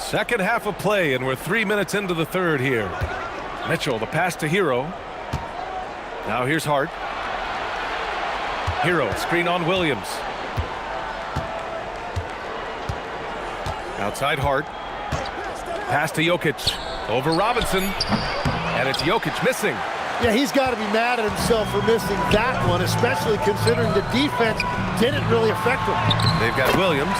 Second half of play, and we're 3 minutes into the third here. Mitchell, the pass to Hero. Now here's Hart. Hero, screen on Williams. Outside Hart. Pass to Jokic. Over Robinson. And it's Jokic missing. Yeah, he's got to be mad at himself for missing that one, especially considering the defense didn't really affect him. They've got Williams.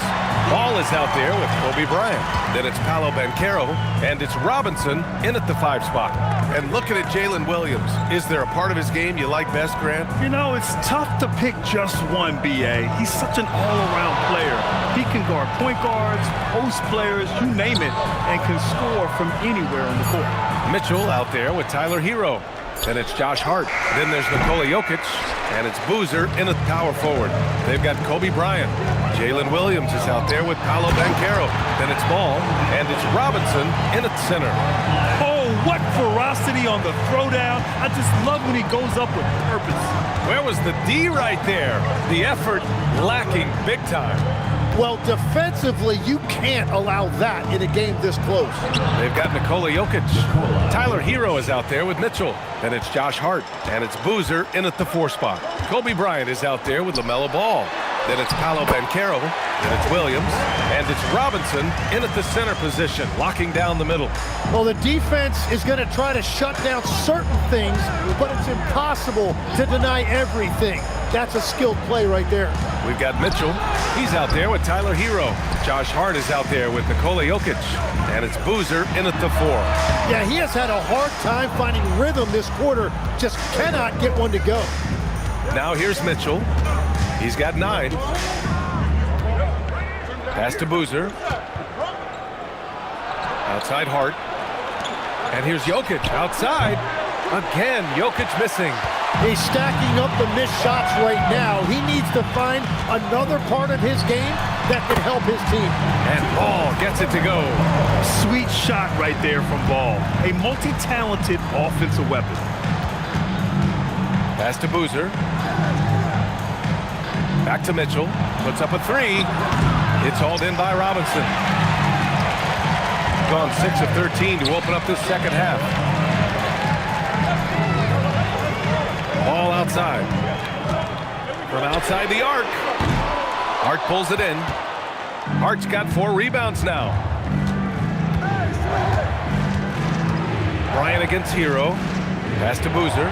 Ball is out there with Kobe Bryant. Then it's Paolo Banchero, and it's Robinson in at the 5 spot. And looking at Jalen Williams, is there a part of his game you like best, Grant? You know, it's tough to pick just one, B.A. He's such an all-around player. He can guard point guards, post players, you name it, and can score from anywhere on the court. Mitchell out there with Tyler Hero. Then it's Josh Hart. Then there's Nikola Jokic. And it's Boozer in at power forward. They've got Kobe Bryant. Jalen Williams is out there with Paolo Banchero. Then it's Ball. And it's Robinson in at center. Oh, what ferocity on the throwdown. I just love when he goes up with purpose. Where was the D right there? The effort lacking big time. Well, defensively, you can't allow that in a game this close. They've got Nikola Jokic. Tyler Hero is out there with Mitchell. Then it's Josh Hart. And it's Boozer in at the 4 spot. Kobe Bryant is out there with LaMelo Ball. Then it's Paolo Banchero. Then it's Williams. And it's Robinson in at the center position, locking down the middle. Well, the defense is going to try to shut down certain things, but it's impossible to deny everything. That's a skilled play right there. We've got Mitchell. He's out there with Tyler Hero. Josh Hart is out there with Nikola Jokic. And it's Boozer in at the 4. Yeah, he has had a hard time finding rhythm this quarter. Just cannot get one to go. Now here's Mitchell. He's got 9. Pass to Boozer. Outside Hart. And here's Jokic outside. Again, Jokic missing. He's stacking up the missed shots right now. He needs to find another part of his game that can help his team. And Ball gets it to go. Sweet shot right there from Ball. A multi-talented offensive weapon. Pass to Boozer. Back to Mitchell. Puts up a 3. It's hauled in by Robinson. Gone 6 of 13 to open up this second half. Ball outside. From outside the arc. Hart pulls it in. Hart's got 4 rebounds now. Bryant against Hero. Pass to Boozer.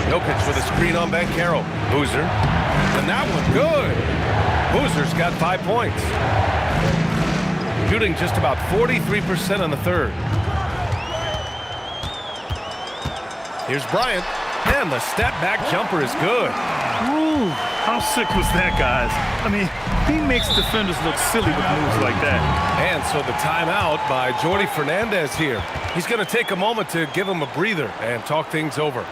Jokic with a screen on Banchero. Boozer. And that one good. Boozer's got 5 points. Shooting just about 43% on the third. Here's Bryant. And the step-back jumper is good. Ooh, how sick was that, guys? I mean, he makes defenders look silly with moves like that. And so the timeout by Jordi Fernandez here. He's going to take a moment to give him a breather and talk things over.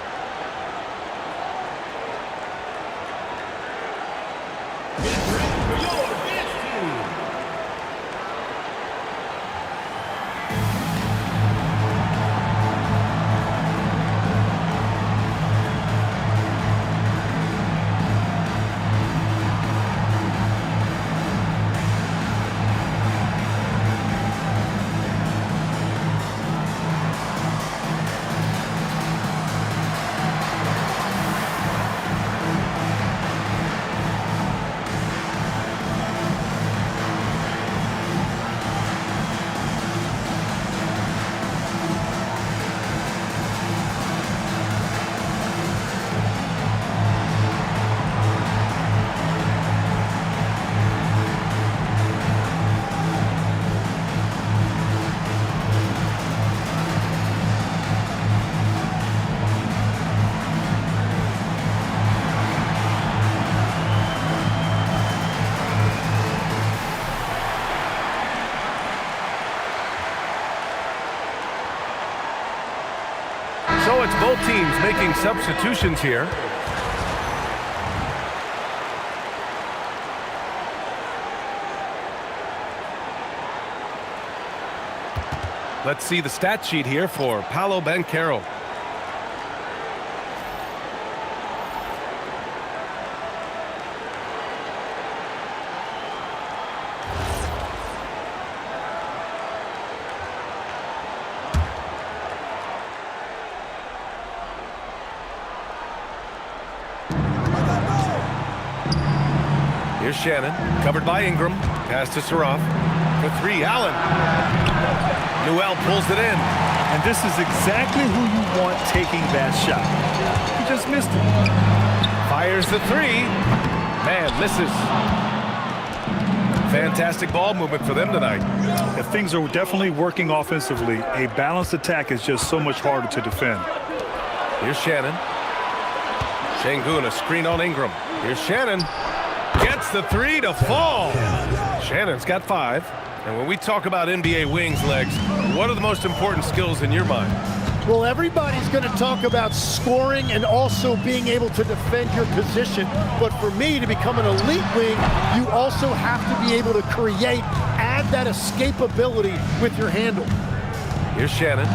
So it's both teams making substitutions here. Let's see the stat sheet here for Paolo Banchero. Here's Shannon, covered by Ingram. Pass to Saraf. For three, Allen. Newell pulls it in. And this is exactly who you want taking that shot. He just missed it. Fires the three. Man, misses. Fantastic ball movement for them tonight. If things are definitely working offensively, a balanced attack is just so much harder to defend. Here's Shannon. Şengün, a screen on Ingram. Here's Shannon. Gets the three to fall. Shannon's got 5. And when we talk about NBA wings, Legs, what are the most important skills in your mind? Well, everybody's going to talk about scoring and also being able to defend your position. But for me, to become an elite wing, you also have to be able to create, add that escapability with your handle. Here's Shannon.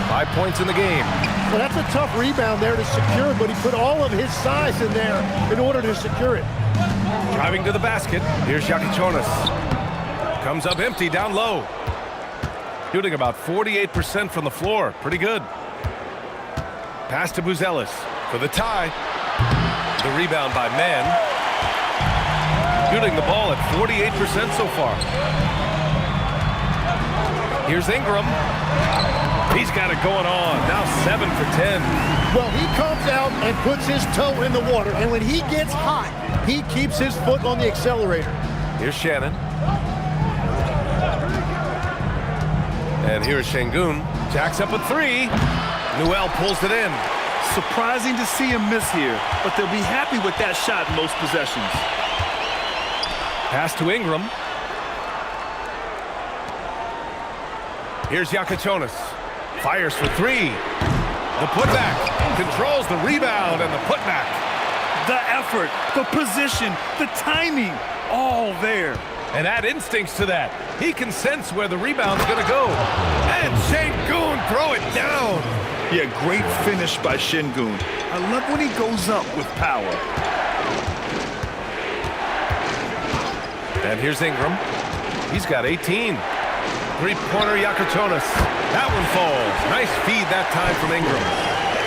5 points in the game. Well, that's a tough rebound there to secure, but he put all of his size in there in order to secure it. Driving to the basket. Here's Yakichonis. Comes up empty down low. Shooting about 48% from the floor. Pretty good. Pass to Buzelis for the tie. The rebound by Mann. Shooting the ball at 48% so far. Here's Ingram. He's got it going on. Now 7 for 10. Well, he comes out and puts his toe in the water. And when he gets hot, he keeps his foot on the accelerator. Here's Shannon. And here's Şengün. Jacks up a 3. Newell pulls it in. Surprising to see him miss here, but they'll be happy with that shot in most possessions. Pass to Ingram. Here's Yakichonis. Fires for 3. The putback. Controls the rebound and the putback. The effort, the position, the timing, all there. And add instincts to that. He can sense where the rebound's going to go. And Şengün throw it down. Yeah, great finish by Şengün. I love when he goes up with power. And here's Ingram. He's got 18. Three-pointer Yakichonis. That one falls. Nice feed that time from Ingram.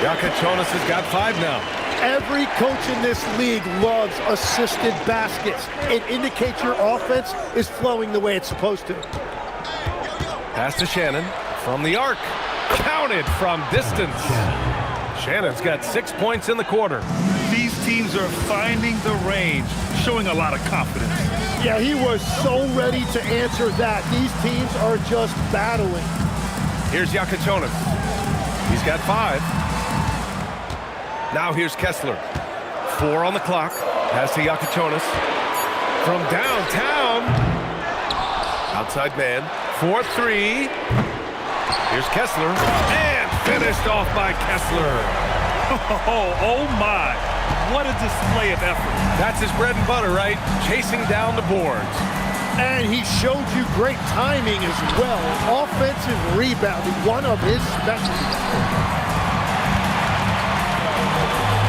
Yakichonis has got 5 now. Every coach in this league loves assisted baskets. It indicates your offense is flowing the way it's supposed to. Pass to Shannon from the arc. Counted from distance. Shannon's got 6 points in the quarter. These teams are finding the range, showing a lot of confidence. Yeah, he was so ready to answer that. These teams are just battling. Here's Yakichonis. He's got 5. Now here's Kessler. 4 on the clock. Pass to Yakichonis. From downtown. Outside man. 4-3. Here's Kessler. And finished off by Kessler. Oh my. What a display of effort. That's his bread and butter, right? Chasing down the boards. And he showed you great timing as well. Offensive rebounding, one of his specialties.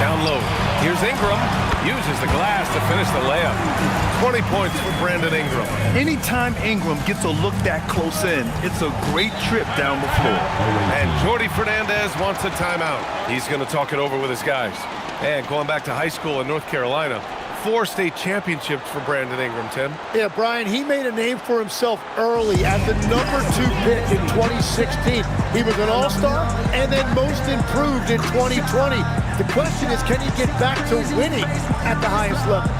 Down low. Here's Ingram. Uses the glass to finish the layup. 20 points for Brandon Ingram. Anytime Ingram gets a look that close in, it's a great trip down the floor. And Jordi Fernandez wants a timeout. He's going to talk it over with his guys. And going back to high school in North Carolina, 4 state championships for Brandon Ingram, Tim. Yeah, Brian, he made a name for himself early as the #2 pick in 2016. He was an all-star and then most improved in 2020. The question is, can he get back to winning at the highest level?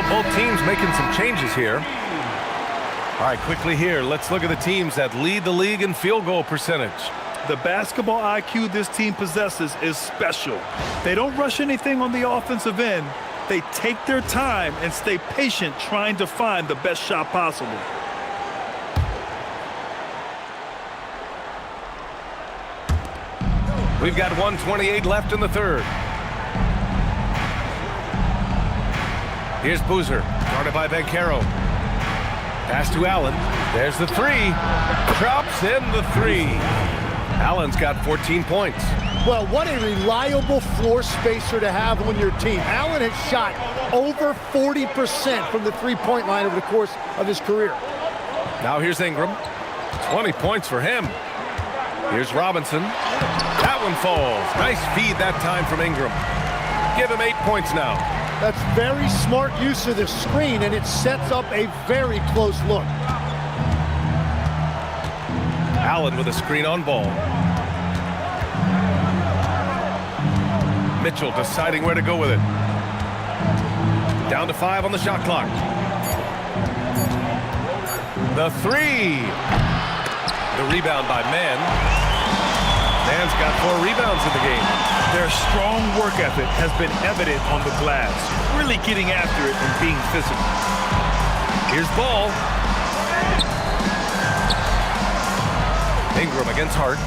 Both teams making some changes here. All right, quickly here, let's look at the teams that lead the league in field goal percentage. The basketball IQ this team possesses is special. They don't rush anything on the offensive end. They take their time and stay patient trying to find the best shot possible. We've got 1:28 left in the third. Here's Boozer, guarded by Banchero. Pass to Allen. There's the three. Drops in the three. Allen's got 14 points. Well, what a reliable floor spacer to have on your team. Allen has shot over 40% from the three-point line over the course of his career. Now here's Ingram. 20 points for him. Here's Robinson. That one falls. Nice feed that time from Ingram. Give him 8 points now. That's very smart use of the screen, and it sets up a very close look. Allen with a screen on ball. Mitchell deciding where to go with it. Down to 5 on the shot clock. The three. The rebound by Mann. Mann's got 4 rebounds in the game. Their strong work ethic has been evident on the glass, really getting after it and being physical. Here's Ball. Ingram against Hart.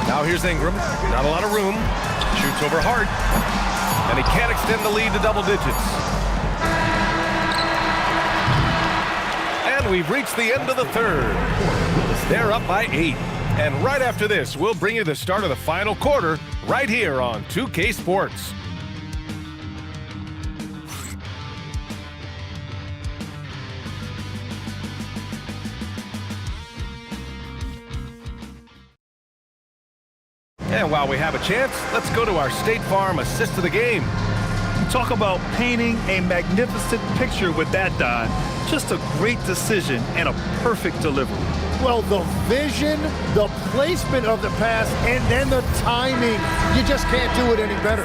Now here's Ingram. Not a lot of room. Shoots over Hart. And he can't extend the lead to double digits. And we've reached the end of the third. They're up by 8. And right after this, we'll bring you the start of the final quarter right here on 2K Sports. And while we have a chance, let's go to our State Farm assist of the game. Talk about painting a magnificent picture with that, Don. Just a great decision and a perfect delivery. Well, the vision, the placement of the pass, and then the timing. You just can't do it any better.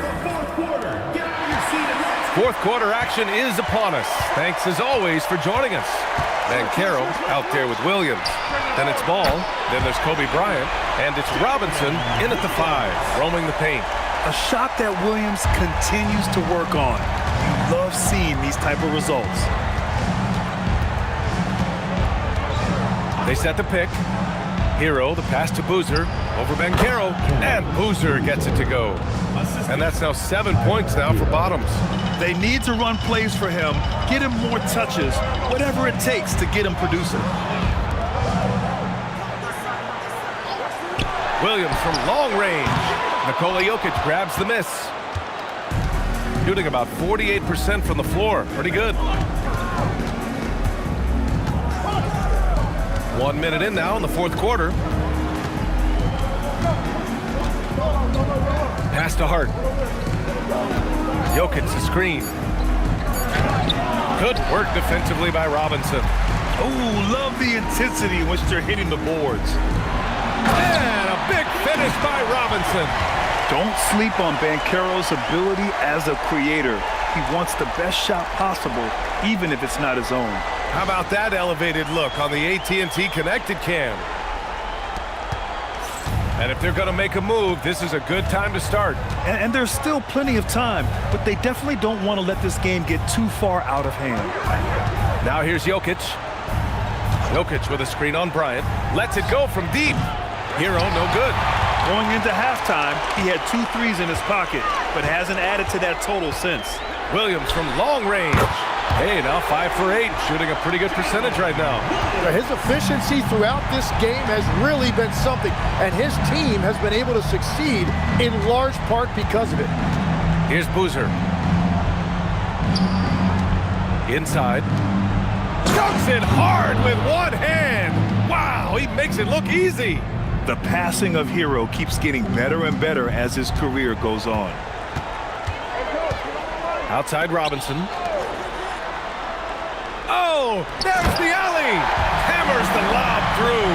Fourth quarter action is upon us. Thanks as always for joining us. Banchero out there with Williams. Then it's Ball. Then there's Kobe Bryant. And it's Robinson in at the 5, roaming the paint. A shot that Williams continues to work on. You love seeing these type of results. They set the pick. Hero, the pass to Boozer, over Banchero, and Boozer gets it to go. And that's now 7 points now for Bottoms. They need to run plays for him, get him more touches, whatever it takes to get him producing. Williams from long range. Nikola Jokic grabs the miss. Shooting about 48% from the floor. Pretty good. 1 minute in now in the fourth quarter. Pass to Hart. Jokic, the screen. Good work defensively by Robinson. Oh, love the intensity in which they're hitting the boards. And a big finish by Robinson. Don't sleep on Banchero's ability as a creator. He wants the best shot possible, even if it's not his own. How about that elevated look on the AT&T connected cam? And if they're going to make a move, this is a good time to start. And there's still plenty of time, but they definitely don't want to let this game get too far out of hand. Now here's Jokic. Jokic with a screen on Bryant. Lets it go from deep. Hero, no good. Going into halftime, he had 2 threes in his pocket, but hasn't added to that total since. Williams from long range. Hey, now 5 for 8, shooting a pretty good percentage right now. His efficiency throughout this game has really been something, and his team has been able to succeed in large part because of it. Here's Boozer. Inside. Dunks it hard with one hand. Wow, he makes it look easy. The passing of Hero keeps getting better and better as his career goes on. Outside Robinson. Oh, there's the alley. Hammers the lob through.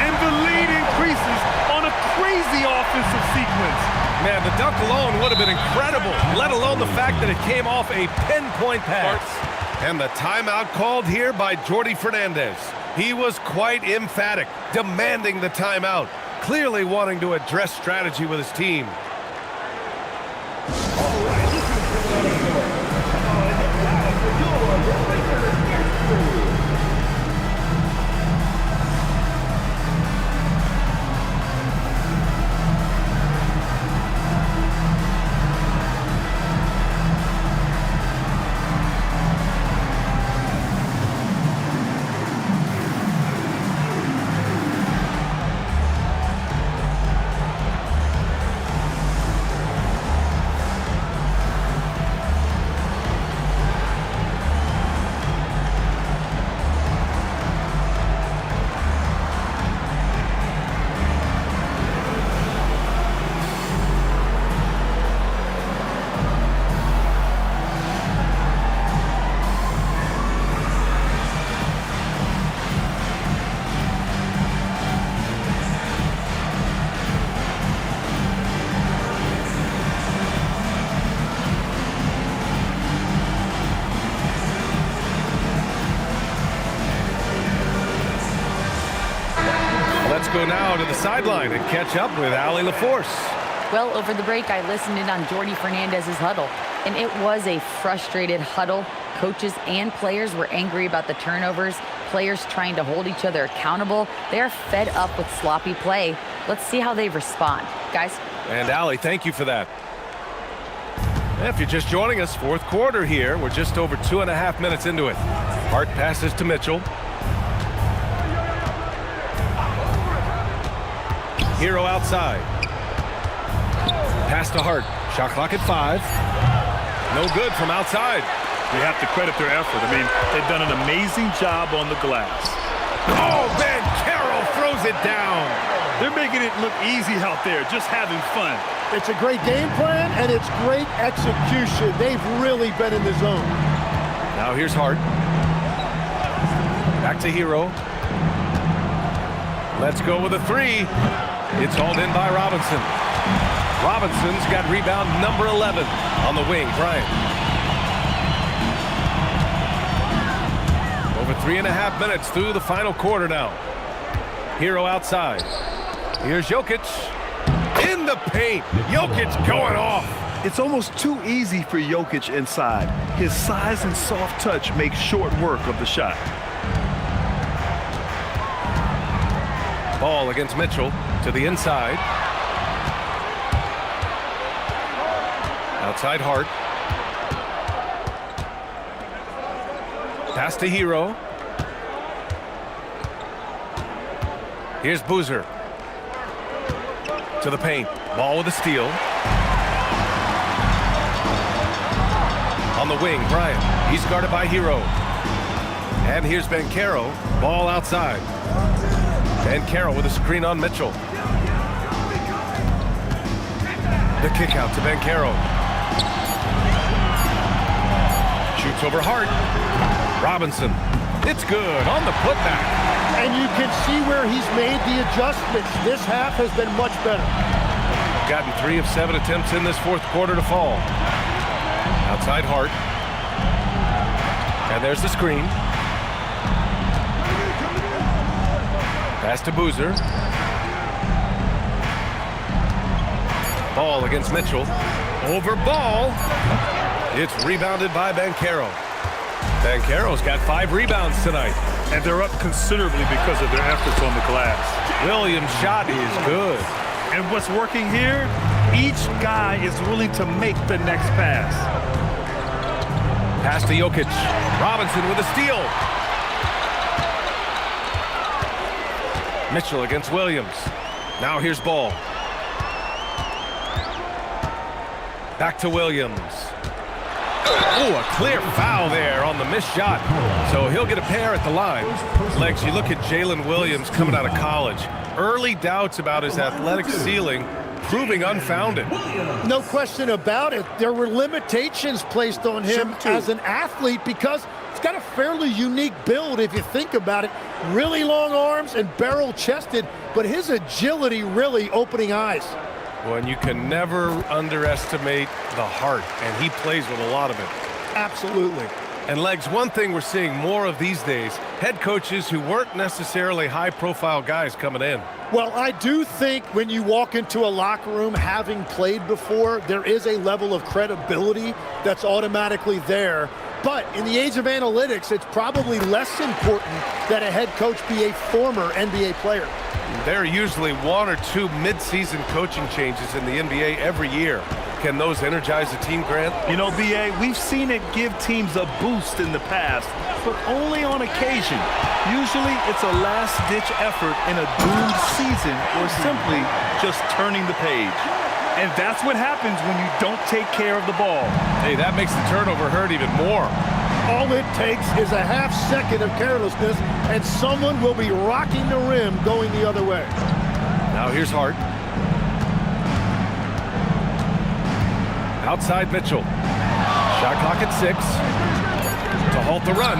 And the lead increases on a crazy offensive sequence. Man, the dunk alone would have been incredible, let alone the fact that it came off a pinpoint pass. And the timeout called here by Jordi Fernandez. He was quite emphatic, demanding the timeout, clearly wanting to address strategy with his team. Let's go now to the sideline and catch up with Allie LaForce. Well, over the break, I listened in on Jordi Fernandez's huddle, and it was a frustrated huddle. Coaches and players were angry about the turnovers, players trying to hold each other accountable. They are fed up with sloppy play. Let's see how they respond. Guys? And Allie, thank you for that. If you're just joining us, fourth quarter here. We're just over 2.5 minutes into it. Hart passes to Mitchell. Hero outside. Pass to Hart. Shot clock at 5. No good from outside. You have to credit their effort. I mean, they've done an amazing job on the glass. Oh, man, Carroll throws it down. They're making it look easy out there, just having fun. It's a great game plan, and it's great execution. They've really been in the zone. Now here's Hart. Back to Hero. Let's go with a 3. It's hauled in by Robinson. Robinson's got rebound number 11 on the wing. Bryant. Over 3.5 minutes through the final quarter now. Hero outside. Here's Jokic. In the paint. Jokic going off. It's almost too easy for Jokic inside. His size and soft touch make short work of the shot. Ball against Mitchell to the inside. Outside Hart. Pass to Hero. Here's Boozer. To the paint. Ball with a steal. On the wing, Bryant. He's guarded by Hero. And here's Banchero. Ball outside. Banchero with a screen on Mitchell. The kick out to Banchero. Shoots over Hart. Robinson. It's good on the putback. And you can see where he's made the adjustments. This half has been much better. Gotten 3 of 7 attempts in this fourth quarter to fall. Outside Hart. And there's the screen. Pass to Boozer. Ball against Mitchell. Over Ball. It's rebounded by Banchero. Banchero's got 5 rebounds tonight. And they're up considerably because of their efforts on the glass. Williams' shot is good. And what's working here, each guy is willing to make the next pass. Pass to Jokic. Robinson with a steal. Mitchell against Williams. Now here's Ball. Back to Williams. Oh, a clear foul there on the missed shot. So he'll get a pair at the line. Legs, you look at Jalen Williams coming out of college. Early doubts about his athletic ceiling proving unfounded. No question about it. There were limitations placed on him as an athlete because he's got a fairly unique build if you think about it. Really long arms and barrel-chested, but his agility really opening eyes. Well, and you can never underestimate the heart, and he plays with a lot of it. Absolutely. And Legs, one thing we're seeing more of these days, head coaches who weren't necessarily high-profile guys coming in. Well, I do think when you walk into a locker room having played before, there is a level of credibility that's automatically there. But in the age of analytics, it's probably less important that a head coach be a former NBA player. There are usually one or two mid-season coaching changes in the NBA every year. Can those energize a team, Grant? You know, B.A., we've seen it give teams a boost in the past, but only on occasion. Usually it's a last-ditch effort in a doomed season or simply just turning the page. And that's what happens when you don't take care of the ball. Hey, that makes the turnover hurt even more. All it takes is a half second of carelessness, and someone will be rocking the rim going the other way. Now here's Hart. Outside Mitchell. Shot clock at 6. To halt the run.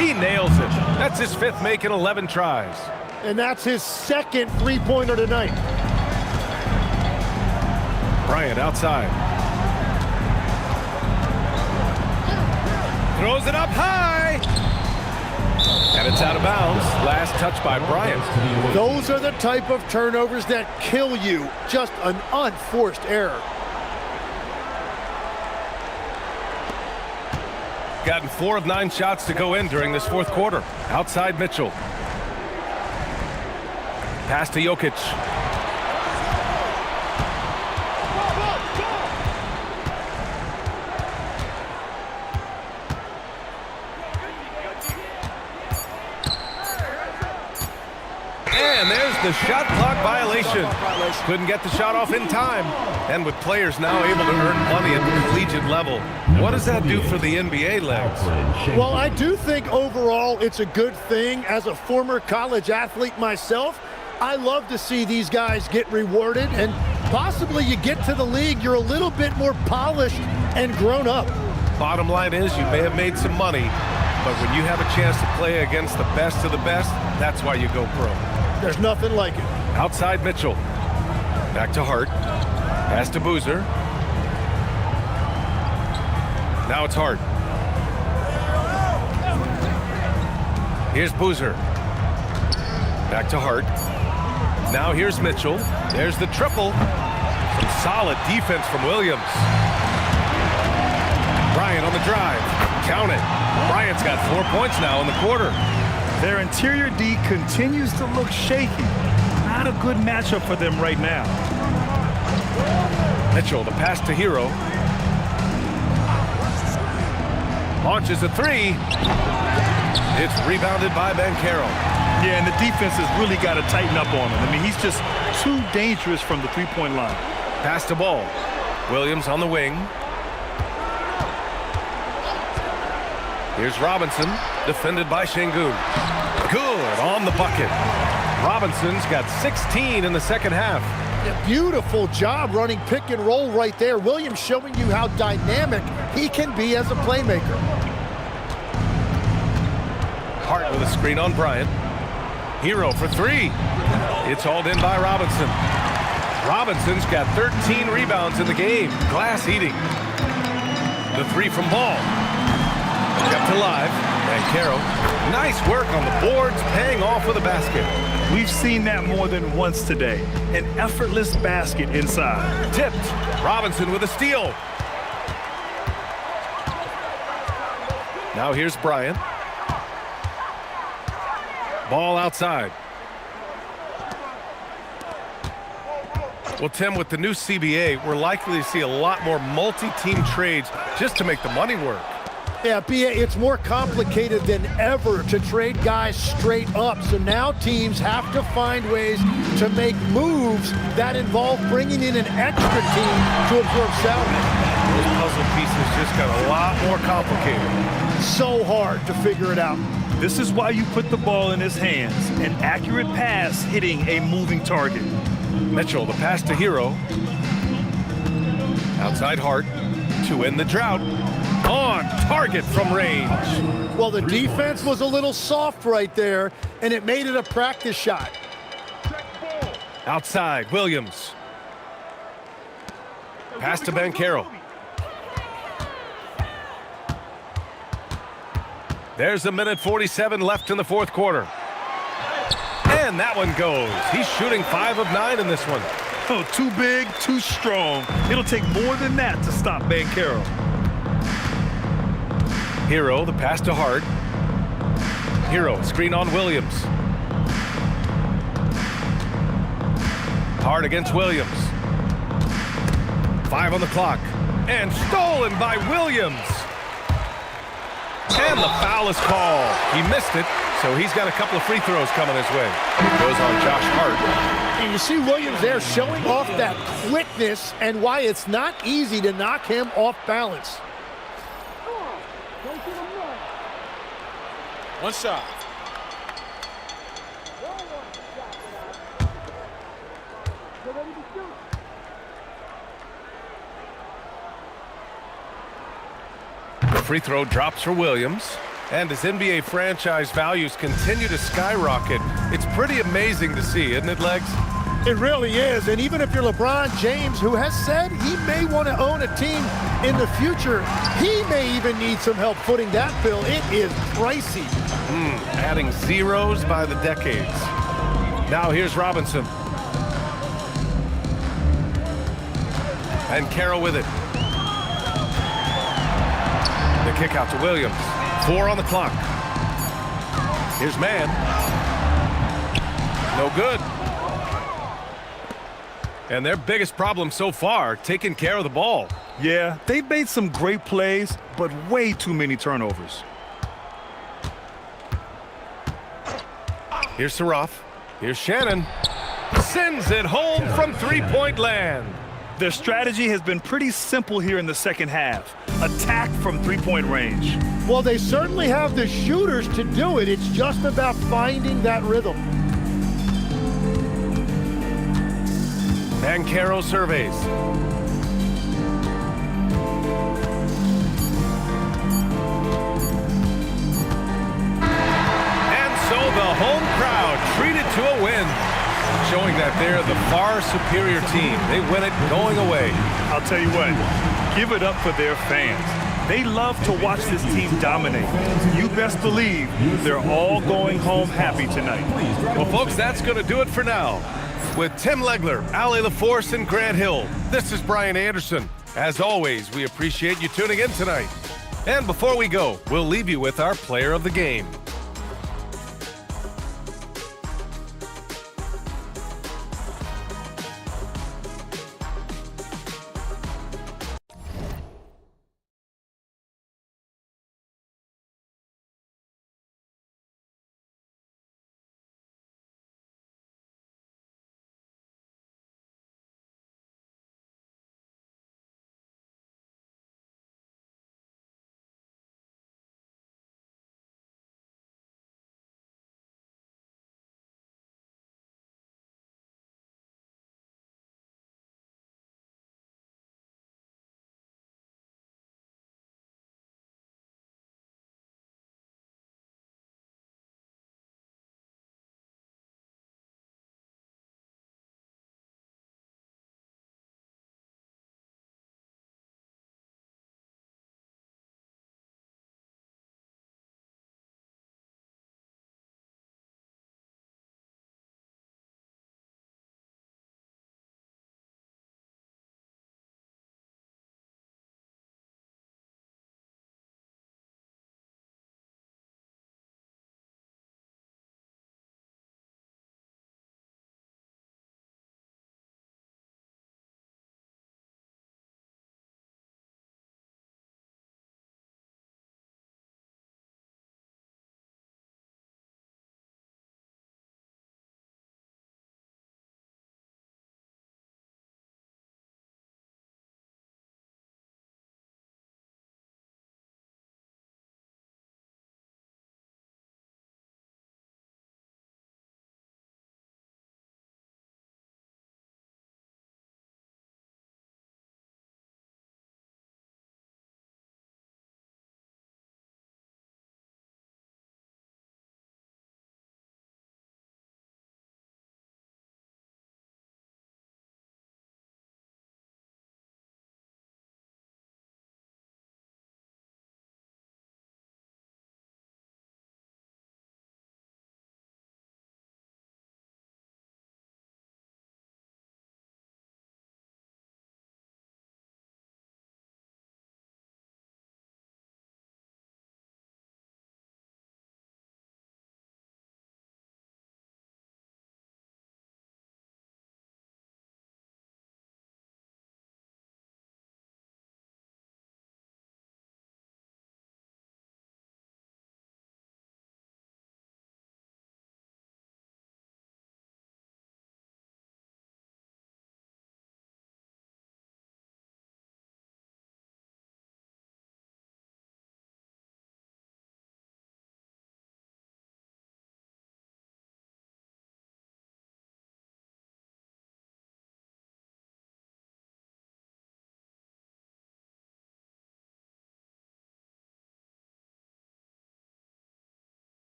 He nails it. That's his 5th make in 11 tries. And that's his 2nd three-pointer tonight. Bryant outside. Throws it up high. And it's out of bounds. Last touch by Bryant. Those are the type of turnovers that kill you. Just an unforced error. Gotten 4 of 9 shots to go in during this 4th quarter. Outside Mitchell. Pass to Jokic. And there's the shot clock violation. Couldn't get the shot off in time. And with players now able to earn money at the collegiate level, what does that do for the NBA, Legs? Well, I do think overall it's a good thing. As a former college athlete myself, I love to see these guys get rewarded, and possibly you get to the league, you're a little bit more polished and grown up. Bottom line is you may have made some money, but when you have a chance to play against the best of the best, that's why you go pro. There's nothing like it. Outside Mitchell. Back to Hart. Pass to Boozer. Now it's Hart. Here's Boozer. Back to Hart. Now here's Mitchell. There's the triple. Some solid defense from Williams. Bryant on the drive. Count it. Bryant's got 4 points now in the quarter. Their interior D continues to look shaky. Not a good matchup for them right now. Mitchell, the pass to Hero. Launches a 3. It's rebounded by Banchero. Yeah, and the defense has really got to tighten up on him. I mean, he's just too dangerous from the three-point line. Pass to Ball. Williams on the wing. Here's Robinson, defended by Şengün. Good on the bucket. Robinson's got 16 in the second half. A beautiful job running pick and roll right there. Williams showing you how dynamic he can be as a playmaker. Hart with a screen on Bryant. Hero for 3. It's hauled in by Robinson. Robinson's got 13 rebounds in the game. Glass eating. The 3 from Ball. Kept alive. Banchero. Nice work on the boards, paying off with a basket. We've seen that more than once today. An effortless basket inside. Tipped. Robinson with a steal. Now here's Bryant. Ball outside. Well, Tim, with the new CBA, we're likely to see a lot more multi-team trades just to make the money work. Yeah, it's more complicated than ever to trade guys straight up. So now teams have to find ways to make moves that involve bringing in an extra team to absorb salary. Those puzzle pieces just got a lot more complicated. So hard to figure it out. This is why you put the ball in his hands. An accurate pass hitting a moving target. Mitchell, the pass to Hero. Outside Hart to end the drought. On target from range. Well, the defense was a little soft right there, and it made it a practice shot. Outside, Williams. Pass to Banchero. There's a minute 47 left in the fourth quarter. And that one goes. He's shooting 5 of 9 in this one. Oh, too big, too strong. It'll take more than that to stop Banchero. Hero, the pass to Hart. Hero, screen on Williams. Hart against Williams. 5 on the clock. And stolen by Williams. And the foul is called. He missed it, so he's got a couple of free throws coming his way. It goes on Josh Hart. And you see Williams there showing off that quickness and why it's not easy to knock him off balance. One shot. The free throw drops for Williams. And as NBA franchise values continue to skyrocket, it's pretty amazing to see, isn't it, Legs? It really is. And even if you're LeBron James, who has said he may want to own a team in the future, he may even need some help footing that bill. It is pricey. Adding zeros by the decades. Now here's Robinson. And Carroll with it. The kick out to Williams. 4 on the clock. Here's Mann. No good. And their biggest problem so far, taking care of the ball. Yeah, they've made some great plays, but way too many turnovers. Here's Saroff. Here's Shannon. Sends it home from three-point land. Their strategy has been pretty simple here in the second half. Attack from three-point range. Well, they certainly have the shooters to do it. It's just about finding that rhythm. Banchero surveys. And so the home crowd treated to a win, showing that they're the far superior team. They win it going away. I'll tell you what, give it up for their fans. They love to watch this team dominate. You best believe they're all going home happy tonight. Well, folks, that's going to do it for now. With Tim Legler, Allie LaForce, and Grant Hill, this is Brian Anderson. As always, we appreciate you tuning in tonight. And before we go, we'll leave you with our player of the game.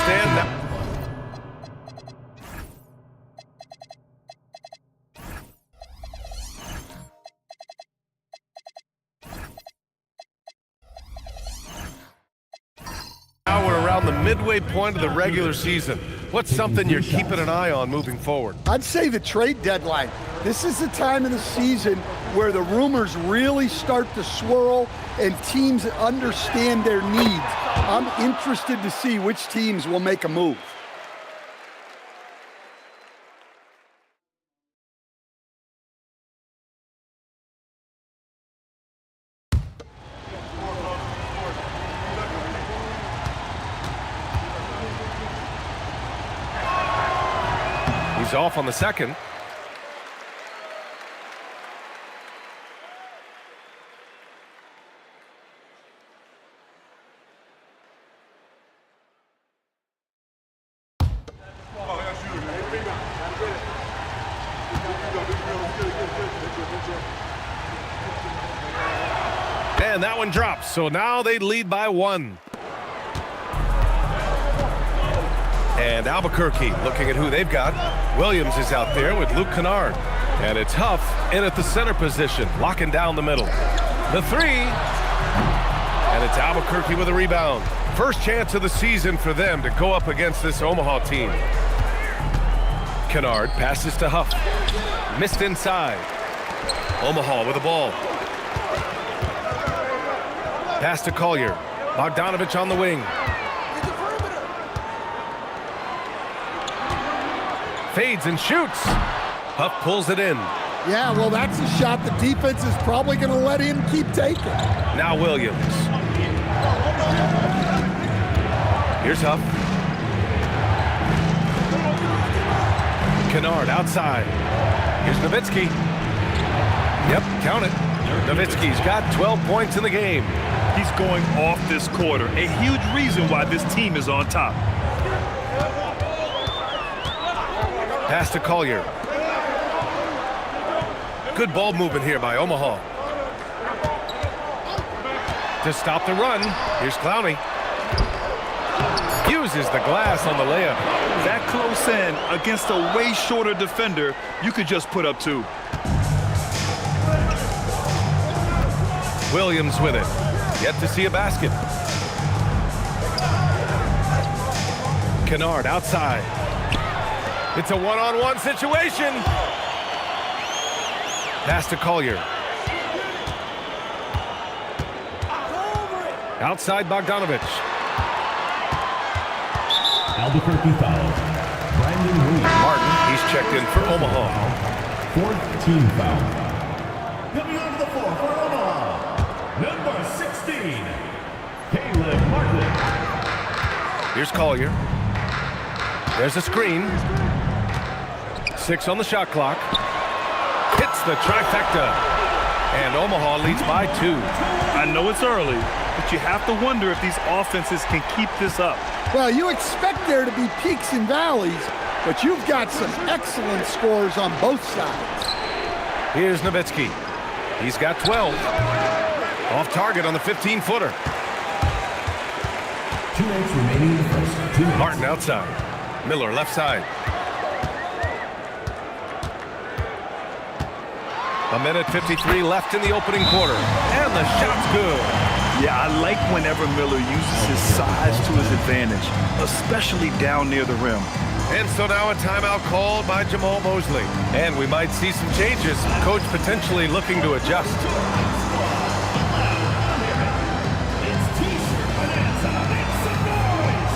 understand that. Now we're around the midway point of the regular season. What's something you're keeping an eye on moving forward? I'd say the trade deadline. This is the time of the season where the rumors really start to swirl and teams understand their needs. I'm interested to see which teams will make a move. He's off on the second. And that one drops, so now they lead by 1. And Albuquerque looking at who they've got. Williams is out there with Luke Kennard. And it's Huff in at the center position, locking down the middle. The 3. And it's Albuquerque with a rebound. First chance of the season for them to go up against this Omaha team. Kennard passes to Huff. Missed inside. Omaha with the ball. Pass to Collier. Bogdanovich on the wing. Fades and shoots. Huff pulls it in. Yeah, well, that's a shot the defense is probably going to let him keep taking. Now Williams. Here's Huff. Kennard outside. Here's Nowitzki. Yep, count it. Nowitzki's got 12 points in the game. He's going off this quarter. A huge reason why this team is on top. Pass to Collier. Good ball movement here by Omaha. To stop the run, here's Clowney. Uses the glass on the layup. That close in against a way shorter defender, you could just put up 2. Williams with it. Yet to see a basket. Kennard outside. It's a one-on-one situation. Pass to Collier. Outside Bogdanovich. Albuquerque foul. Brandon Reed. Martin, he's checked in for Omaha. 4th team foul. Coming onto the floor for Omaha, number 16, Caleb Martin. Here's Collier. There's a screen. 6 on the shot clock. Hits the trifecta. And Omaha leads by 2. I know it's early, but you have to wonder if these offenses can keep this up. Well, you expect there to be peaks and valleys, but you've got some excellent scores on both sides. Here's Nowitzki. He's got 12. Off target on the 15-footer. 2 minutes remaining in the first. 2 minutes. Martin outside. Miller left side. A minute 53 left in the opening quarter. And the shot's good. Yeah, I like whenever Miller uses his size to his advantage, especially down near the rim. And so now a timeout called by Jamal Mosley. And we might see some changes. Coach potentially looking to adjust. It's T-shirt bonanza. Make some noise.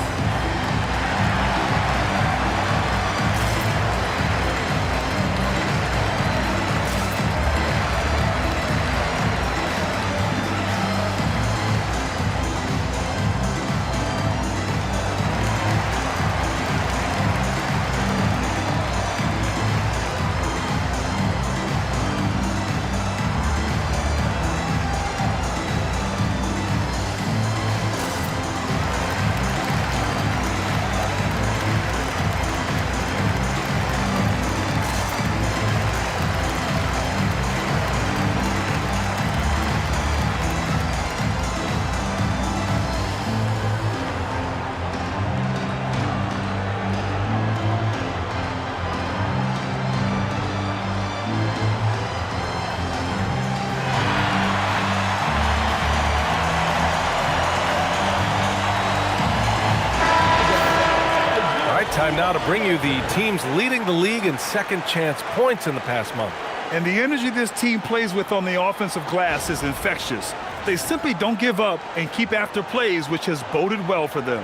Time now to bring you the teams leading the league in second chance points in the past month. And the energy this team plays with on the offensive glass is infectious. They simply don't give up and keep after plays, which has boded well for them.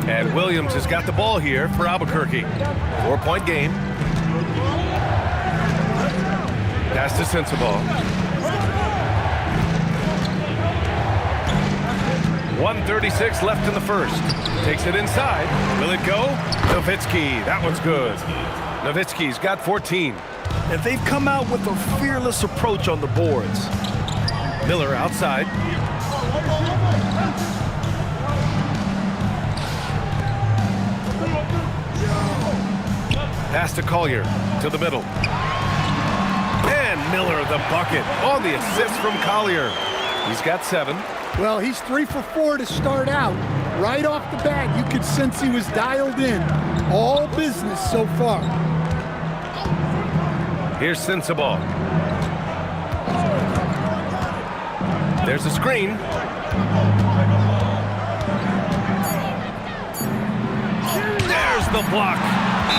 And Williams has got the ball here for Albuquerque. 4-point game. Pass to Sensabaugh. 1:36 left in the first. Takes it inside. Will it go? Nowitzki. That one's good. Nowitzki's got 14. And they've come out with a fearless approach on the boards. Miller outside. Pass to Collier to the middle. And Miller the bucket on the assist from Collier. He's got 7. Well, he's 3 for 4 to start out. Right off the bat, you could sense he was dialed in. All business so far. Here's Sensabaugh. There's a screen. There's the block.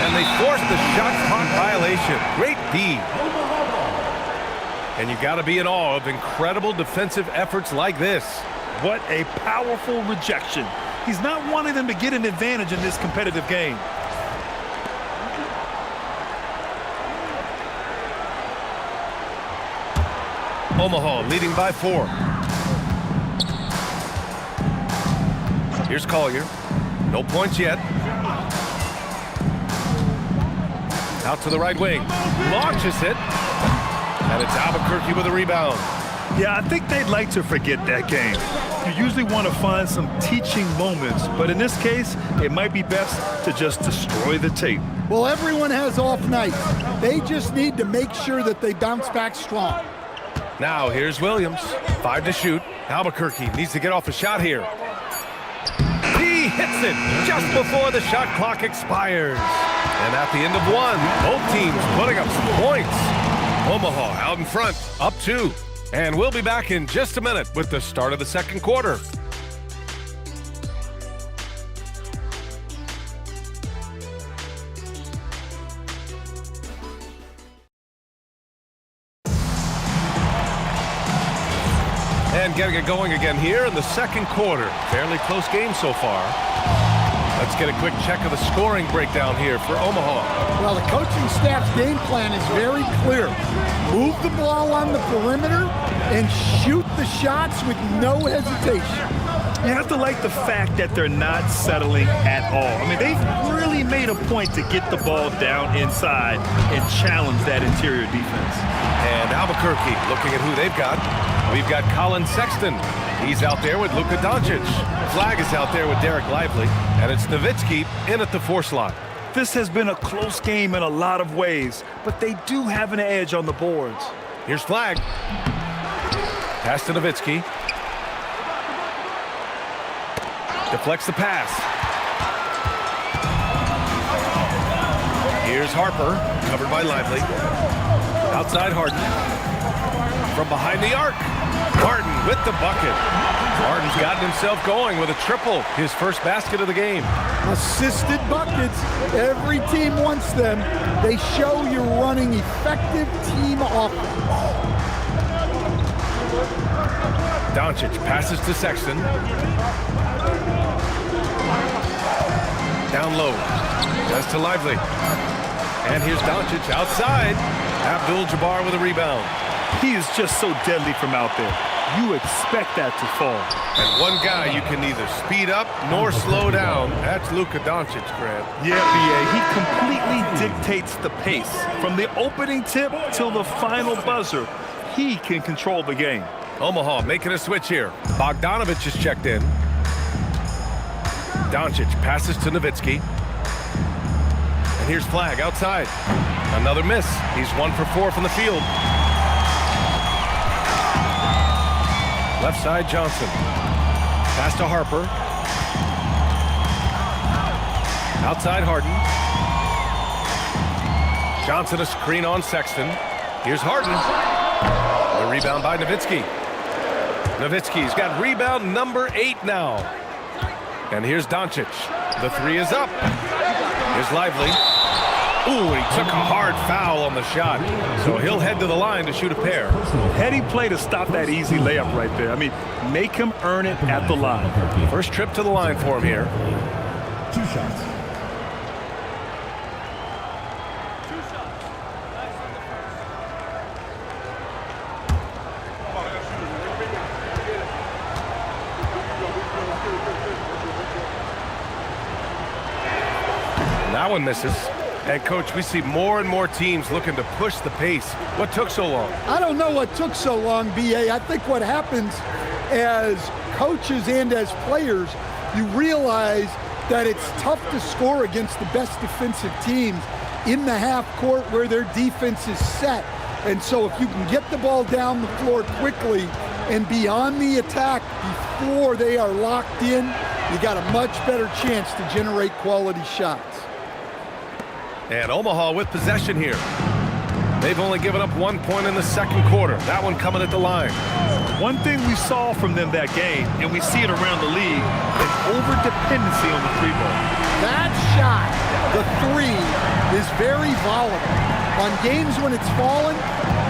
And they forced the shot clock violation. Great D. And you got to be in awe of incredible defensive efforts like this. What a powerful rejection. He's not wanting them to get an advantage in this competitive game. Omaha leading by 4. Here's Collier. No points yet. Out to the right wing. Launches it. And it's Albuquerque with a rebound. Yeah, I think they'd like to forget that game. You usually want to find some teaching moments, but in this case, it might be best to just destroy the tape. Well, everyone has off nights. They just need to make sure that they bounce back strong. Now here's Williams. 5 to shoot. Albuquerque needs to get off a shot here. He hits it just before the shot clock expires. And at the end of 1, both teams putting up some points. Omaha out in front, up 2. And we'll be back in just a minute with the start of the second quarter. And getting it going again here in the second quarter. Fairly close game so far. Let's get a quick check of the scoring breakdown here for Omaha. Well, the coaching staff's game plan is very clear. Move the ball on the perimeter and shoot the shots with no hesitation. You have to like the fact that they're not settling at all. I mean, they've really made a point to get the ball down inside and challenge that interior defense. And Albuquerque looking at who they've got. We've got Colin Sexton. He's out there with Luka Doncic. Flag is out there with Derek Lively. And it's Nowitzki in at the 4 slot. This has been a close game in a lot of ways, but they do have an edge on the boards. Here's Flag. Pass to Nowitzki. Deflects the pass. Here's Harper, covered by Lively. Outside Harden. From behind the arc. Harden with the bucket. Harden's gotten himself going with a triple, his first basket of the game. Assisted buckets. Every team wants them. They show you're running effective team offense. Doncic passes to Sexton. Down low. Does to Lively. And here's Doncic outside. Abdul-Jabbar with a rebound. He is just so deadly from out there. You expect that to fall. And one guy you can neither speed up nor slow down. That's Luka Doncic, Grant. Yeah, B.A., he completely dictates the pace. From the opening tip till the final buzzer, he can control the game. Omaha making a switch here. Bogdanovich is checked in. Doncic passes to Nowitzki. And here's Flag outside. Another miss. He's 1 for 4 from the field. Left side, Johnson. Pass to Harper. Outside, Harden. Johnson a screen on Sexton. Here's Harden. The rebound by Nowitzki. Nowitzki's got rebound number 8 now. And here's Doncic. The 3 is up. Here's Lively. Ooh, he took a hard foul on the shot. So he'll head to the line to shoot a pair. Heady play to stop that easy layup right there. I mean, make him earn it at the line. First trip to the line for him here. 2 shots. That one misses. And, Coach, we see more and more teams looking to push the pace. What took so long? I don't know what took so long, B.A. I think what happens as coaches and as players, you realize that it's tough to score against the best defensive teams in the half court where their defense is set. And so if you can get the ball down the floor quickly and be on the attack before they are locked in, you got a much better chance to generate quality shots. And Omaha with possession here. They've only given up 1 point in the second quarter. That one coming at the line. One thing we saw from them that game, and we see it around the league, an over-dependency on the 3-ball. That shot, the 3, is very volatile. On games when it's falling,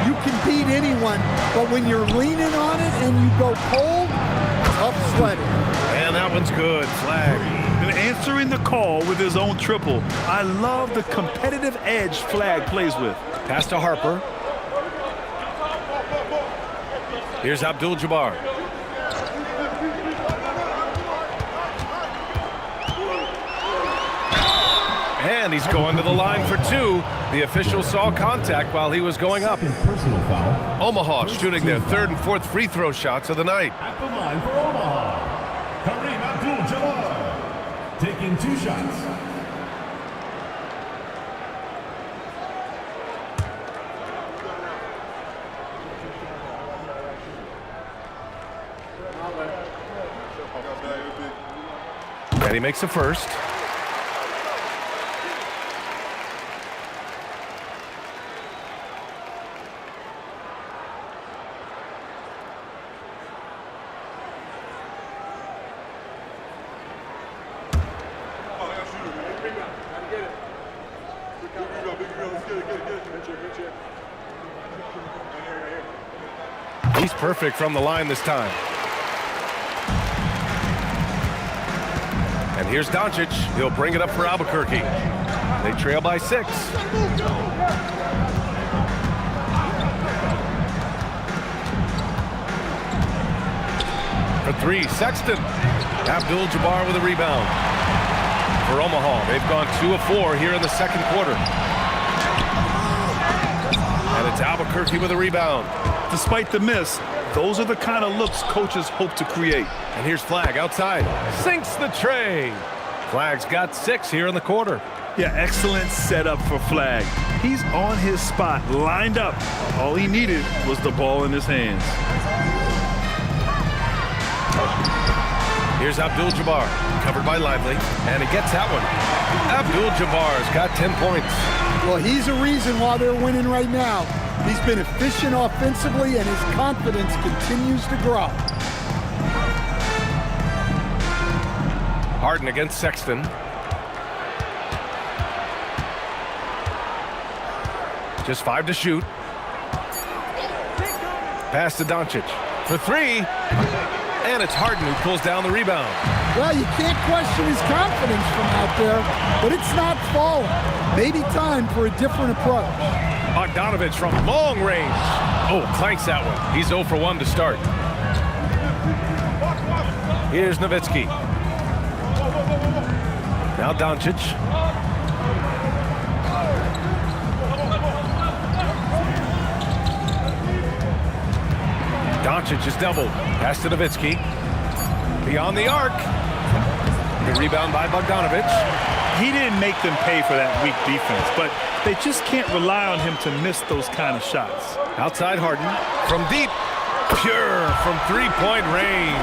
you can beat anyone, but when you're leaning on it and you go cold, tough sledding. And that one's good. Flag. And answering the call with his own triple. I love the competitive edge Flag plays with. Pass to Harper. Here's Abdul-Jabbar. And he's going to the line for 2. The official saw contact while he was going up. Personal foul. Omaha shooting their 3rd and 4th free throw shots of the night. At the line for Omaha, Kareem Abdul-Jabbar, taking 2 shots. And he makes the first. He's perfect from the line this time. And here's Doncic. He'll bring it up for Albuquerque. They trail by 6. For 3, Sexton. Abdul-Jabbar with a rebound. For Omaha, they've gone 2 of 4 here in the second quarter. And it's Albuquerque with a rebound. Despite the miss, those are the kind of looks coaches hope to create. And here's Flag outside. Sinks the tray. Flag's got 6 here in the quarter. Yeah, excellent setup for Flag. He's on his spot, lined up. All he needed was the ball in his hands. Here's Abdul-Jabbar, covered by Lively, and he gets that one. Abdul-Jabbar's got 10 points. Well, he's a reason why they're winning right now. He's been efficient offensively, and his confidence continues to grow. Harden against Sexton. Just 5 to shoot. Pass to Doncic for 3. And it's Harden who pulls down the rebound. Well, you can't question his confidence from out there, but it's not falling. Maybe time for a different approach. Bogdanovich from long range. Oh, clanks that one. He's 0 for 1 to start. Here's Nowitzki. Now Doncic. Doncic is doubled. Pass to Nowitzki. Beyond the arc. The rebound by Bogdanovich. He didn't make them pay for that weak defense, but they just can't rely on him to miss those kind of shots. Outside Harden. From deep. Pure from 3-point range.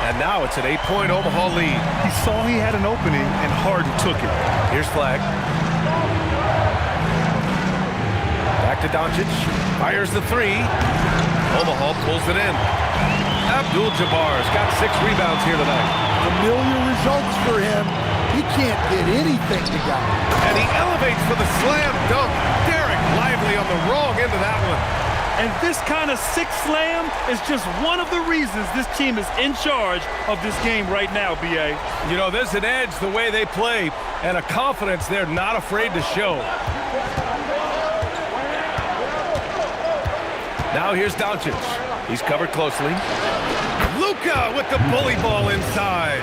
And now it's an 8-point Omaha lead. He saw he had an opening, and Harden took it. Here's Flag. Back to Doncic. Fires the 3. Omaha pulls it in. Abdul-Jabbar's got 6 rebounds here tonight. Familiar results for him. He can't get anything together. And he elevates for the slam dunk. Derek Lively on the wrong end of that one. And this kind of sick slam is just one of the reasons this team is in charge of this game right now, B.A. You know, there's an edge the way they play and a confidence they're not afraid to show. Now here's Doncic. He's covered closely. Luka with the bully ball inside.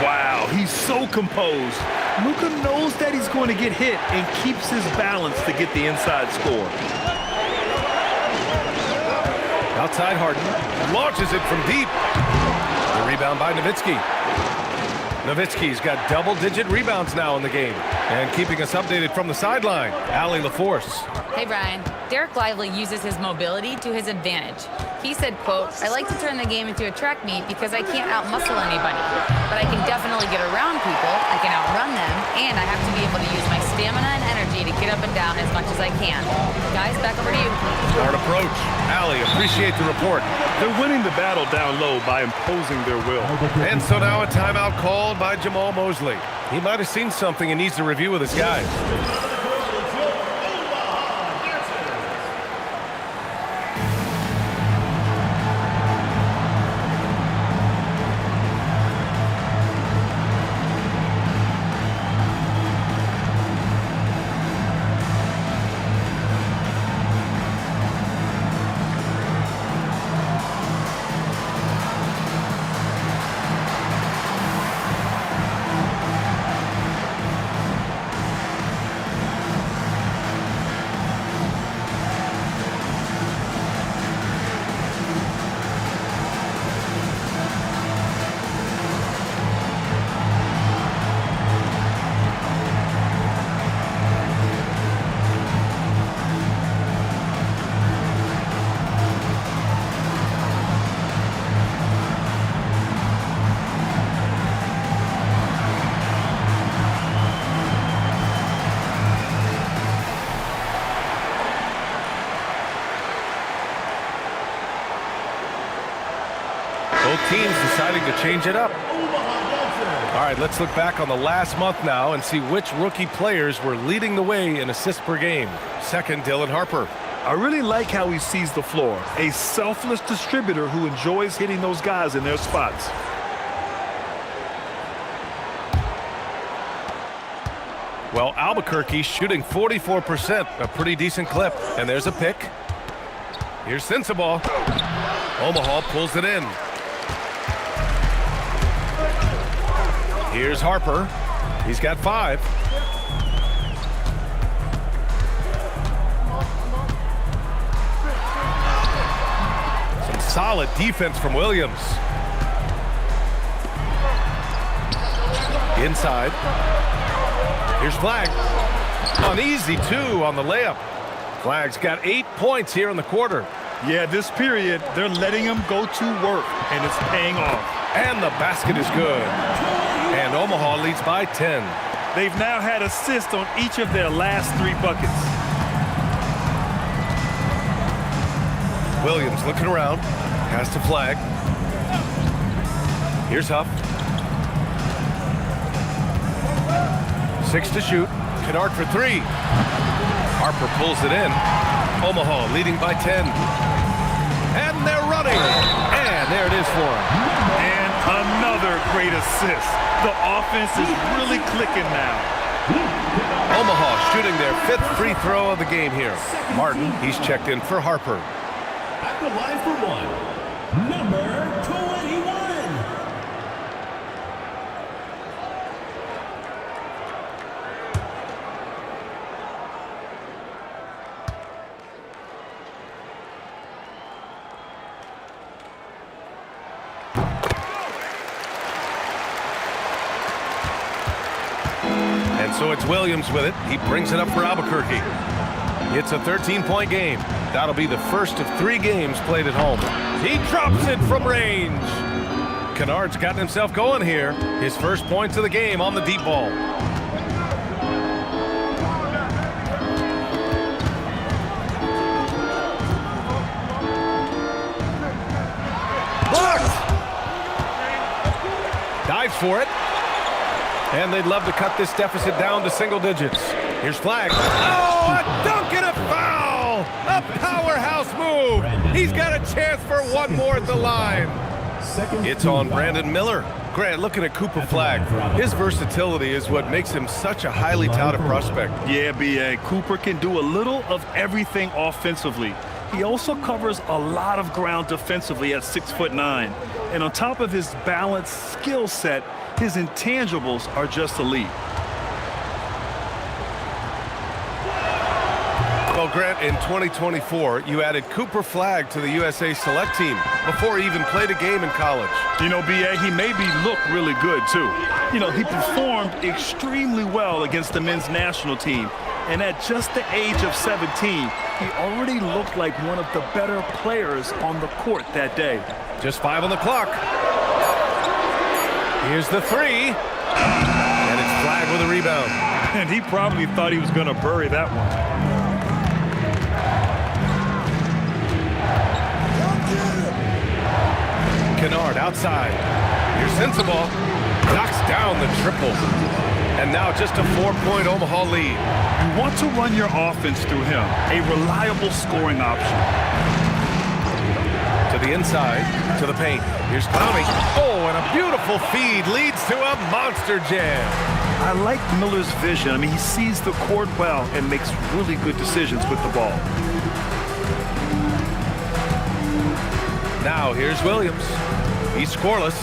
Wow, he's so composed. Luka knows that he's going to get hit and keeps his balance to get the inside score. Outside Harden. Launches it from deep. The rebound by Nowitzki. Nowitzki's got double-digit rebounds now in the game. And keeping us updated from the sideline, Allie LaForce. Hey, Brian. Derek Lively uses his mobility to his advantage. He said, quote, "I like to turn the game into a track meet because I can't outmuscle anybody. But I can definitely get around people, I can outrun them, and I have to be able to use my stamina and energy to get up and down as much as I can." Guys, back over to you. Smart approach. Allie, appreciate the report. They're winning the battle down low by imposing their will. And so now a timeout called by Jamal Mosley. He might have seen something and needs to review with his guys. Both teams deciding to change it up. All right, let's look back on the last month now and see which rookie players were leading the way in assists per game. Second, Dylan Harper. I really like how he sees the floor. A selfless distributor who enjoys hitting those guys in their spots. Well, Albuquerque shooting 44%, a pretty decent clip. And there's a pick. Here's Sensabaugh. Omaha pulls it in. Here's Harper. He's got 5. Some solid defense from Williams. Inside. Here's Flagg. An easy 2 on the layup. Flagg's got 8 points here in the quarter. Yeah, this period, they're letting him go to work, and it's paying off. And the basket is good. And Omaha leads by 10. They've now had assists on each of their last 3 buckets. Williams looking around. Has to Flagg. Here's Huff. 6 to shoot. Kennard for 3. Harper pulls it in. Omaha leading by 10. And they're running. And there it is for him. And another great assist. The offense is really clicking now. Omaha shooting their 5th free throw of the game here. Martin, he's checked in for Harper. At the line for one, number 21. So it's Williams with it. He brings it up for Albuquerque. It's a 13-point game. That'll be the first of 3 games played at home. He drops it from range. Kennard's gotten himself going here. His first points of the game on the deep ball. Strives for it. And they'd love to cut this deficit down to single digits. Here's flag. Oh, a dunk and a foul! A powerhouse move! He's got a chance for one more at the line. It's on Brandon Miller. Grant, looking at Cooper Flag, his versatility is what makes him such a highly touted prospect. Yeah, B.A. Cooper can do a little of everything offensively. He also covers a lot of ground defensively at 6'9". And on top of his balanced skill set, his intangibles are just elite. Well, Grant, in 2024, you added Cooper Flag to the USA Select team before he even played a game in college. You know, B.A., he made me look really good, too. You know, he performed extremely well against the men's national team. And at just the age of 17, he already looked like one of the better players on the court that day. Just 5 on the clock. Here's the 3. And it's Flag with a rebound. And he probably thought he was going to bury that one. Kennard outside. Here's Sensabaugh. Knocks down the triple. And now just a 4-point Omaha lead. You want to run your offense through him. A reliable scoring option. To the inside, to the paint. Here's Clowney. Oh, and a beautiful feed leads to a monster jam. I like Miller's vision. I mean, he sees the court well and makes really good decisions with the ball. Now here's Williams. He's scoreless.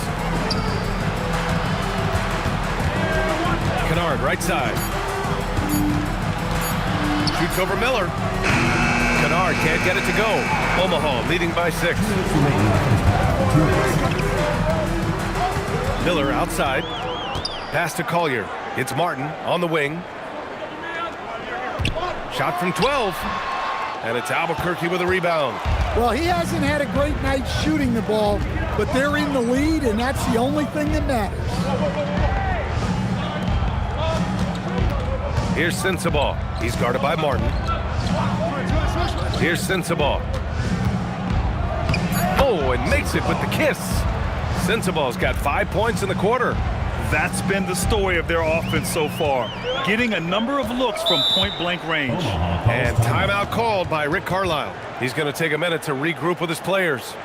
Kennard, right side. Shoots over Miller. Kennard can't get it to go. Omaha leading by 6. Miller outside. Pass to Collier. It's Martin on the wing. Shot from 12. And it's Albuquerque with a rebound. Well, he hasn't had a great night shooting the ball, but they're in the lead, and that's the only thing that matters. Here's Sensabaugh. He's guarded by Martin. Here's Sensabaugh. Oh, and makes it with the kiss. Sensabaugh's got 5 points in the quarter. That's been the story of their offense so far, getting a number of looks from point-blank range. And timeout called by Rick Carlisle. He's going to take a minute to regroup with his players.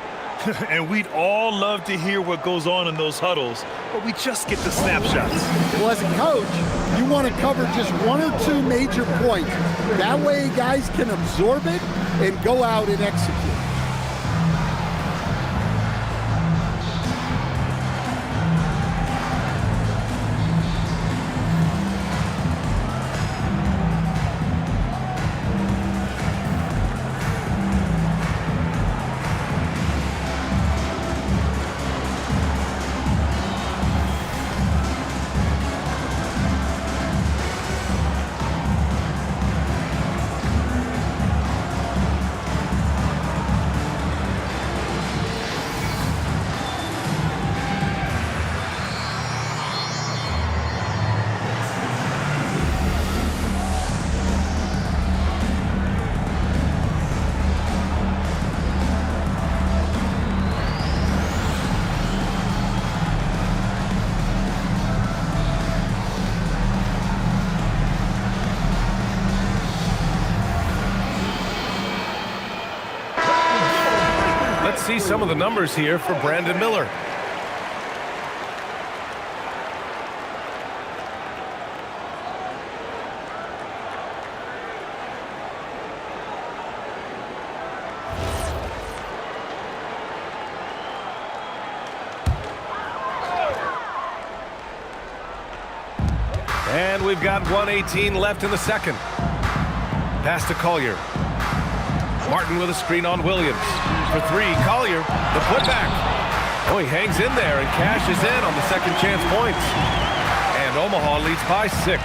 And we'd all love to hear what goes on in those huddles, but we just get the snapshots. Well, as a coach, you want to cover just 1 or 2 major points. That way guys can absorb it and go out and execute. See some of the numbers here for Brandon Miller. And we've got 1:18 left in the second. Pass to Collier. Martin with a screen on Williams. For 3, Collier, the putback. Oh, he hangs in there and cashes in on the second chance points. And Omaha leads by 6.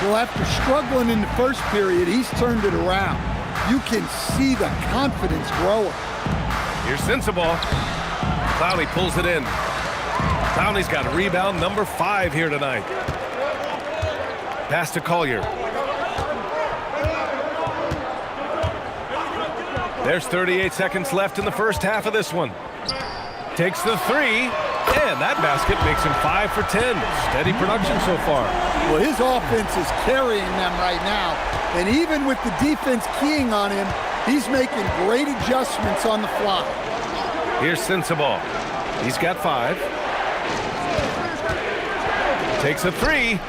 Well, after struggling in the first period, he's turned it around. You can see the confidence growing. Here's Sensabaugh. Clowney pulls it in. Clowney's got rebound number 5 here tonight. Pass to Collier. There's 38 seconds left in the first half of this one. Takes the 3. And that basket makes him 5 for 10. Steady production so far. Well, his offense is carrying them right now. And even with the defense keying on him, he's making great adjustments on the fly. Here's Sensabaugh. He's got 5. Takes a 3.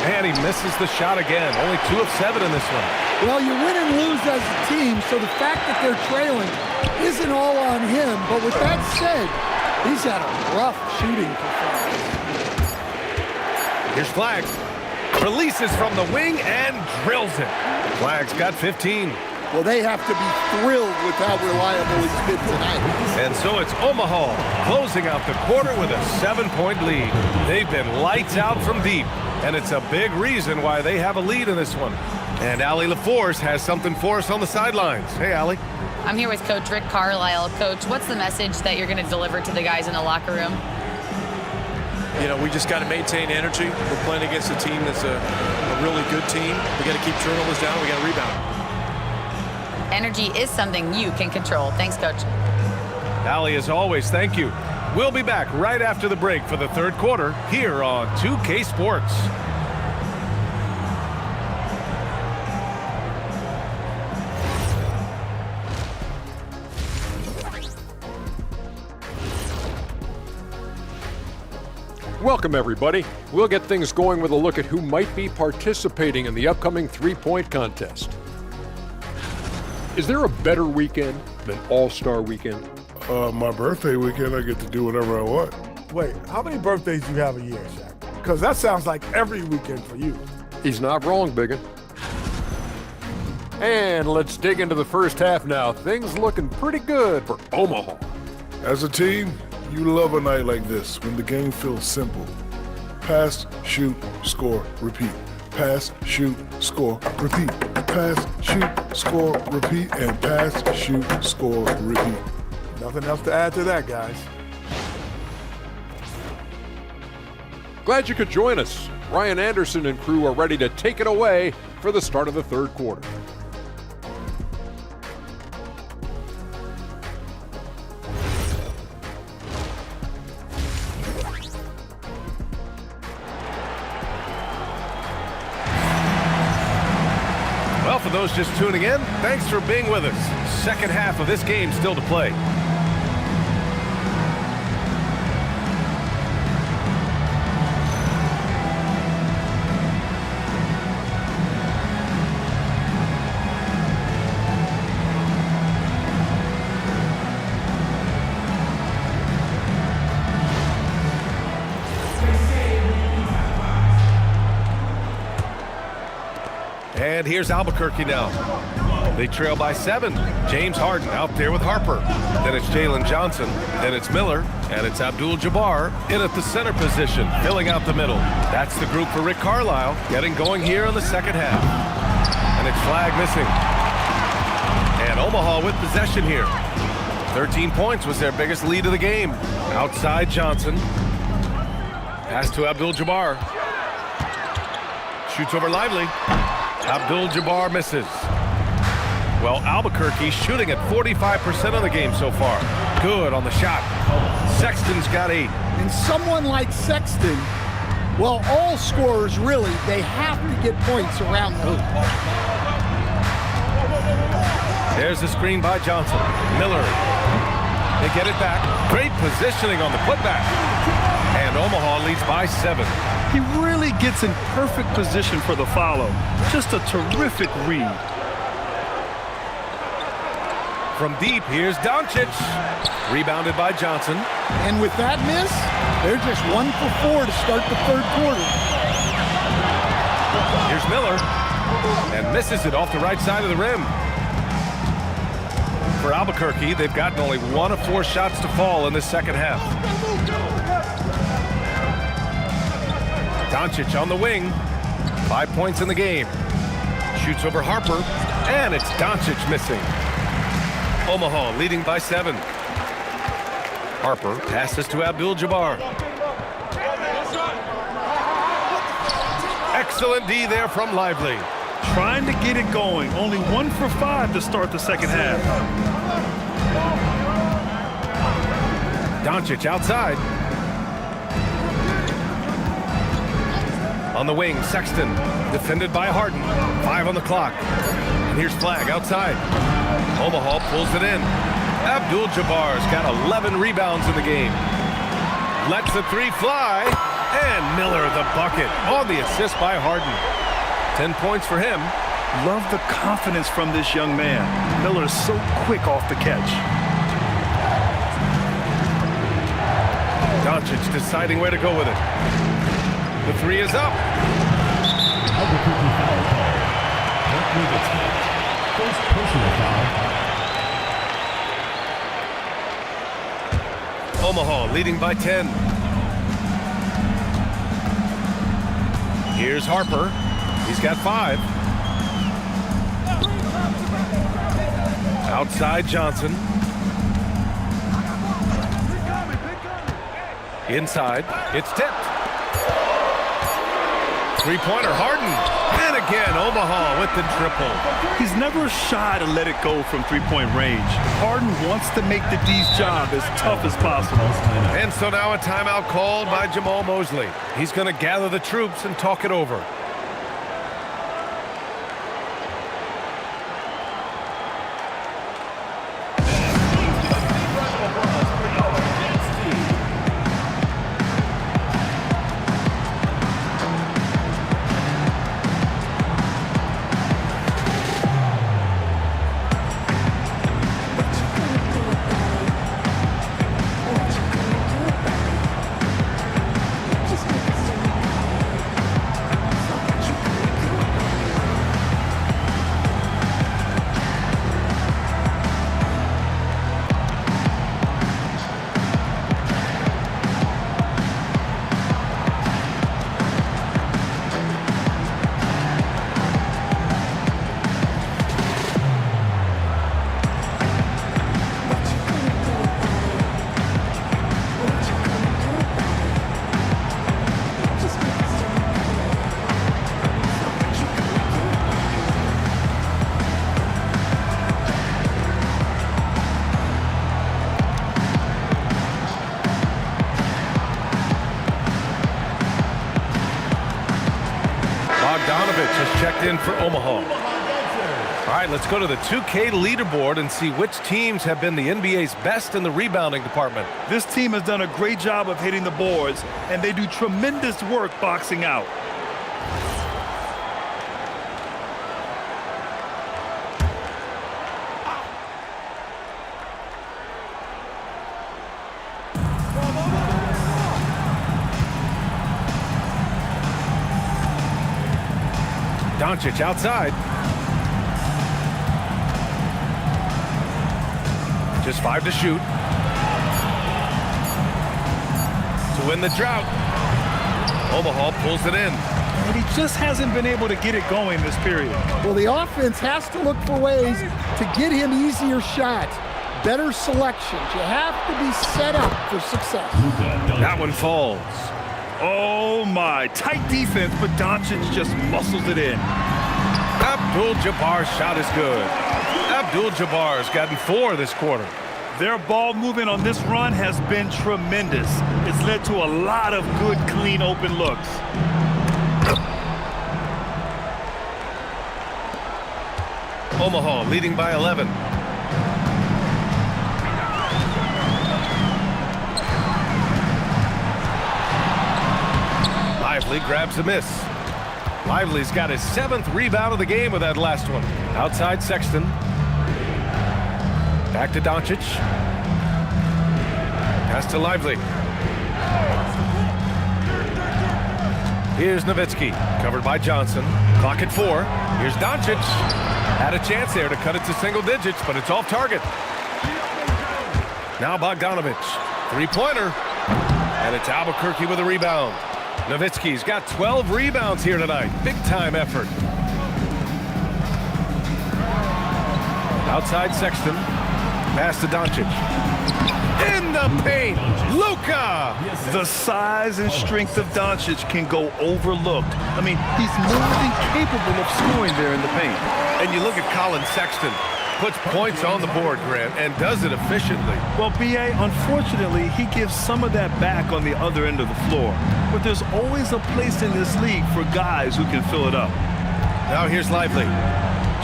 And he misses the shot again. Only 2 of 7 in this one. Well, you win and lose as a team, so the fact that they're trailing isn't all on him. But with that said, he's had a rough shooting performance. Here's Flagg. Releases from the wing and drills it. Flagg's got 15. Well, they have to be thrilled with how reliable he's been tonight. And so it's Omaha closing out the quarter with a 7-point lead. They've been lights out from deep, and it's a big reason why they have a lead in this one. And Allie LaForce has something for us on the sidelines. Hey, Allie. I'm here with Coach Rick Carlisle. Coach, what's the message that you're going to deliver to the guys in the locker room? You know, we just got to maintain energy. We're playing against a team that's a really good team. We got to keep turnovers down. We got to rebound. Energy is something you can control. Thanks, Coach. Allie, as always, thank you. We'll be back right after the break for the third quarter here on 2K Sports. Welcome, everybody. We'll get things going with a look at who might be participating in the upcoming three-point contest. Is there a better weekend than All-Star Weekend? My birthday weekend, I get to do whatever I want. Wait, how many birthdays do you have a year, Shaq? Because that sounds like every weekend for you. He's not wrong, Biggin. And let's dig into the first half now. Things looking pretty good for Omaha. As a team, you love a night like this when the game feels simple. Pass, shoot, score, repeat. Pass, shoot, score, repeat. Pass, shoot, score, repeat, and pass, shoot, score, repeat. Nothing else to add to that, guys. Glad you could join us. Ryan Anderson and crew are ready to take it away for the start of the third quarter. Well, for those just tuning in, thanks for being with us. Second half of this game still to play. And here's Albuquerque now. They trail by 7. James Harden out there with Harper. Then it's Jalen Johnson. Then it's Miller. And it's Abdul-Jabbar in at the center position, filling out the middle. That's the group for Rick Carlisle, getting going here in the second half. And it's Flagg missing. And Omaha with possession here. 13 points was their biggest lead of the game. Outside Johnson. Pass to Abdul-Jabbar. Shoots over Lively. Abdul-Jabbar misses. Well, Albuquerque shooting at 45% of the game so far. Good on the shot. Sexton's got 8. And someone like Sexton, well, all scorers really, they have to get points around the hoop. There's the screen by Johnson. Miller. They get it back. Great positioning on the putback. And Omaha leads by 7. He really gets in perfect position for the follow. Just a terrific read. From deep, here's Doncic. Rebounded by Johnson. And with that miss, they're just 1 for 4 to start the third quarter. Here's Miller. And misses it off the right side of the rim. For Albuquerque, they've gotten only 1 of 4 shots to fall in this second half. Doncic on the wing. 5 points in the game. Shoots over Harper. And it's Doncic missing. Omaha leading by 7. Harper passes to Abdul-Jabbar. Excellent D there from Lively. Trying to get it going. Only 1 for 5 to start the second half. Doncic outside. On the wing, Sexton, defended by Harden. 5 on the clock. And here's Flagg outside. Omaha pulls it in. Abdul-Jabbar's got 11 rebounds in the game. Lets the three fly. And Miller the bucket on the assist by Harden. 10 points for him. Love the confidence from this young man. Miller is so quick off the catch. Doncic deciding where to go with it. The three is up. Albuquerque foul call. Mark Nowitzki. First personal foul. Omaha leading by 10. Here's Harper. He's got 5. Outside Johnson. Inside. It's tipped. Three-pointer, Harden. And again, Omaha with the triple. He's never shy to let it go from three-point range. Harden wants to make the D's job as tough as possible. And so now a timeout called by Jamal Mosley. He's going to gather the troops and talk it over. Checked in for Omaha. All right, let's go to the 2K leaderboard and see which teams have been the NBA's best in the rebounding department. This team has done a great job of hitting the boards, and they do tremendous work boxing out. Doncic outside. Just 5 to shoot. To win the drought. Omaha pulls it in. And he just hasn't been able to get it going this period. Well, the offense has to look for ways to get him easier shots, better selections. You have to be set up for success. That one falls. Oh my, tight defense, but Doncic just muscles it in. Abdul-Jabbar's shot is good. Abdul-Jabbar's gotten 4 this quarter. Their ball movement on this run has been tremendous. It's led to a lot of good, clean, open looks. Omaha leading by 11. Lively grabs a miss. Lively's got his 7th rebound of the game with that last one. Outside Sexton. Back to Doncic. Pass to Lively. Here's Nowitzki, covered by Johnson. Clock at 4. Here's Doncic. Had a chance there to cut it to single digits, but it's off target. Now Bogdanovich. Three-pointer. And it's Albuquerque with a rebound. Nowitzki's got 12 rebounds here tonight. Big-time effort. Outside Sexton. Pass to Doncic. In the paint, Luka! The size and strength of Doncic can go overlooked. I mean, he's more than capable of scoring there in the paint. And you look at Colin Sexton. puts points on the board, Grant, and does it efficiently. Well, B.A., unfortunately, he gives some of that back on the other end of the floor. But there's always a place in this league for guys who can fill it up. Now here's Lively.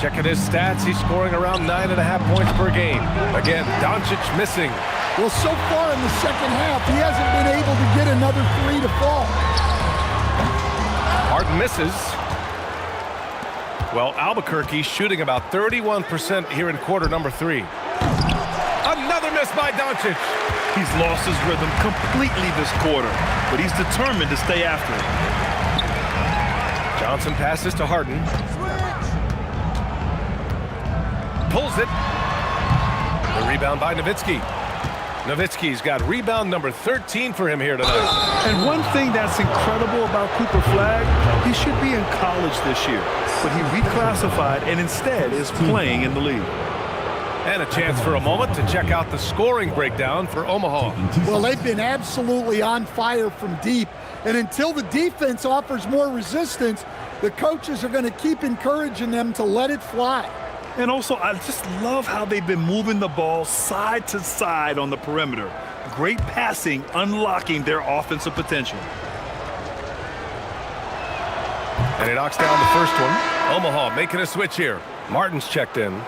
Checking his stats, he's scoring around 9.5 points per game. Again, Doncic missing. Well, so far in the second half, he hasn't been able to get another three to fall. Harden misses. Well, Albuquerque's shooting about 31% here in quarter number 3. Another miss by Doncic. He's lost his rhythm completely this quarter, but he's determined to stay after it. Johnson passes to Harden. Pulls it. The rebound by Nowitzki. Nowitzki's got rebound number 13 for him here tonight. And one thing that's incredible about Cooper Flagg, he should be in college this year, but he reclassified and instead is playing in the league. And a chance for a moment to check out the scoring breakdown for Omaha. Well, they've been absolutely on fire from deep, and until the defense offers more resistance, the coaches are going to keep encouraging them to let it fly. And also, I just love how they've been moving the ball side to side on the perimeter. Great passing, unlocking their offensive potential. And he knocks down the first one. Omaha making a switch here. Martin's checked in.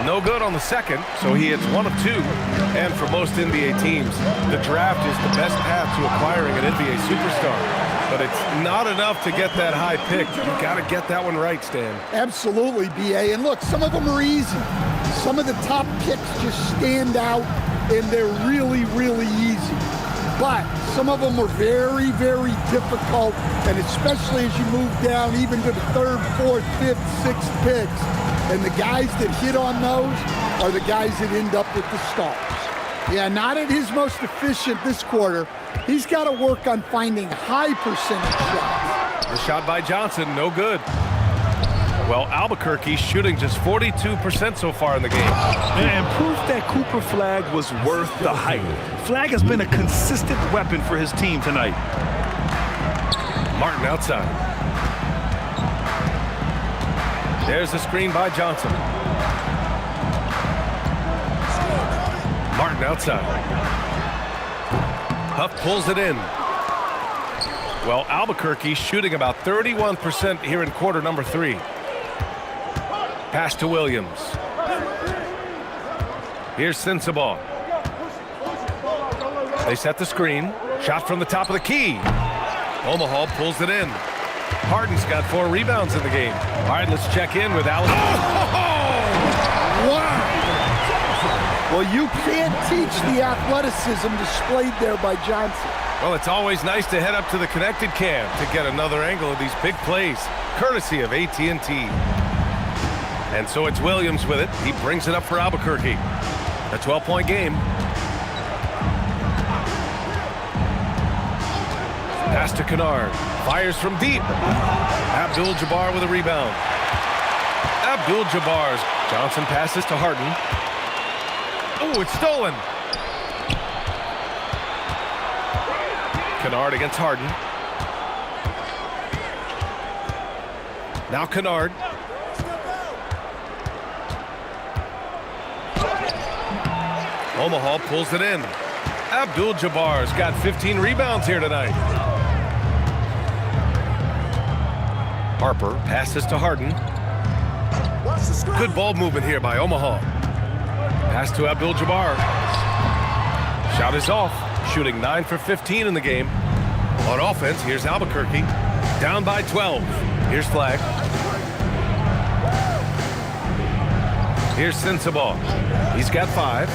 No good on the second, so he hits 1 of 2. And for most NBA teams, the draft is the best path to acquiring an NBA superstar. But it's not enough to get that high pick. You got to get that one right, Stan. Absolutely, B.A. And look, some of them are easy. Some of the top picks just stand out, and they're really, really easy. But some of them are very, very difficult, and especially as you move down even to the 3rd, 4th, 5th, 6th picks. And the guys that hit on those are the guys that end up with the stars. Yeah, not at his most efficient this quarter. He's got to work on finding high percentage shots. The shot by Johnson, no good. Well, Albuquerque's shooting just 42% so far in the game. And proof that Cooper Flagg was worth the hype. Flagg has been a consistent weapon for his team tonight. Martin outside. There's the screen by Johnson. Martin outside. Huff pulls it in. Well, Albuquerque's shooting about 31% here in quarter number 3. Pass to Williams. Here's Sensabaugh. They set the screen. Shot from the top of the key. Omaha pulls it in. Harden's got 4 rebounds in the game. All right, let's check in with Alex. Wow! Well, you can't teach the athleticism displayed there by Johnson. Well, it's always nice to head up to the connected cam to get another angle of these big plays, courtesy of AT&T. And so it's Williams with it. He brings it up for Albuquerque. A 12-point game. Pass to Kennard. Fires from deep. Abdul-Jabbar with a rebound. Abdul-Jabbar's. Johnson passes to Harden. Oh, it's stolen. Kennard against Harden. Now Kennard. Omaha pulls it in. Abdul-Jabbar's got 15 rebounds here tonight. Harper passes to Harden. Good ball movement here by Omaha. Pass to Abdul-Jabbar. Shot is off. Shooting 9 for 15 in the game. On offense, here's Albuquerque. Down by 12. Here's Flagg. Here's Sensabaugh. He's got 5.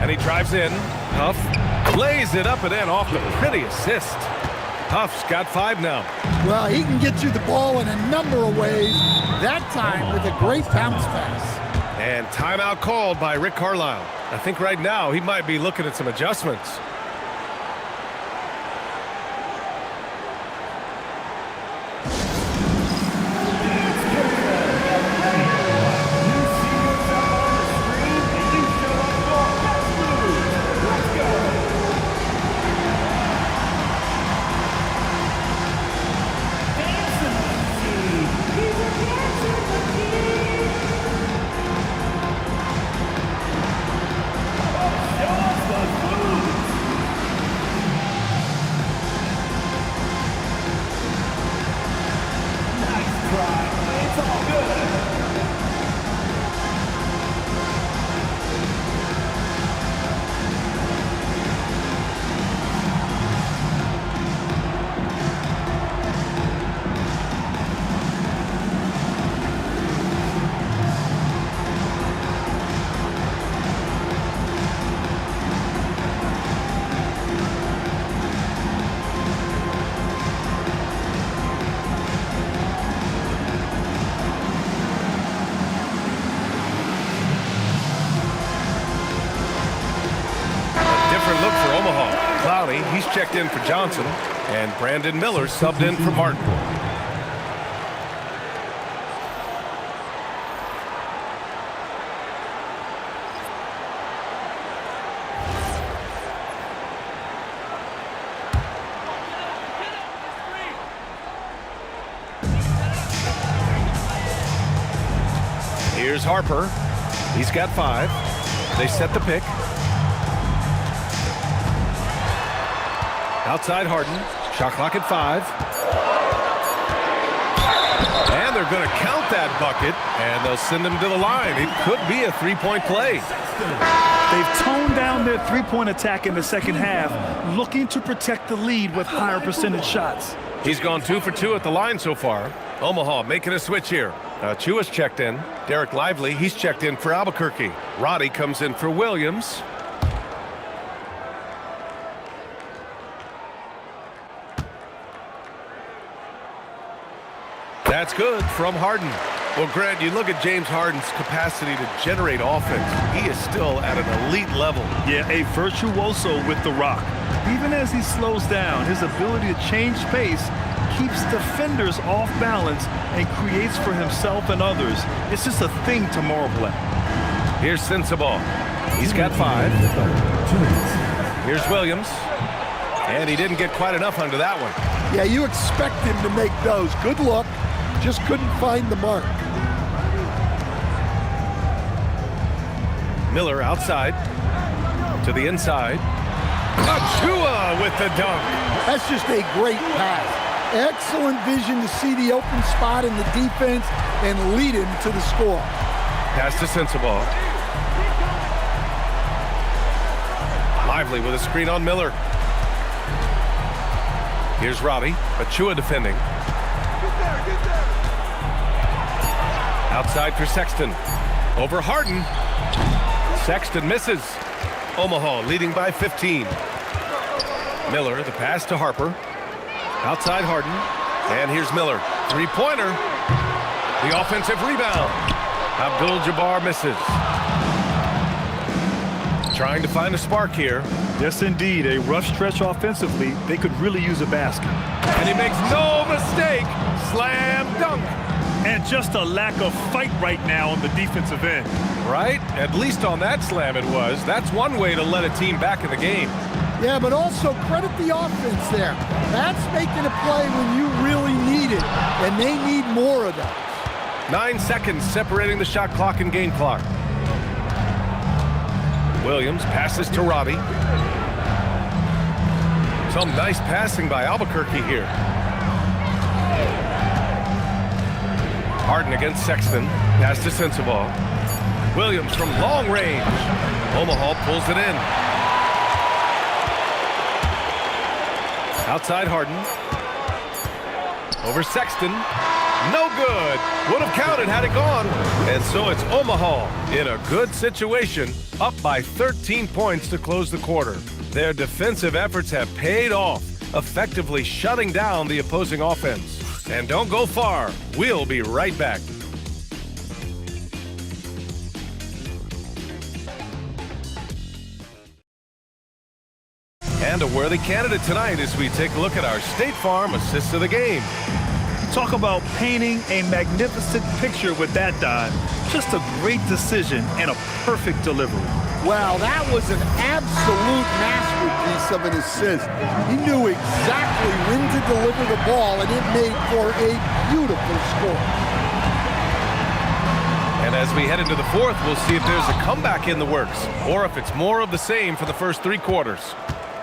And he drives in. Huff lays it up and in off the pretty assist. Huff's got 5 now. Well, he can get you the ball in a number of ways. That time with a great bounce pass. And timeout called by Rick Carlisle. I think right now he might be looking at some adjustments. second look for Omaha. Clowney, he's checked in for Johnson. And Brandon Miller subbed in for Martin. Here's Harper. He's got 5. They set the pick. Outside Harden. Shot clock at 5. And they're going to count that bucket, and they'll send him to the line. It could be a three-point play. They've toned down their three-point attack in the second half, looking to protect the lead with higher percentage shots. He's gone 2 for 2 at the line so far. Omaha making a switch here. Chua's checked in. Derek Lively, he's checked in for Albuquerque. Roddy comes in for Williams. That's good from Harden. Well, Grant, you look at James Harden's capacity to generate offense. He is still at an elite level. Yeah, a virtuoso with the rock. Even as he slows down, his ability to change pace keeps defenders off balance and creates for himself and others. It's just a thing to marvel at. Here's Sensabaugh. He's got 5. Here's Williams. And he didn't get quite enough under that one. Yeah, you expect him to make those. Good luck. Just couldn't find the mark. Miller outside to the inside. Achua with the dunk. That's just a great pass. Excellent vision to see the open spot in the defense and lead him to the score. Pass to Sensabaugh. Lively with a screen on Miller. Here's Robbie. Achua defending. Outside for Sexton. Over Harden. Sexton misses. Omaha leading by 15. Miller, the pass to Harper. Outside Harden. And here's Miller. Three-pointer. The offensive rebound. Abdul-Jabbar misses. Trying to find a spark here. Yes, indeed. A rough stretch offensively. They could really use a basket. And he makes no mistake. Slam dunk. And just a lack of fight right now on the defensive end. Right? At least on that slam it was. That's one way to let a team back in the game. Yeah, but also credit the offense there. That's making a play when you really need it, and they need more of that. 9 seconds separating the shot clock and game clock. Williams passes to Robbie. Some nice passing by Albuquerque here. Harden against Sexton. Pass to Sensabaugh. Williams from long range. Omaha pulls it in. Outside Harden. Over Sexton. No good. Would have counted had it gone. And so it's Omaha in a good situation, up by 13 points to close the quarter. Their defensive efforts have paid off, effectively shutting down the opposing offense. And don't go far. We'll be right back. And a worthy candidate tonight as we take a look at our State Farm assist of the game. Talk about painting a magnificent picture with that dive. Just a great decision and a perfect delivery. Wow, that was an absolute masterpiece of an assist. He knew exactly when to deliver the ball, and it made for a beautiful score. And as we head into the fourth, we'll see if there's a comeback in the works, or if it's more of the same for the first 3 quarters.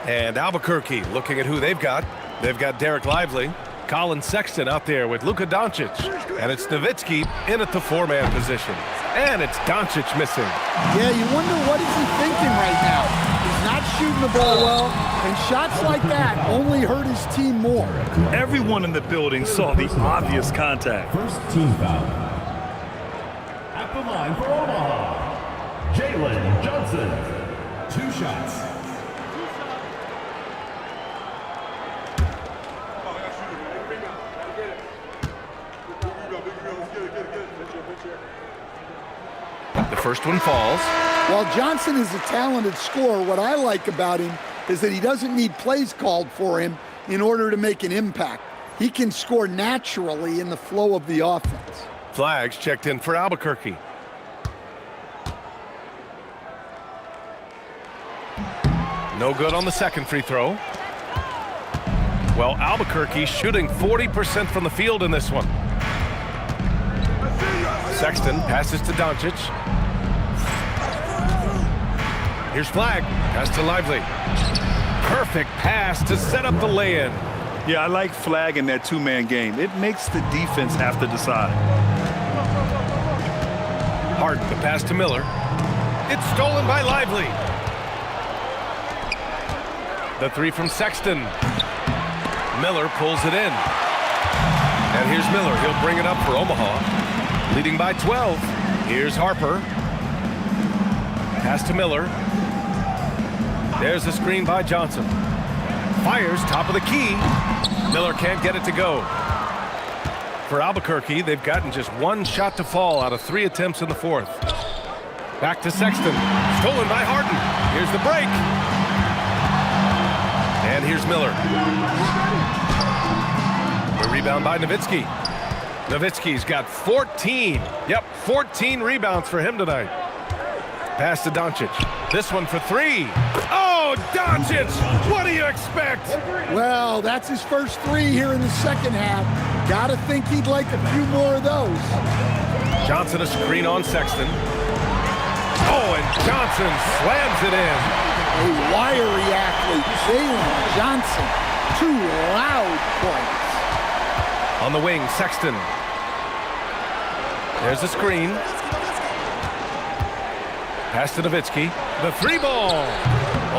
And Albuquerque looking at who they've got. They've got Derek Lively, Colin Sexton out there with Luka Doncic, and it's Nowitzki in at the 4-man position. And it's Doncic missing. Yeah, you wonder what is he thinking right now. He's not shooting the ball well, and shots like that only hurt his team more. Everyone in the building saw the obvious contact. First team foul. At the line for Omaha, Jalen Johnson. 2 shots. first one falls. While Johnson is a talented scorer, what I like about him is that he doesn't need plays called for him in order to make an impact. He can score naturally in the flow of the offense. Flags checked in for Albuquerque. No good on the second free throw. Well, Albuquerque shooting 40% from the field in this one. Sexton passes to Doncic. Here's Flag. Pass to Lively. Perfect pass to set up the lay-in. Yeah, I like Flag in that two-man game. It makes the defense have to decide. Harden, the pass to Miller. It's stolen by Lively. The three from Sexton. Miller pulls it in. And here's Miller. He'll bring it up for Omaha. Leading by 12. Here's Harper. Pass to Miller. There's the screen by Johnson. Fires top of the key. Miller can't get it to go. For Albuquerque, they've gotten just one shot to fall out of 3 attempts in the fourth. Back to Sexton. Stolen by Harden. Here's the break. And here's Miller. The rebound by Nowitzki. Nowitzki's got 14. Yep, 14 rebounds for him tonight. Pass to Doncic. This one for 3. Oh, Doncic! What do you expect? Well, that's his first 3 here in the second half. Gotta think he'd like a few more of those. Johnson a screen on Sexton. Oh, and Johnson slams it in. A wiry athlete, Jalen Johnson. 2 loud points. On the wing, Sexton. There's the screen. Pass to Nowitzki. The 3-ball.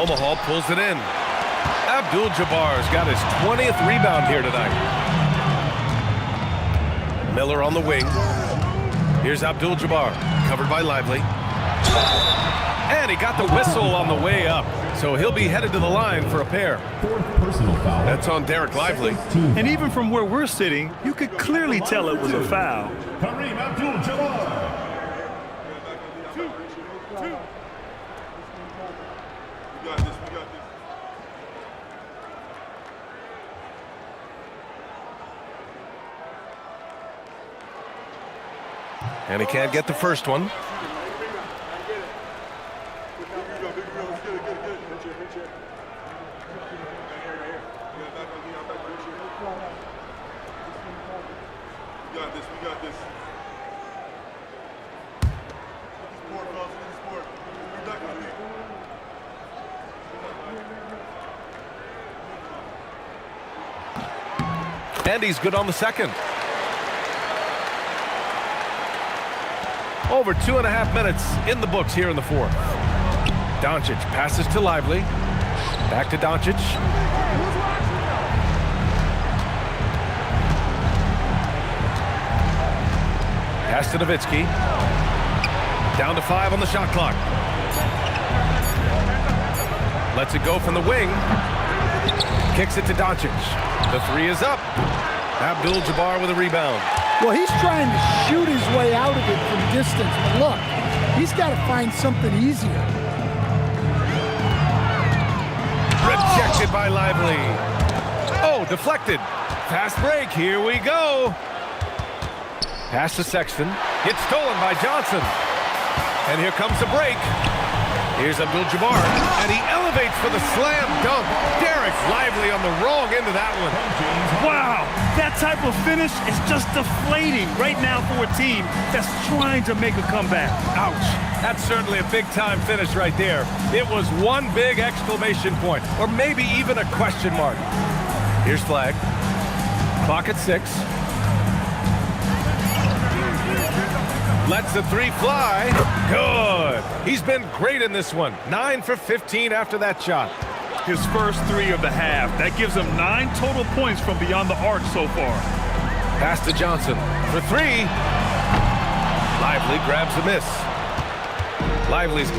Omaha pulls it in. Abdul-Jabbar's got his 20th rebound here tonight. Miller on the wing. Here's Abdul-Jabbar. Covered by Lively. And he got the whistle on the way up. So he'll be headed to the line for a pair. 4th personal foul. That's on Derek Lively. And even from where we're sitting, you could clearly tell it was a foul. Kareem Abdul-Jabbar. And he can't get the first one. We got this. And he's good on the second. Over 2.5 minutes in the books here in the fourth. Doncic passes to Lively. Back to Doncic. Pass to Nowitzki. Down to 5 on the shot clock. Lets it go from the wing. Kicks it to Doncic. The 3 is up. Abdul-Jabbar with a rebound. Well, he's trying to shoot his way out of it from distance, but look, he's got to find something easier. Rejected by Lively. Oh, deflected. Fast break. Here we go. Pass to Sexton. It's stolen by Johnson. And here comes the break. Here's Abdul-Jabbar, and he elevates for the slam dunk. Derek Lively on the wrong end of that one. Wow, that type of finish is just deflating right now for a team that's trying to make a comeback. Ouch. That's certainly a big-time finish right there. It was one big exclamation point, or maybe even a question mark. Here's Flag. Clock at 6. Lets the 3 fly. Good. He's been great in this one. 9 for 15 after that shot. His first 3 of the half. That gives him 9 total points from beyond the arc so far. Pass to Johnson for 3. Lively grabs the miss. Lively's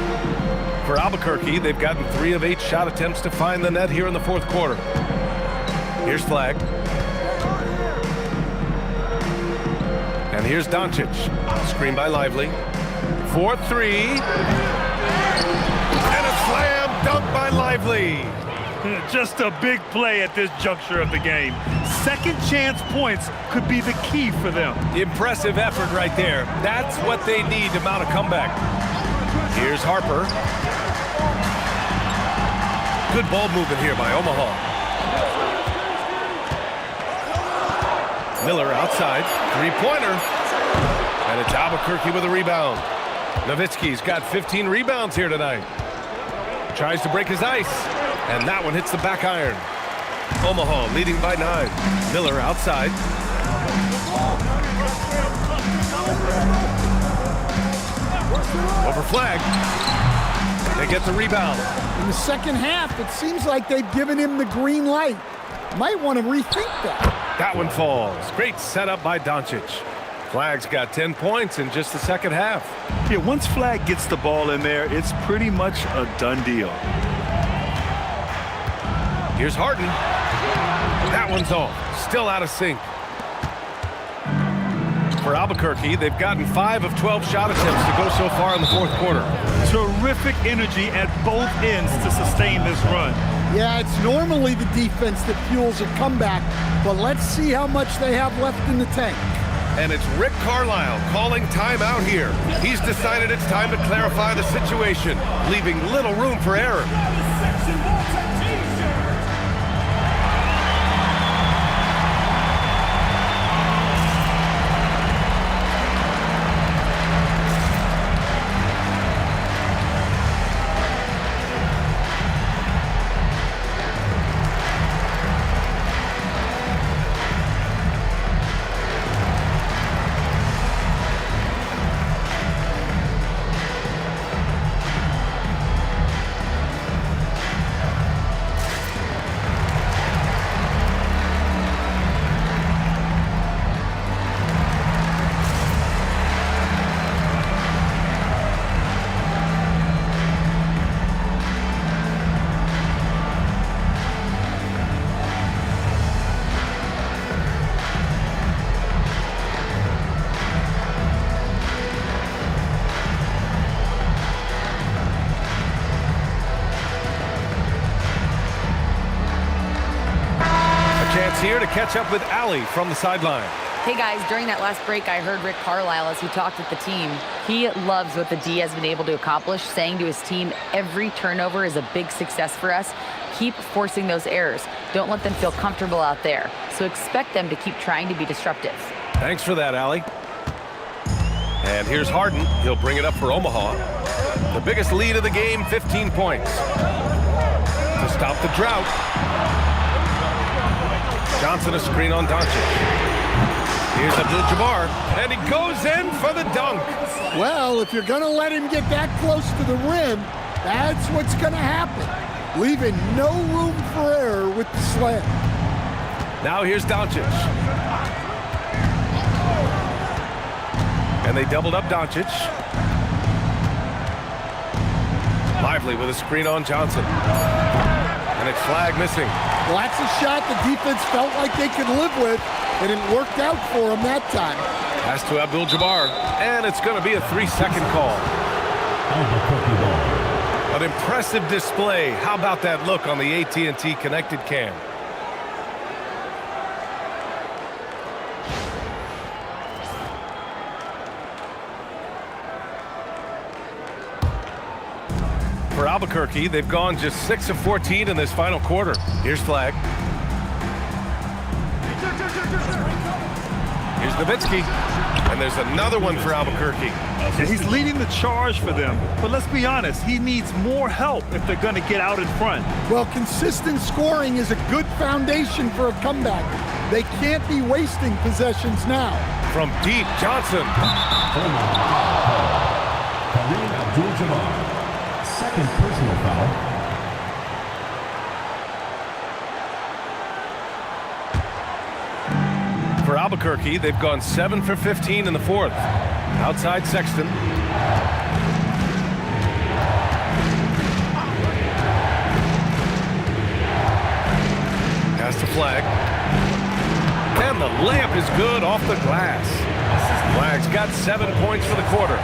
for Albuquerque. They've gotten 3 of 8 shot attempts to find the net here in the fourth quarter. Here's Flag. And here's Doncic. Screen by Lively. 4-3. And a slam dunk by Lively. Just a big play at this juncture of the game. Second chance points could be the key for them. Impressive effort right there. That's what they need to mount a comeback. Here's Harper. Good ball movement here by Omaha. Miller outside. Three-pointer. And it's Albuquerque with a rebound. Nowitzki's got 15 rebounds here tonight. Tries to break his ice. And that one hits the back iron. Omaha leading by 9. Miller outside. Over flag. They get the rebound. In the second half, it seems like they've given him the green light. Might want to rethink that. That one falls. Great setup by Doncic. Flag's got 10 points in just the second half. Yeah, once Flag gets the ball in there, it's pretty much a done deal. Here's Harden. That one's off. Still out of sync. For Albuquerque, they've gotten 5 of 12 shot attempts to go so far in the fourth quarter. Terrific energy at both ends to sustain this run. Yeah, it's normally the defense that fuels a comeback, but let's see how much they have left in the tank. And it's Rick Carlisle calling timeout here. He's decided it's time to clarify the situation, leaving little room for error. Chance here to catch up with Allie from the sideline. Hey guys, during that last break, I heard Rick Carlisle as he talked with the team. He loves what the D has been able to accomplish, saying to his team, every turnover is a big success for us. Keep forcing those errors. Don't let them feel comfortable out there. So expect them to keep trying to be disruptive. Thanks for that, Allie. And here's Harden. He'll bring it up for Omaha. The biggest lead of the game, 15 points. To stop the drought. Johnson a screen on Doncic. Here's Abdul-Jabbar, and he goes in for the dunk. Well, if you're going to let him get that close to the rim, that's what's going to happen. Leaving no room for error with the slam. Now here's Doncic. And they doubled up Doncic. Lively with a screen on Johnson. And it's Flag missing. Well, that's a shot the defense felt like they could live with, and it worked out for them that time. Pass to Abdul-Jabbar, and it's going to be a 3-second call. An impressive display. How about that look on the AT&T connected cam? For Albuquerque, they've gone just 6 of 14 in this final quarter. Here's Flag. Here's Nowitzki. And there's another one for Albuquerque. And he's leading the charge for them. But let's be honest, he needs more help if they're going to get out in front. Well, consistent scoring is a good foundation for a comeback. They can't be wasting possessions now. From deep, Johnson. Kareem Abdul-Jabbar. Second personal foul. For Albuquerque, they've gone 7 for 15 in the fourth. Outside Sexton. Pass to Flag. And the layup is good off the glass. Flag's got 7 points for the quarter.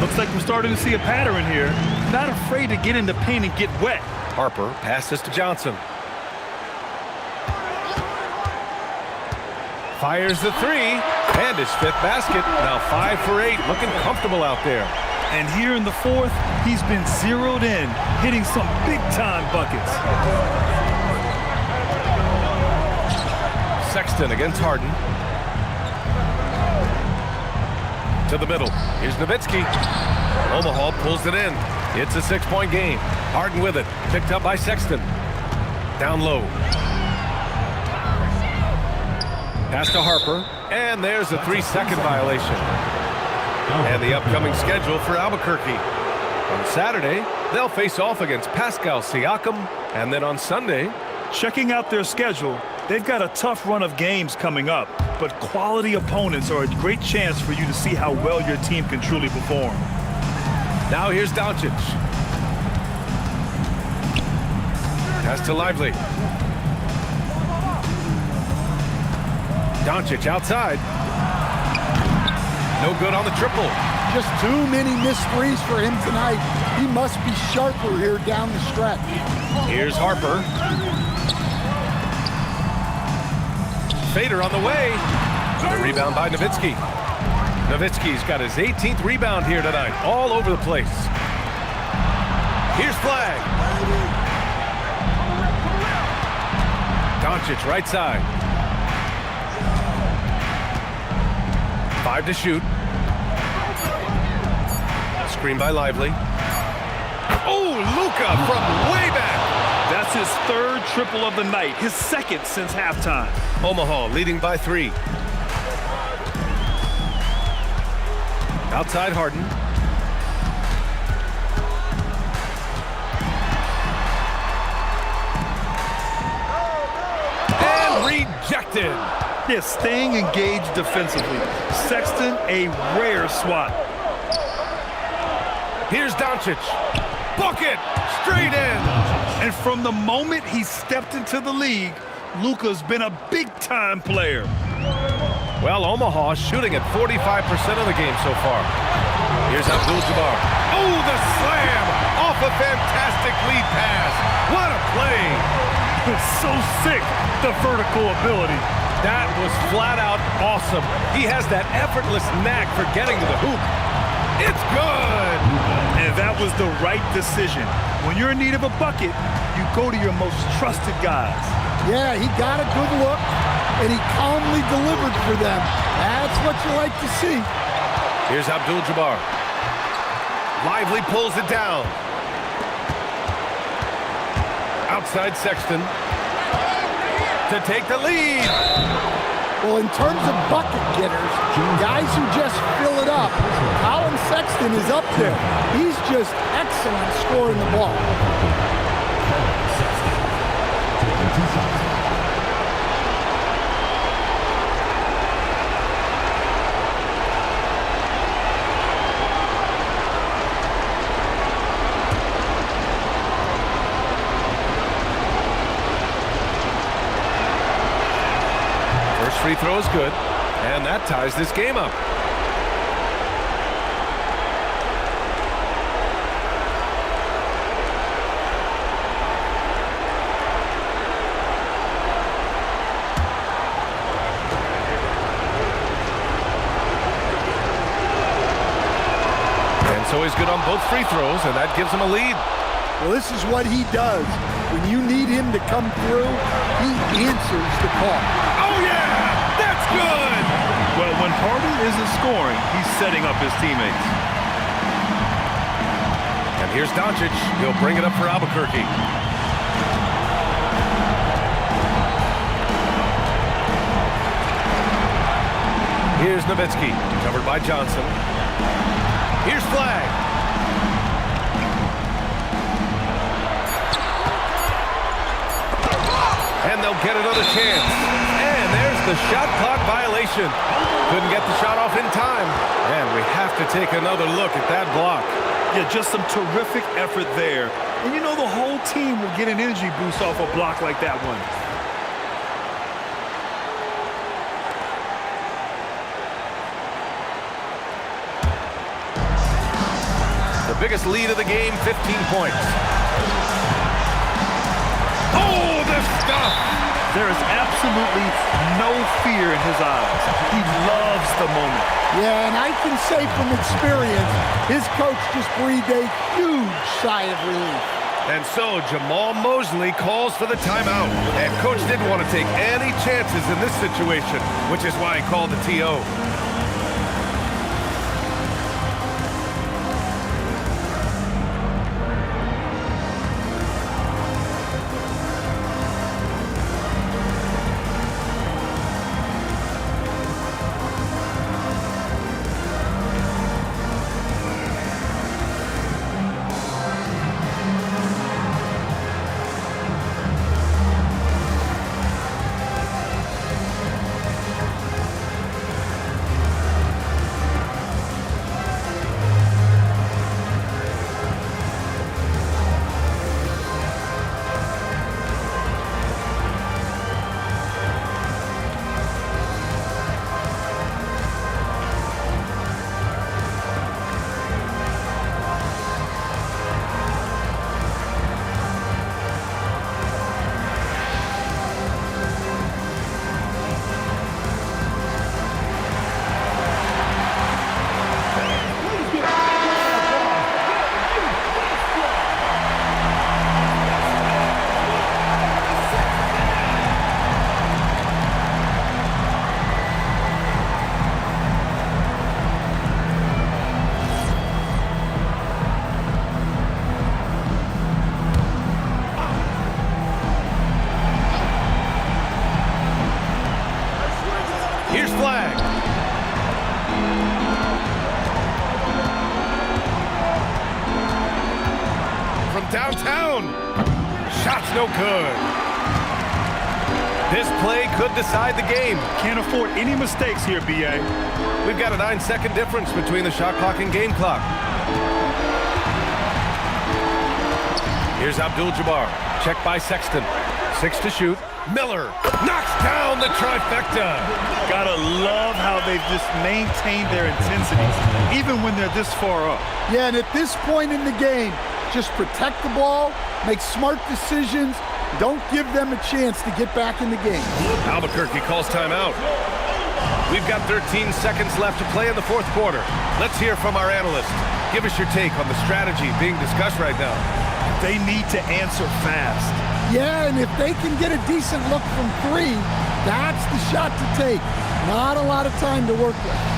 Looks like we're starting to see a pattern here. Not afraid to get in the paint and get wet. Harper passes to Johnson. Fires the three, and his 5th basket. Now 5 for 8, looking comfortable out there. And here in the 4th, he's been zeroed in, hitting some big-time buckets. Sexton against Harden. To the middle. Here's Nowitzki. Omaha pulls it in. It's a 6-point game. Harden with it. Picked up by Sexton. Down low. Pass to Harper. And there's a 3-second violation. And the upcoming schedule for Albuquerque. On Saturday, they'll face off against Pascal Siakam. And then on Sunday, checking out their schedule, they've got a tough run of games coming up, but quality opponents are a great chance for you to see how well your team can truly perform. Now here's Doncic. Pass to Lively. Doncic outside. No good on the triple. Just too many missed threes for him tonight. He must be sharper here down the stretch. Here's Harper. Fader on the way. The rebound by Nowitzki. Nowitzki's got his 18th rebound here tonight. All over the place. Here's Flag. Doncic right side. 5 to shoot. Screen by Lively. Oh, Luka from way back. That's his 3rd triple of the night, his 2nd since halftime. Omaha leading by 3. Outside Harden. And rejected. Yeah, staying engaged defensively. Sexton, a rare swat. Here's Doncic. Bucket! Straight in! And from the moment he stepped into the league, Luka's been a big-time player. Well, Omaha shooting at 45% of the game so far. Here's Abdul-Jabbar. Oh, the slam! Off a fantastic lead pass. What a play! It's so sick, the vertical ability. That was flat out awesome. He has that effortless knack for getting to the hoop. It's good! And that was the right decision. When you're in need of a bucket, you go to your most trusted guys. Yeah, he got a good look, and he calmly delivered for them. That's what you like to see. Here's Abdul-Jabbar. Lively pulls it down. Outside Sexton to take the lead. Well, in terms of bucket getters, guys who just fill it up, Colin Sexton is up there. He's just excellent scoring the ball. Free throw is good, and that ties this game up. And so he's good on both free throws, and that gives him a lead. Well, this is what he does. When you need him to come through, he answers the call. Oh, yeah! That's good! Well, when Harden isn't scoring, he's setting up his teammates. And here's Doncic. He'll bring it up for Albuquerque. Here's Nowitzki, covered by Johnson. Here's Flag. And they'll get another chance. And there's the shot clock violation. Couldn't get the shot off in time. And we have to take another look at that block. Yeah, just some terrific effort there. And you know the whole team will get an energy boost off a block like that one. biggest lead of the game, 15 points. Oh, the stuff! There is absolutely no fear in his eyes. He loves the moment. Yeah, and I can say from experience, his coach just breathed a huge sigh of relief. And so Jamal Mosley calls for the timeout. And coach didn't want to take any chances in this situation, which is why he called the TO. Here's flag. From downtown. Shot's no good. This play could decide the game. Can't afford any mistakes here, B.A. We've got a 9-second difference between the shot clock and game clock. Here's Abdul-Jabbar. Check by Sexton. 6 to shoot. Miller knocks down the trifecta. Gotta love how they've just maintained their intensity, even when they're this far up. Yeah, and at this point in the game, just protect the ball, make smart decisions, don't give them a chance to get back in the game. Albuquerque calls timeout. We've got 13 seconds left to play in the fourth quarter. Let's hear from our analyst. Give us your take on the strategy being discussed right now. They need to answer fast. Yeah, and if they can get a decent look from 3, that's the shot to take. Not a lot of time to work with.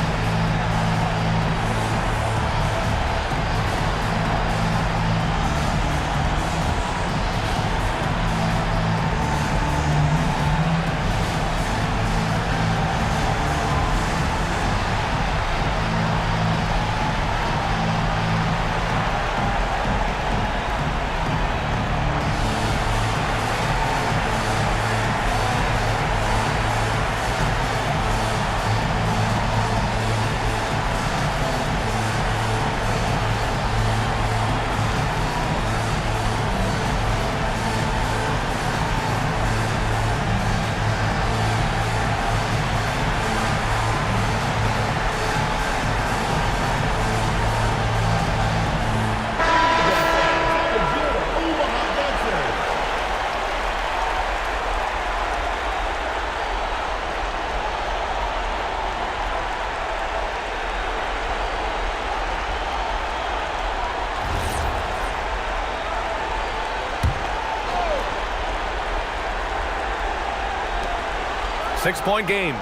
Six-point game.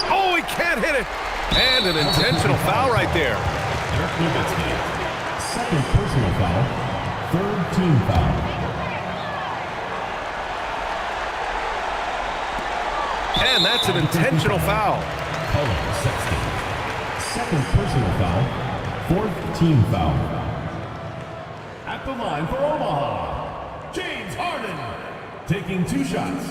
Oh, he can't hit it. And an intentional foul right there. Second personal foul. Third team foul. And that's an intentional foul. Colin Sexton. Second personal foul. Fourth team foul. At the line for Omaha, James Harden. Taking 2 shots.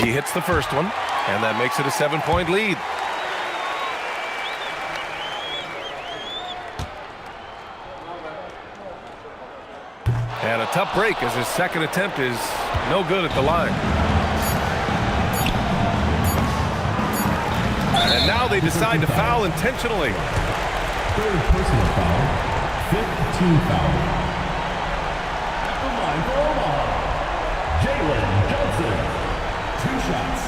He hits the first one, and that makes it a 7-point lead. And a tough break as his second attempt is no good at the line. And now they decide to foul intentionally. Third personal foul. Fifth team foul. At the line for Omaha, Jalen Johnson. 2 shots.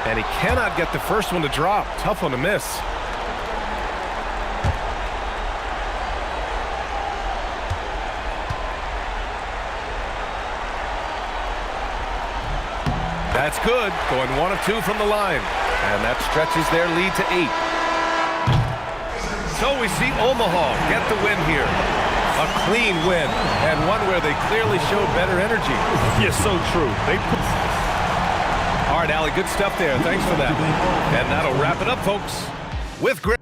And he cannot get the first one to drop. Tough one to miss. That's good. Going 1 of 2 from the line. And that stretches their lead to 8. So we see Omaha get the win here. A clean win, and one where they clearly showed better energy. Yeah, so true. All right, Allie, good stuff there. Thanks for that. And that'll wrap it up, folks, with great.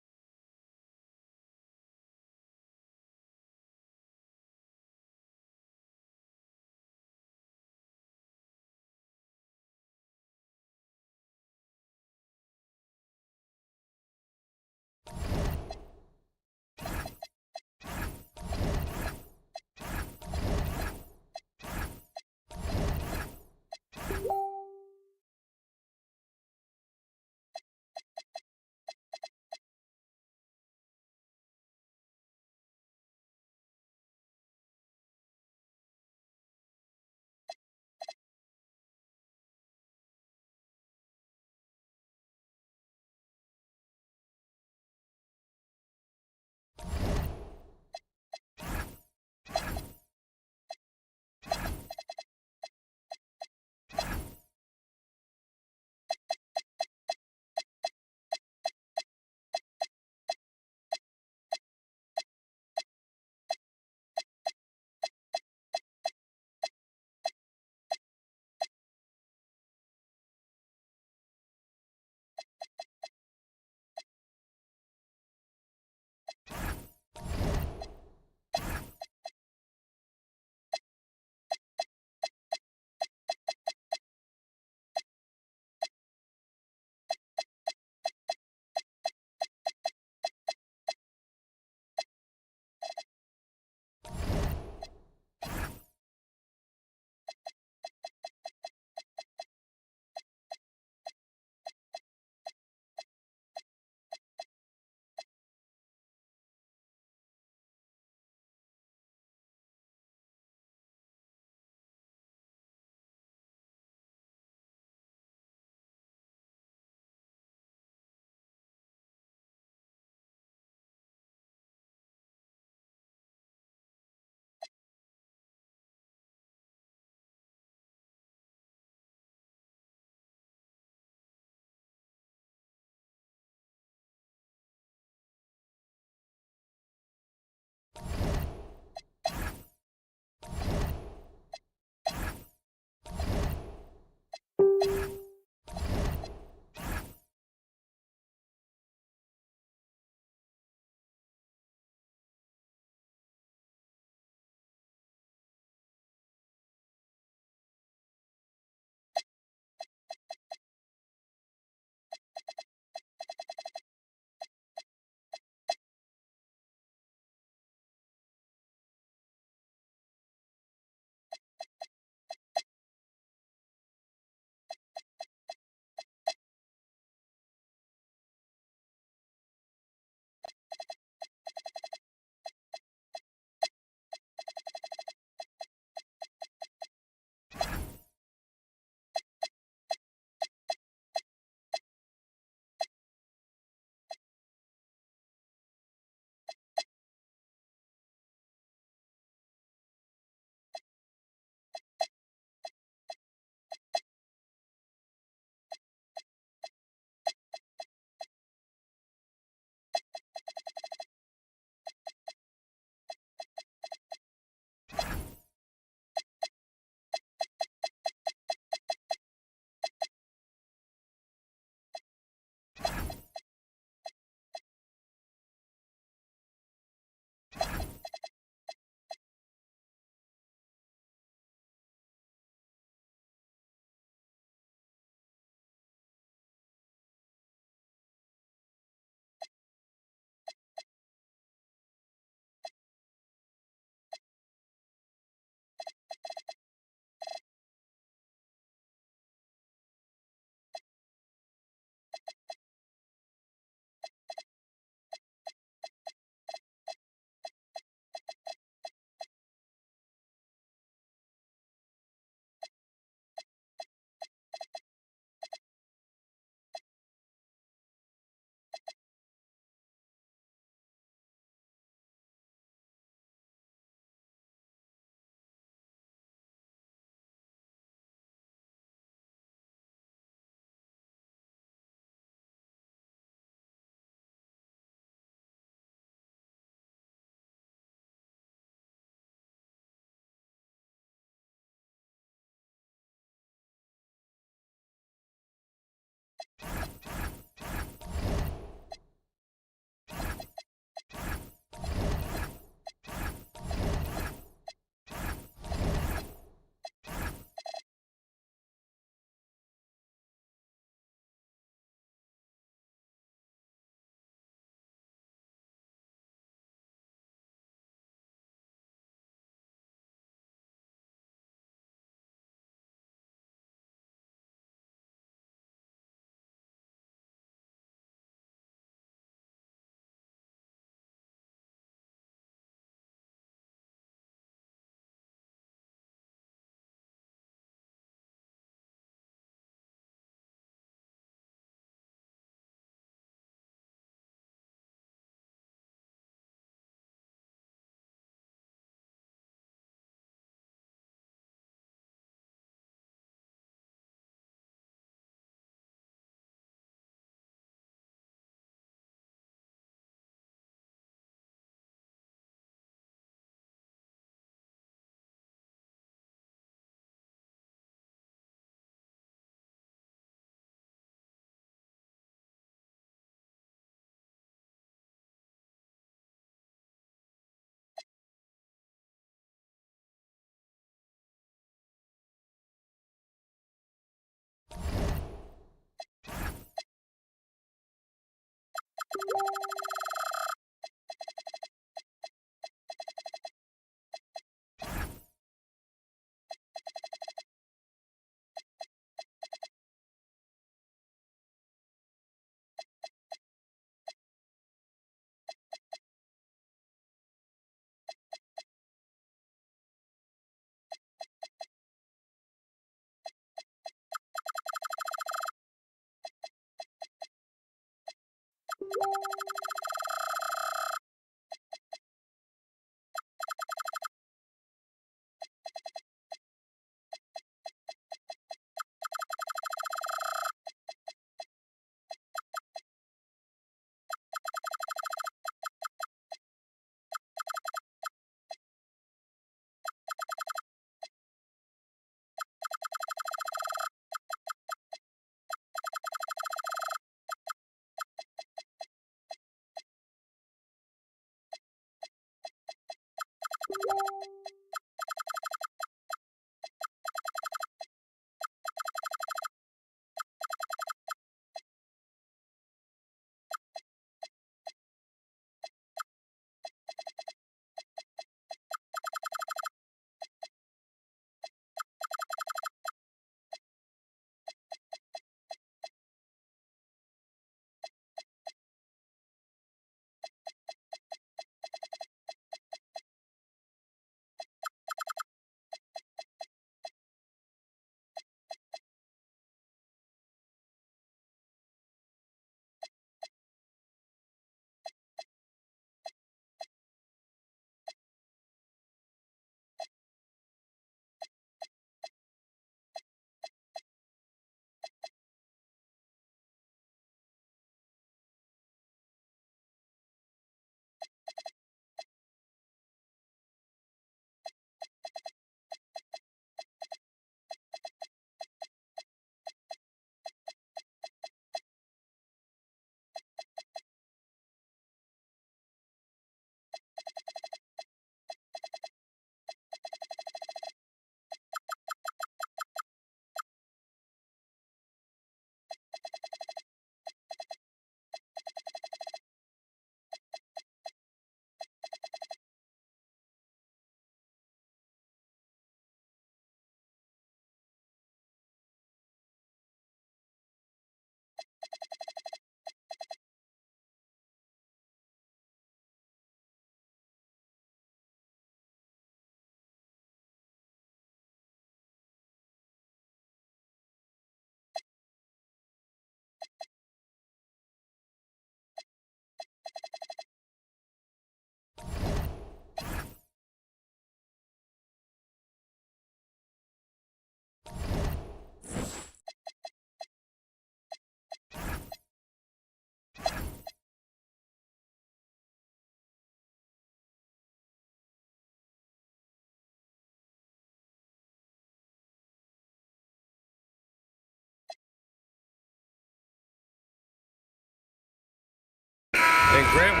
And Grant.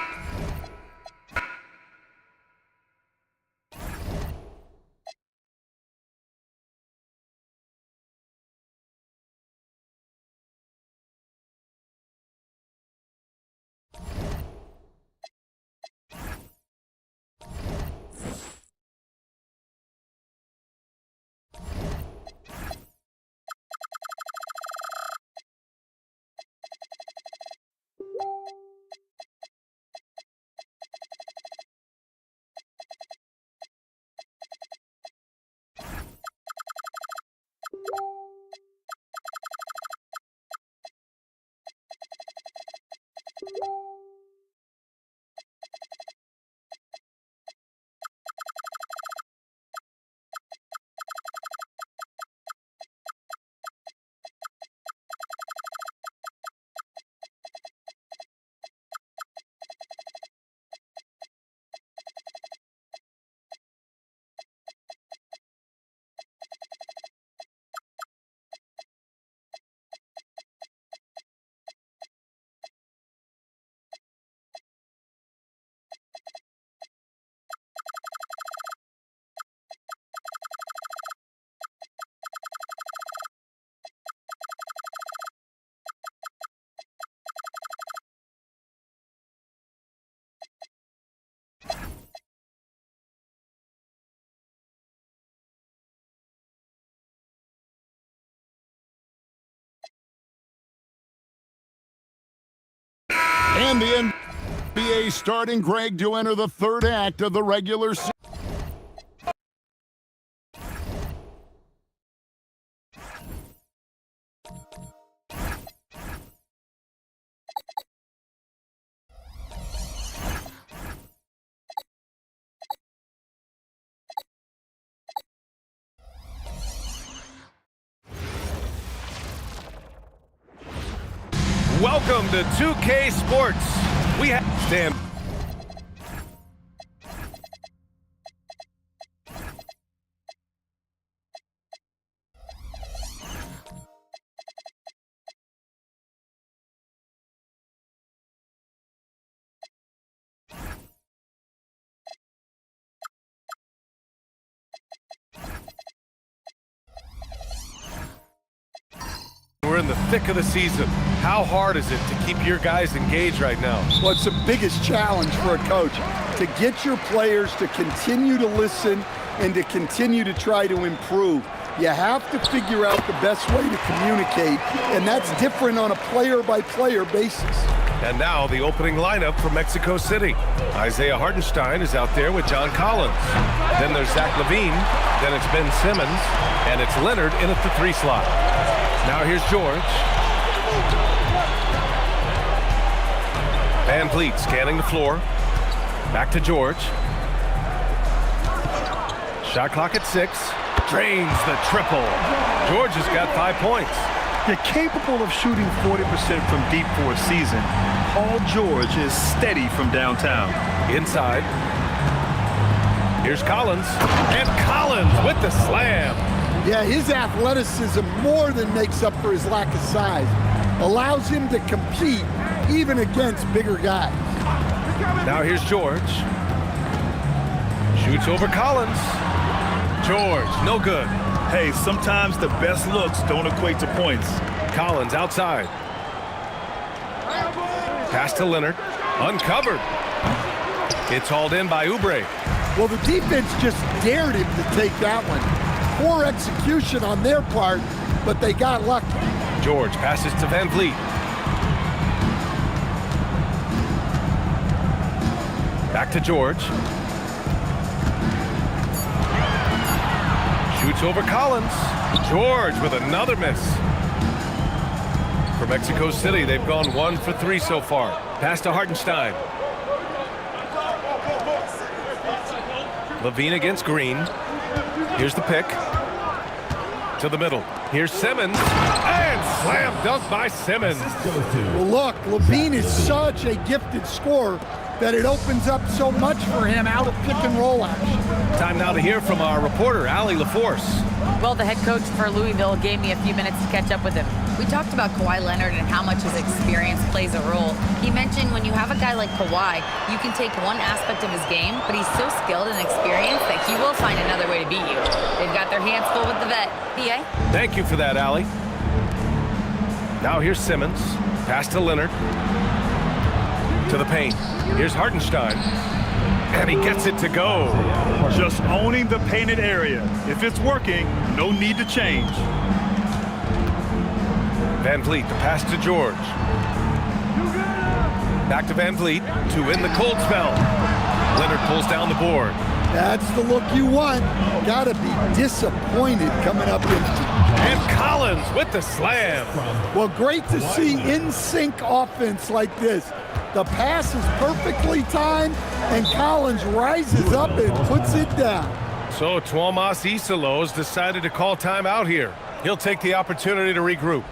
And the NBA starting, Greg, to enter the third act of the regular season. Welcome to 2K Sports. We have stand. We're in the thick of the season. How hard is it to keep your guys engaged right now? Well, it's the biggest challenge for a coach, to get your players to continue to listen and to continue to try to improve. You have to figure out the best way to communicate, and that's different on a player-by-player basis. And now the opening lineup for Mexico City. Isaiah Hartenstein is out there with John Collins. Then there's Zach LaVine. Then it's Ben Simmons. And it's Leonard in at the 3 slot. Now here's George. Van Vliet scanning the floor. Back to George. Shot clock at 6. Drains the triple. George has got 5 points. You're capable of shooting 40% from deep for a season. Paul George is steady from downtown. Inside. Here's Collins. And Collins with the slam. Yeah, his athleticism more than makes up for his lack of size. Allows him to compete even against bigger guys. Now here's George. Shoots over Collins. George, no good. Hey, sometimes the best looks don't equate to points. Collins outside. Pass to Leonard. Uncovered. It's hauled in by Oubre. Well, the defense just dared him to take that one. Poor execution on their part, but they got lucky. George passes to Van Vliet. Back to George. Shoots over Collins. George with another miss. For Mexico City, they've gone 1 for 3 so far. Pass to Hartenstein. LaVine against Green. Here's the pick. To the middle. Here's Simmons. And slam dunk by Simmons. Well, look, LaVine is such a gifted scorer that it opens up so much for him out of pick and roll action. Time now to hear from our reporter, Allie LaForce. Well, the head coach for Louisville gave me a few minutes to catch up with him. We talked about Kawhi Leonard and how much his experience plays a role. He mentioned when you have a guy like Kawhi, you can take one aspect of his game, but he's so skilled and experienced that he will find another way to beat you. They've got their hands full with the vet. PA? Thank you for that, Allie. Now here's Simmons. Pass to Leonard. To the paint. Here's Hartenstein. And he gets it to go. Just owning the painted area. If it's working, no need to change. Van Vliet, the pass to George. Back to Van Vliet to win the cold spell. Leonard pulls down the board. That's the look you want. Gotta be disappointed coming up empty. And Collins with the slam. Well, great to see in-sync offense like this. The pass is perfectly timed, and Collins rises up and puts it down. So Tuomas Isalos decided to call timeout here. He'll take the opportunity to regroup.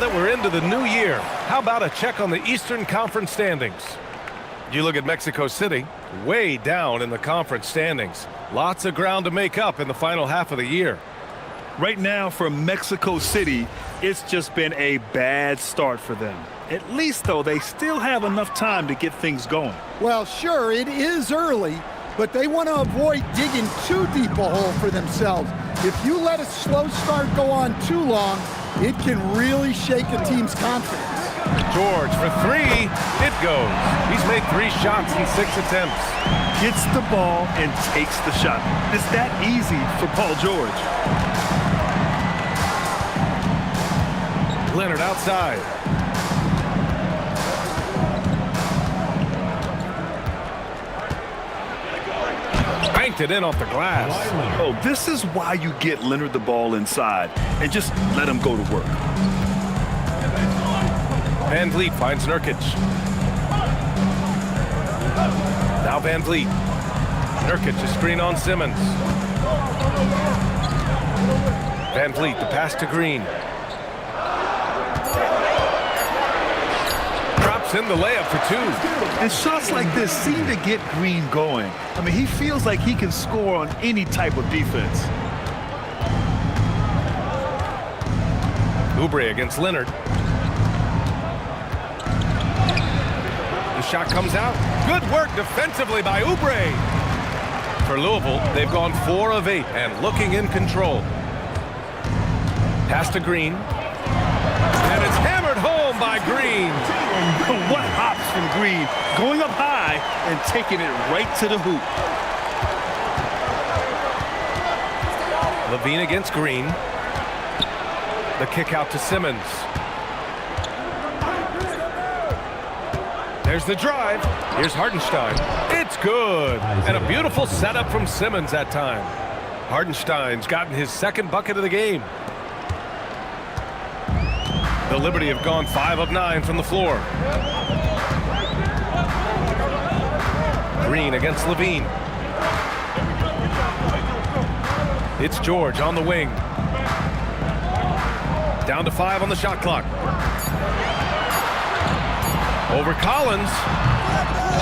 that we're into the new year, how about a check on the Eastern Conference standings? You look at Mexico City, way down in the conference standings. Lots of ground to make up in the final half of the year. Right now for Mexico City, it's just been a bad start for them. At least, though, they still have enough time to get things going. Well, sure, it is early, but they want to avoid digging too deep a hole for themselves. If you let a slow start go on too long, it can really shake a team's confidence. George for three. It goes. He's made 3 shots in 6 attempts. Gets the ball and takes the shot. It's that easy for Paul George. Leonard outside. Banked it in off the glass. Oh, this is why you get Leonard the ball inside and just let him go to work. Van Vliet finds Nurkic. Now Van Vliet. Nurkic, a screen on Simmons. Van Vliet, the pass to Green. Drops in the layup for 2. And shots like this seem to get Green going. I mean, he feels like he can score on any type of defense. Oubre against Leonard. The shot comes out. Good work defensively by Oubre. For Louisville, they've gone 4 of 8 and looking in control. Pass to Green. And it's hammered home by Green. What hops from Green, going up high and taking it right to the hoop. Levine against Green. The kick out to Simmons. There's the drive. Here's Hartenstein. It's good. And a beautiful setup from Simmons that time. Hartenstein's gotten his 2nd bucket of the game. The Liberty have gone 5 of 9 from the floor. Green against Levine. It's George on the wing. Down to 5 on the shot clock. Over Collins.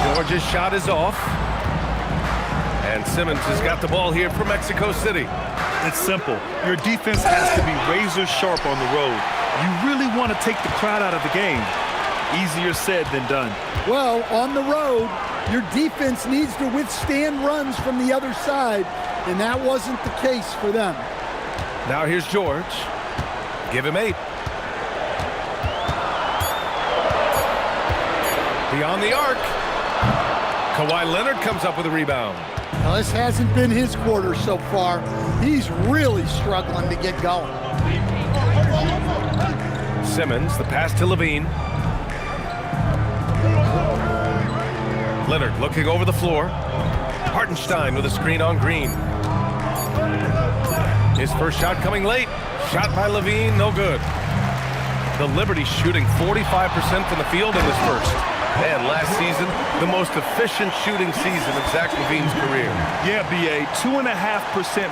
George's shot is off. And Simmons has got the ball here for Mexico City. It's simple. Your defense has to be razor sharp on the road. You really want to take the crowd out of the game. Easier said than done. Well, on the road, your defense needs to withstand runs from the other side, and that wasn't the case for them. Now here's George. Give him 8. Beyond the arc. Kawhi Leonard comes up with a rebound. Now, this hasn't been his quarter so far. He's really struggling to get going. Simmons, the pass to Levine. Leonard looking over the floor. Hartenstein with a screen on Green. His first shot coming late. Shot by Levine, no good. The Liberty shooting 45% from the field in this first. And last season, the most efficient shooting season of Zach LaVine's career. Yeah, B.A., 2.5%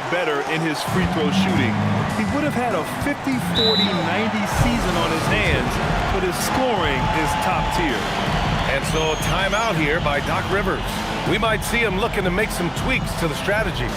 better in his free throw shooting. He would have had a 50, 40, 90 season on his hands, but his scoring is top tier. And so timeout here by Doc Rivers. We might see him looking to make some tweaks to the strategy.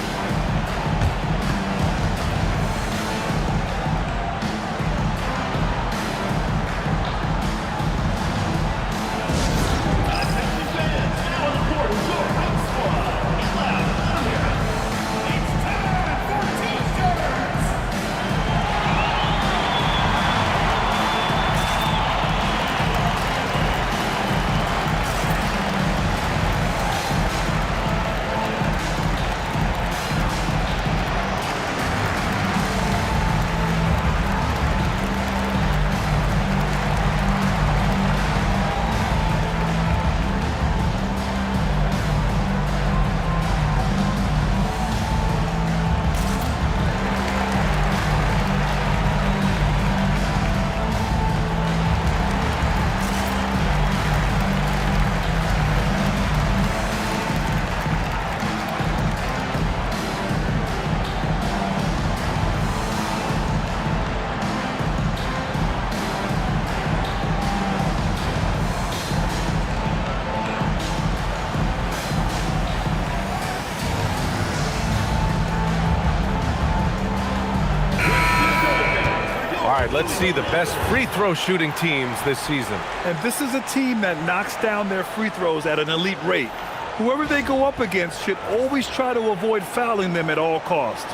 let's see the best free throw shooting teams this season. And this is a team that knocks down their free throws at an elite rate. Whoever they go up against should always try to avoid fouling them at all costs.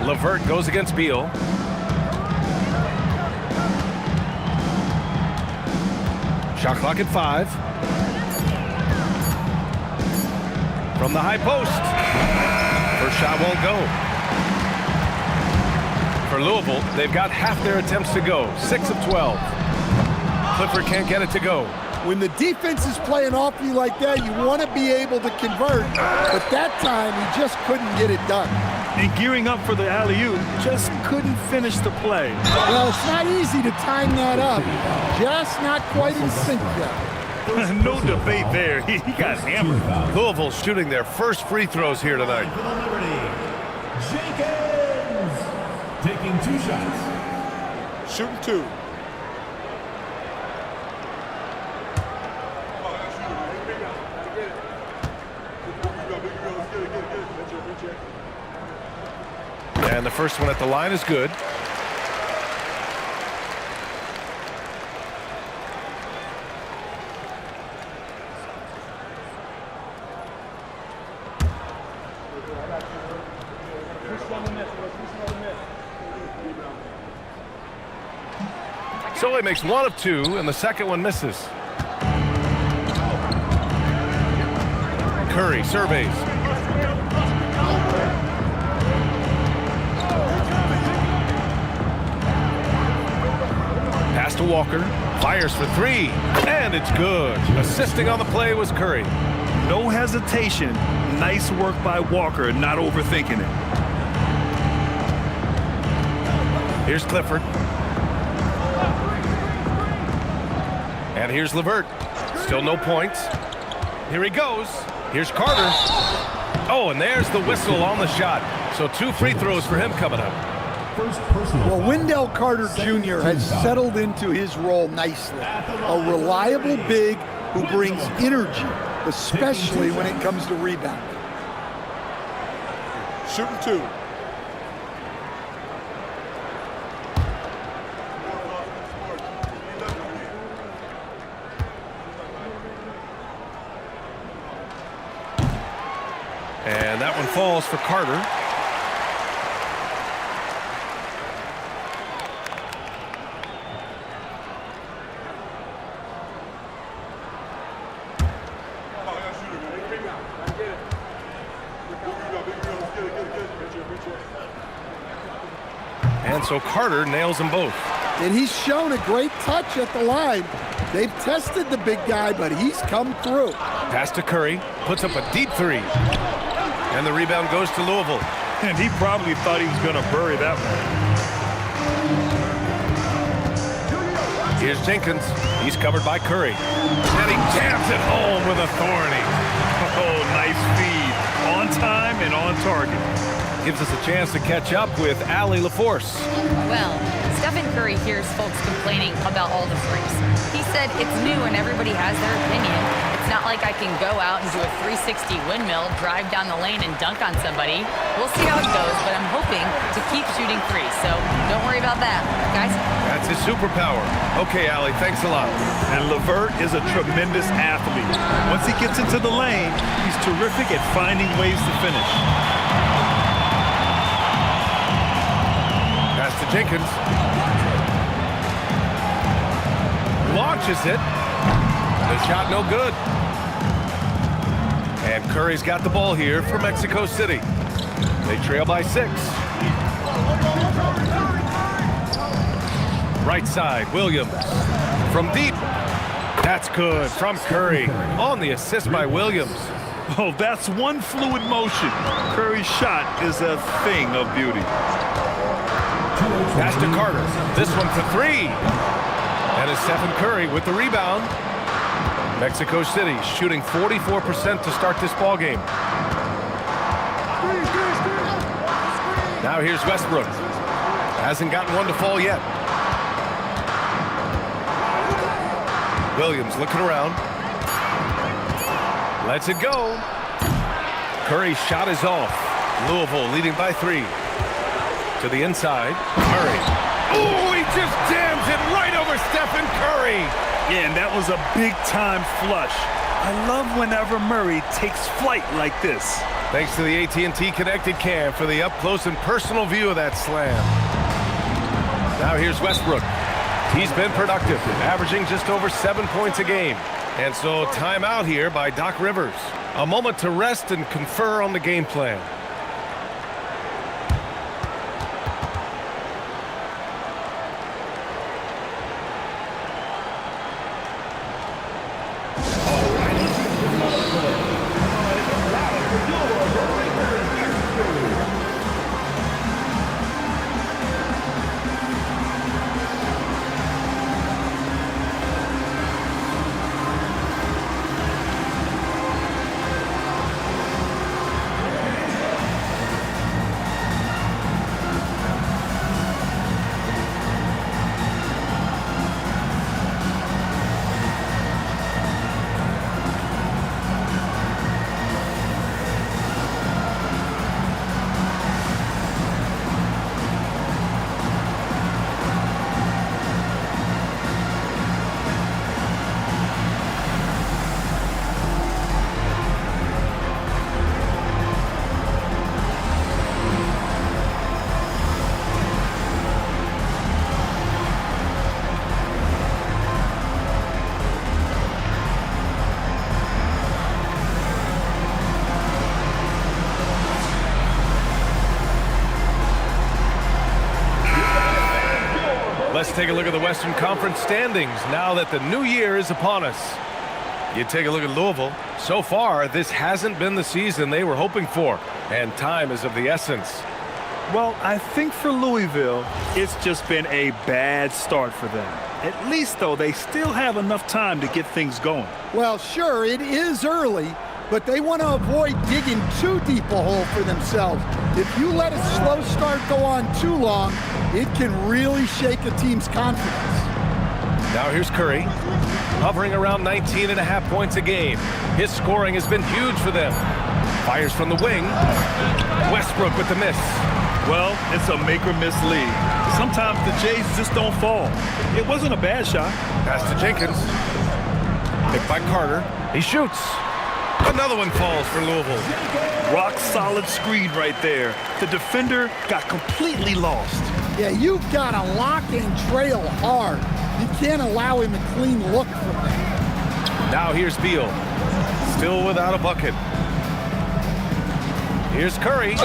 LeVert goes against Beal. Shot clock at 5. From the high post. First shot won't go. For Louisville, they've got half their attempts to go. 6 of 12. Clifford can't get it to go. When the defense is playing off you like that, you want to be able to convert. But that time, he just couldn't get it done. And gearing up for the alley-oop, just couldn't finish the play. Well, it's not easy to time that up. Just not quite in sync yet. No debate there. He got hammered. Louisville shooting their first free throws here tonight. Jenkins taking 2 shots. Shooting 2. And the first one at the line is good. So he makes 1 of 2, and the second one misses. Curry surveys. Pass to Walker. Fires for 3, and it's good. Assisting on the play was Curry. No hesitation. Nice work by Walker, not overthinking it. Here's Clifford. And here's LeVert. Still no points. Here he goes. Here's Carter. Oh, and there's the whistle on the shot. So 2 free throws for him coming up. Well, Wendell Carter Jr. has settled into his role nicely. A reliable big who brings energy, especially when it comes to rebounding. Shooting 2. And that one falls for Carter. And so Carter nails them both. And he's shown a great touch at the line. They've tested the big guy, but he's come through. Pass to Curry, puts up a deep 3. And the rebound goes to Louisville. And he probably thought he was going to bury that one. Here's Jenkins. He's covered by Curry. And he jams it home with authority. Oh, nice feed. On time and on target. Gives us a chance to catch up with Allie LaForce. Well, Stephen Curry hears folks complaining about all the threes. He said it's new and everybody has their opinion. It's not like I can go out and do a 360 windmill, drive down the lane and dunk on somebody. We'll see how it goes, but I'm hoping to keep shooting threes, so don't worry about that, guys. That's his superpower. Okay, Allie, thanks a lot. And LeVert is a tremendous athlete. Once he gets into the lane, he's terrific at finding ways to finish. Pass to Jenkins. Launches it. The shot no good. And Curry's got the ball here for Mexico City. They trail by 6. Right side, Williams. From deep. That's good from Curry. On the assist by Williams. Oh, that's one fluid motion. Curry's shot is a thing of beauty. Pass to Carter. This one for 3. And it's Stephen Curry with the rebound. Mexico City shooting 44% to start this ball game. Now here's Westbrook. Hasn't gotten one to fall yet. Williams looking around. Lets it go. Curry's shot is off. Louisville leading by 3. To the inside. Murray. Oh, he just jams it right over Stephen Curry. Yeah, and that was a big-time flush. I love whenever Murray takes flight like this. Thanks to the AT&T Connected Cam for the up-close and personal view of that slam. Now here's Westbrook. He's been productive, averaging just over 7 points a game. And so timeout here by Doc Rivers. A moment to rest and confer on the game plan. Let's take a look at the Western Conference standings now that the new year is upon us. You take a look at Louisville. So far, this hasn't been the season they were hoping for, and time is of the essence. Well, I think for Louisville, it's just been a bad start for them. At least, though, they still have enough time to get things going. Well, sure, it is early, but they want to avoid digging too deep a hole for themselves. If you let a slow start go on too long, it can really shake a team's confidence. Now here's Curry, hovering around 19.5 points a game. His scoring has been huge for them. Fires from the wing. Westbrook with the miss. Well, it's a make-or-miss league. Sometimes the Jays just don't fall. It wasn't a bad shot. Pass to Jenkins. Picked by Carter. He shoots. Another one falls for Louisville. Rock-solid screen right there. The defender got completely lost. Yeah, you've got to lock and trail hard. You can't allow him a clean look from there. Now here's Beal. Still without a bucket. Here's Curry.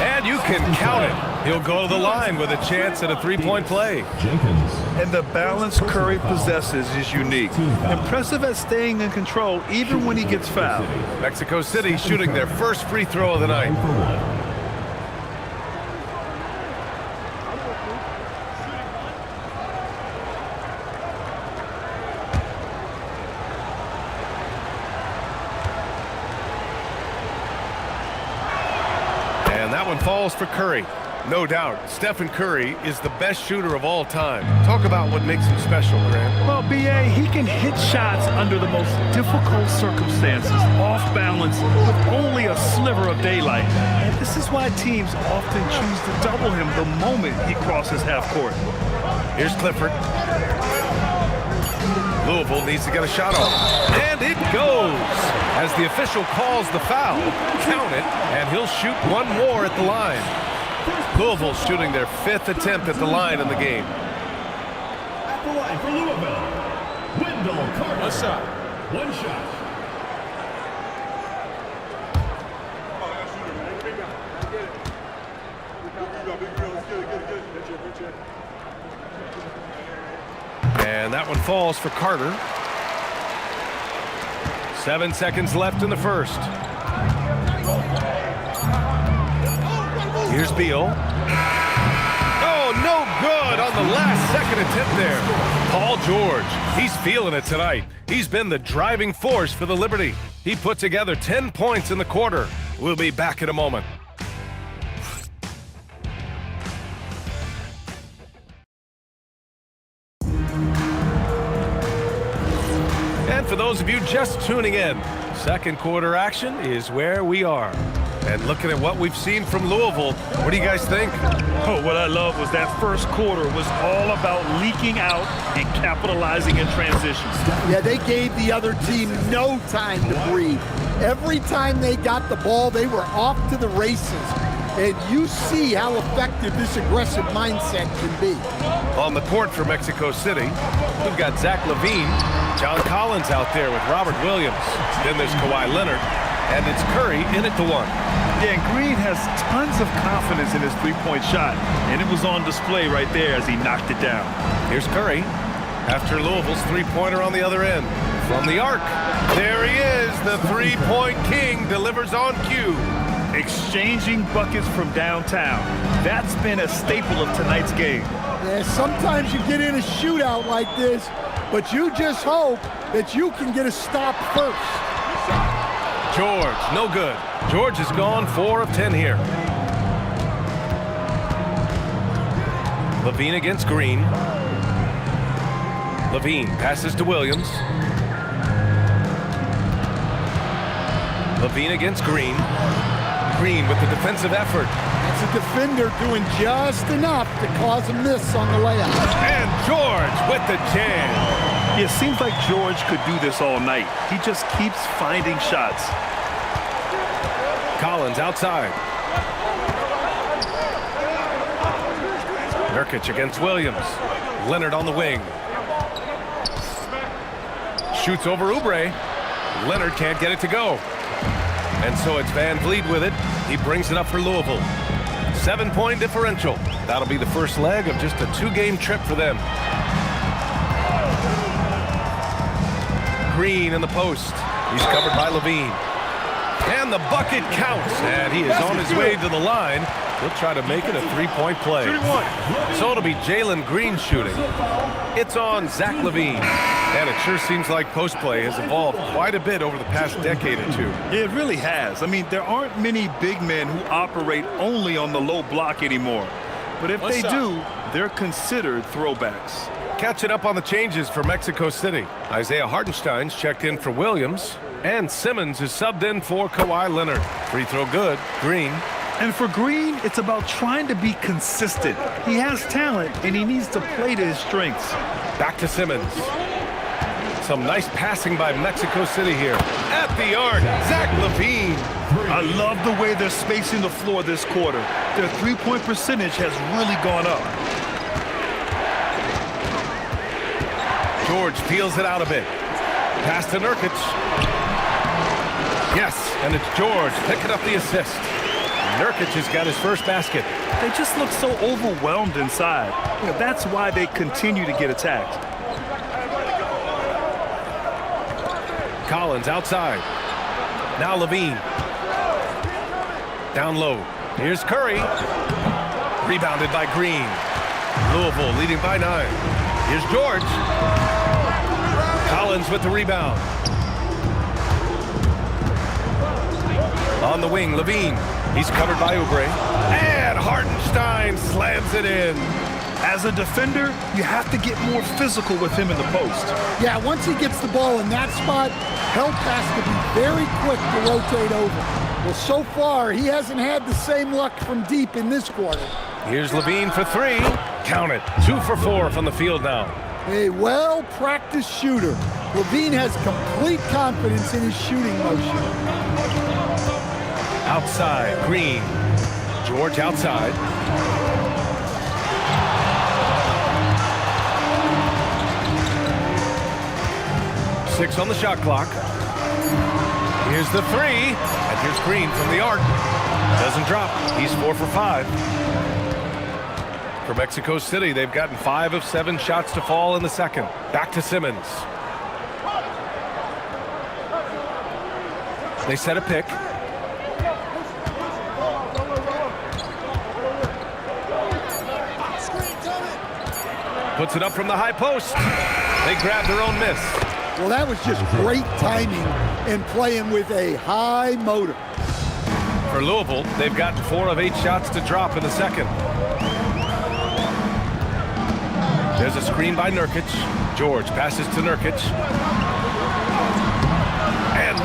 And you can count it. He'll go to the line with a chance at a three-point play. Jenkins. And the balance Curry possesses is unique. Impressive at staying in control even when he gets fouled. Mexico City shooting their first free throw of the night. And that one falls for Curry. No doubt, Stephen Curry is the best shooter of all time. Talk about what makes him special, Grant. Well, B.A., he can hit shots under the most difficult circumstances, off balance, with only a sliver of daylight. And this is why teams often choose to double him the moment he crosses half court. Here's Clifford. Louisville needs to get a shot off. And it goes! As the official calls the foul, count it, and he'll shoot one more at the line. Louisville shooting their 5th attempt at the line in the game. At the line for Louisville, Wendell Carter. One shot. One shot. And that one falls for Carter. 7 seconds left in the first. Here's Beal. Oh, no good on the last second attempt there. Paul George, he's feeling it tonight. He's been the driving force for the Liberty. He put together 10 points in the quarter. We'll be back in a moment. for those of you just tuning in, second quarter action is where we are. And looking at what we've seen from Louisville, what do you guys think? Oh, what I love was that first quarter was all about leaking out and capitalizing in transitions. Yeah, they gave the other team no time to breathe. Every time they got the ball, they were off to the races. And you see how effective this aggressive mindset can be. On the court for Mexico City, we've got Zach LaVine, John Collins out there with Robert Williams. Then there's Kawhi Leonard, and it's Curry in at the one. Yeah, and Green has tons of confidence in his three-point shot, and it was on display right there as he knocked it down. Here's Curry after Louisville's three-pointer on the other end. From the arc, there he is, the three-point king, delivers on cue. Exchanging buckets from downtown. That's been a staple of tonight's game. Yeah, sometimes you get in a shootout like this, but you just hope that you can get a stop first. George, no good. George has gone 4 of 10 here. LaVine against Green. LaVine passes to Williams. LaVine against Green. Green with the defensive effort. It's a defender doing just enough to cause a miss on the layup. And George with the jam. Yeah, it seems like George could do this all night. He just keeps finding shots. Collins outside. Nurkic against Williams. Leonard on the wing. Shoots over Oubre. Leonard can't get it to go. And so it's Van Vliet with it. He brings it up for Louisville. 7-point differential. That'll be the first leg of just a 2-game trip for them. Green in the post. He's covered by LaVine. And the bucket counts. And he is on his way to the line. He'll try to make it a 3-point play. So it'll be Jalen Green shooting. It's on Zach LaVine. And it sure seems like post play has evolved quite a bit over the past decade or two. It really has. I mean, there aren't many big men who operate only on the low block anymore. But if they do, they're considered throwbacks. Catching up on the changes for Mexico City. Isaiah Hartenstein's checked in for Williams. And Simmons is subbed in for Kawhi Leonard. Free throw good. Green. And for Green, it's about trying to be consistent. He has talent, and he needs to play to his strengths. Back to Simmons. Some nice passing by Mexico City here. At the arc, Zach LaVine. I love the way they're spacing the floor this quarter. Their three-point percentage has really gone up. George peels it out a bit. Pass to Nurkic. Yes, and it's George picking up the assist. Nurkic has got his first basket. They just look so overwhelmed inside. You know, that's why they continue to get attacked. Collins outside. Now LaVine. Down low. Here's Curry. Rebounded by Green. Louisville leading by 9. Here's George. Collins with the rebound. On the wing, LaVine. He's covered by Oubre. And Hartenstein slams it in. As a defender, you have to get more physical with him in the post. Yeah, once he gets the ball in that spot, help has to be very quick to rotate over. Well, so far, he hasn't had the same luck from deep in this quarter. Here's LaVine for 3. Count it. 2 for 4 from the field now. A well-practiced shooter. LaVine has complete confidence in his shooting motion. Outside, Green. George outside. Six on the shot clock. Here's the 3. And here's Green from the arc. Doesn't drop. He's 4 for 5. For Mexico City, they've gotten 5 of 7 shots to fall in the second. Back to Simmons. They set a pick. Puts it up from the high post. They grab their own miss. Well, that was just great timing and playing with a high motor. For Louisville, they've gotten 4 of 8 shots to drop in the second. There's a screen by Nurkic. George passes to Nurkic.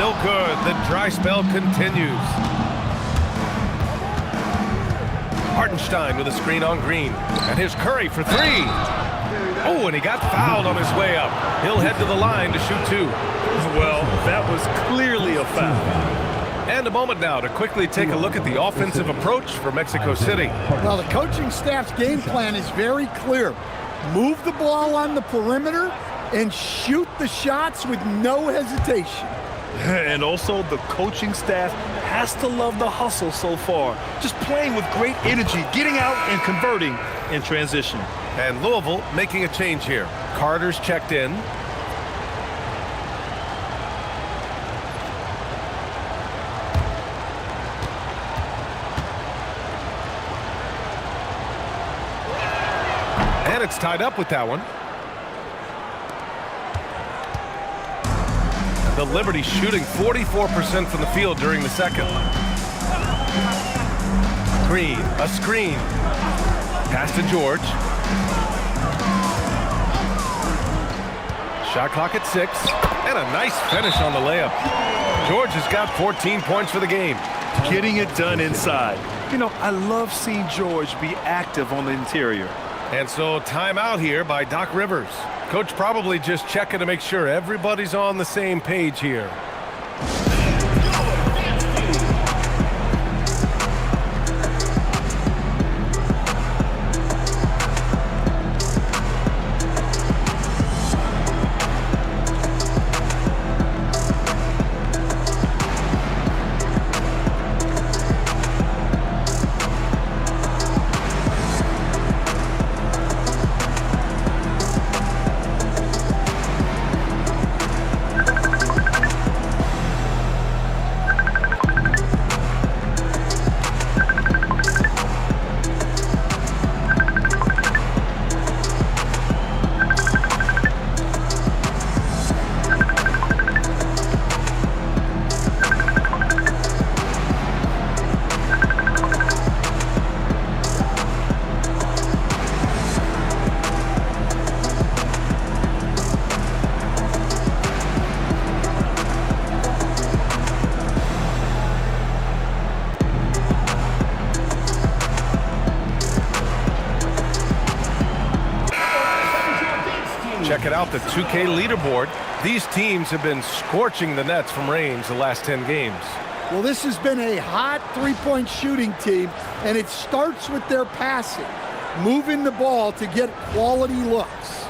no good. The dry spell continues. Hartenstein with a screen on Green. And here's Curry for three. Oh, and he got fouled on his way up. He'll head to the line to shoot two. Well, that was clearly a foul. And a moment now to quickly take a look at the offensive approach for Mexico City. Well, the coaching staff's game plan is very clear. Move the ball on the perimeter and shoot the shots with no hesitation. And also, the coaching staff has to love the hustle so far. Just playing with great energy, getting out and converting in transition. And Louisville making a change here. Carter's checked in. And it's tied up with that one. The Liberty shooting 44% from the field during the second. Green, a screen. Pass to George. Shot clock at 6. And a nice finish on the layup. George has got 14 points for the game. Getting it done inside. You know, I love seeing George be active on the interior. And so timeout here by Doc Rivers. Coach probably just checking to make sure everybody's on the same page here. Check it out, the 2K leaderboard. These teams have been scorching the nets from range the last 10 games. Well, this has been a hot three-point shooting team, and it starts with their passing, moving the ball to get quality looks.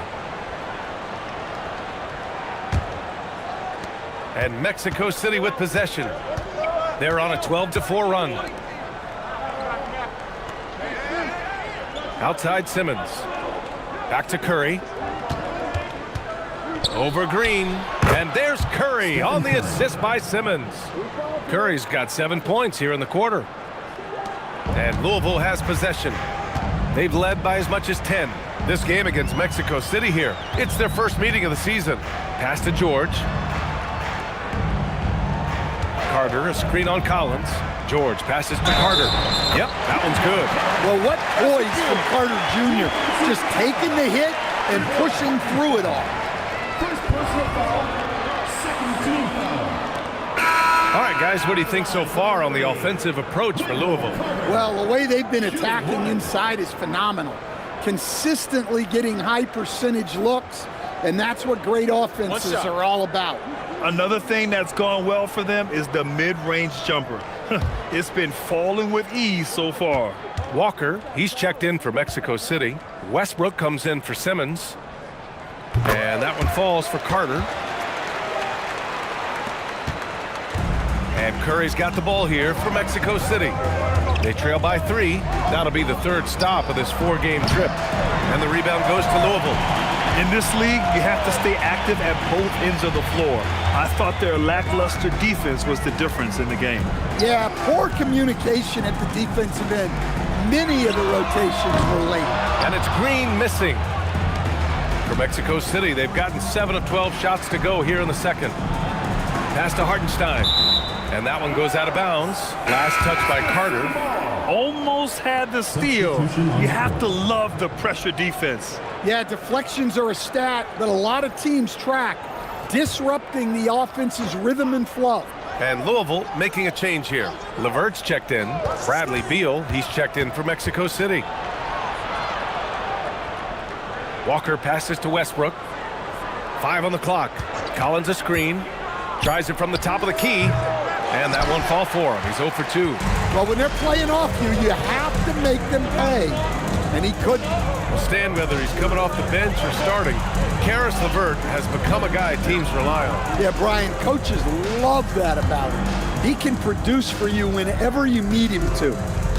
And Mexico City with possession. They're on a 12-4 run. Outside Simmons. Back to Curry. Over Green. And there's Curry on the assist by Simmons. Curry's got 7 points here in the quarter. And Louisville has possession. They've led by as much as 10. This game against Mexico City here, it's their first meeting of the season. Pass to George. Carter, a screen on Collins. George passes to Carter. Yep, that one's good. Well, what poise from Carter Jr. Just taking the hit and pushing through it all. First personal foul, second team foul. All right, guys, what do you think so far on the offensive approach for Louisville? Well, the way they've been attacking inside is phenomenal. Consistently getting high percentage looks, and that's what great offenses are all about. Another thing that's gone well for them is the mid-range jumper. It's been falling with ease so far. Walker, he's checked in for Mexico City. Westbrook comes in for Simmons. And that one falls for Carter. And Curry's got the ball here for Mexico City. They trail by 3. That'll be the third stop of this 4-game trip. And the rebound goes to Louisville. In this league, you have to stay active at both ends of the floor. I thought their lackluster defense was the difference in the game. Yeah, poor communication at the defensive end. Many of the rotations were late. And it's Green missing. For Mexico City, they've gotten 7 of 12 shots to go here in the second. Pass to Hartenstein. And that one goes out of bounds. Last touch by Carter. Almost had the steal. You have to love the pressure defense. Yeah, deflections are a stat that a lot of teams track. disrupting the offense's rhythm and flow. And Louisville making a change here. Levert's checked in. Bradley Beal, he's checked in for Mexico City. Walker passes to Westbrook. 5 on the clock. Collins a screen. Tries it from the top of the key. And that one fall for him. He's 0 for 2. Well, when they're playing off you, you have to make them pay. And he couldn't. We'll stand whether he's coming off the bench or starting. Karis LeVert has become a guy teams rely on. Yeah, Brian, coaches love that about him. He can produce for you whenever you need him to.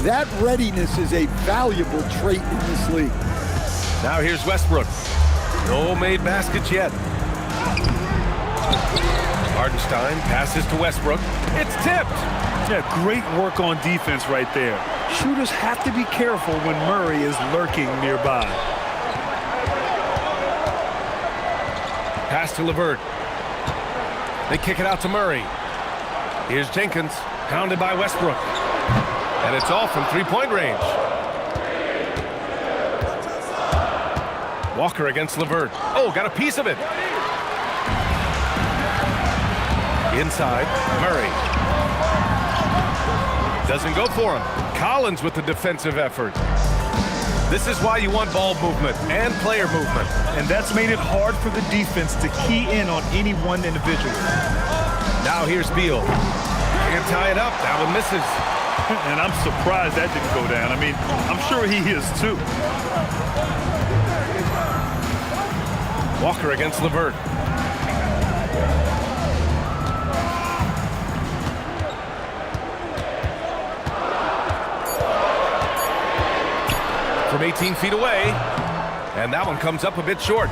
That readiness is a valuable trait in this league. Now here's Westbrook. No made baskets yet. Hardenstein passes to Westbrook. It's tipped. Yeah, great work on defense right there. Shooters have to be careful when Murray is lurking nearby. Pass to LeVert. They kick it out to Murray. Here's Jenkins, pounded by Westbrook. And it's off from three-point range. Walker against LeVert. Oh, got a piece of it. Inside, Murray. Doesn't go for him. Collins with the defensive effort. This is why you want ball movement and player movement. And that's made it hard for the defense to key in on any one individual. Now here's Beal. Can't tie it up. That one misses. And I'm surprised that didn't go down. I mean, I'm sure he is too. Walker against LeVert. From 18 feet away, and that one comes up a bit short.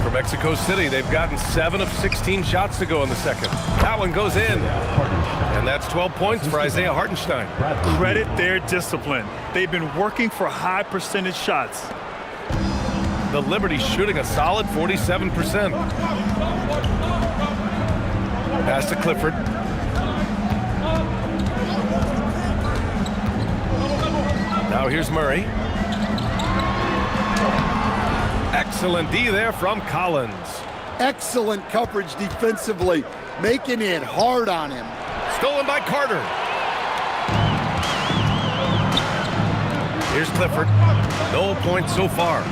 For Mexico City, they've gotten 7 of 16 shots to go in the second. That one goes in, and that's 12 points for Isaiah Hartenstein. Credit their discipline. They've been working for high percentage shots. The Liberty shooting a solid 47%. Pass to Clifford. Now here's Murray. Excellent D there from Collins. Excellent coverage defensively, making it hard on him. Stolen by Carter. Here's Clifford. No points so far.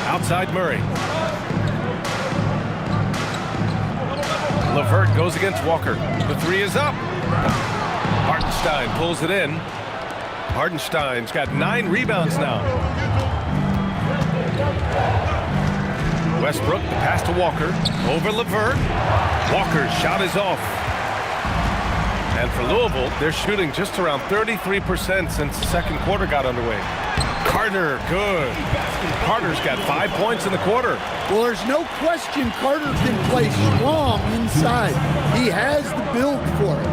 Outside Murray. LeVert goes against Walker. The three is up. Hartenstein pulls it in. Hartenstein's got 9 rebounds now. Westbrook, the pass to Walker. Over LeVert. Walker's shot is off. And for Louisville, they're shooting just around 33% since the second quarter got underway. Carter, good. Carter's got 5 points in the quarter. Well, there's no question Carter can play strong inside. He has the build for it.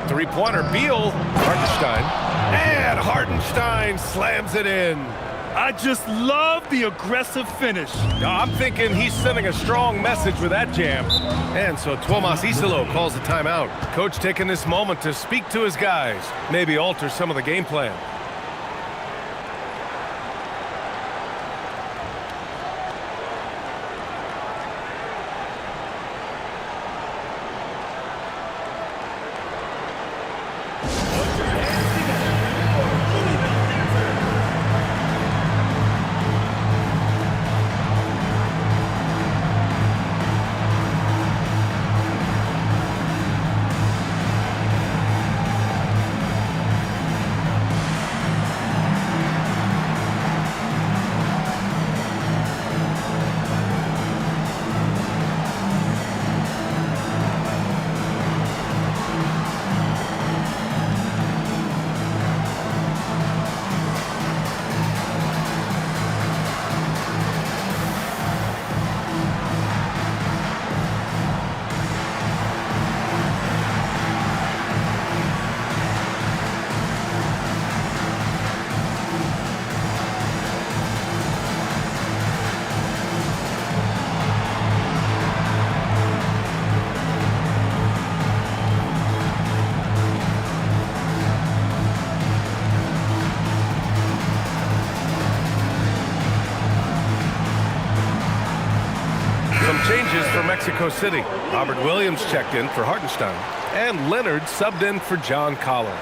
Three-pointer, Beal, Hartenstein, and Hartenstein slams it in. I just love the aggressive finish. I'm thinking he's sending a strong message with that jam. And so Tuomas Isalo calls the timeout. Coach taking this moment to speak to his guys, maybe alter some of the game plan. Mexico City. Robert Williams checked in for Hartenstein. And Leonard subbed in for John Collins.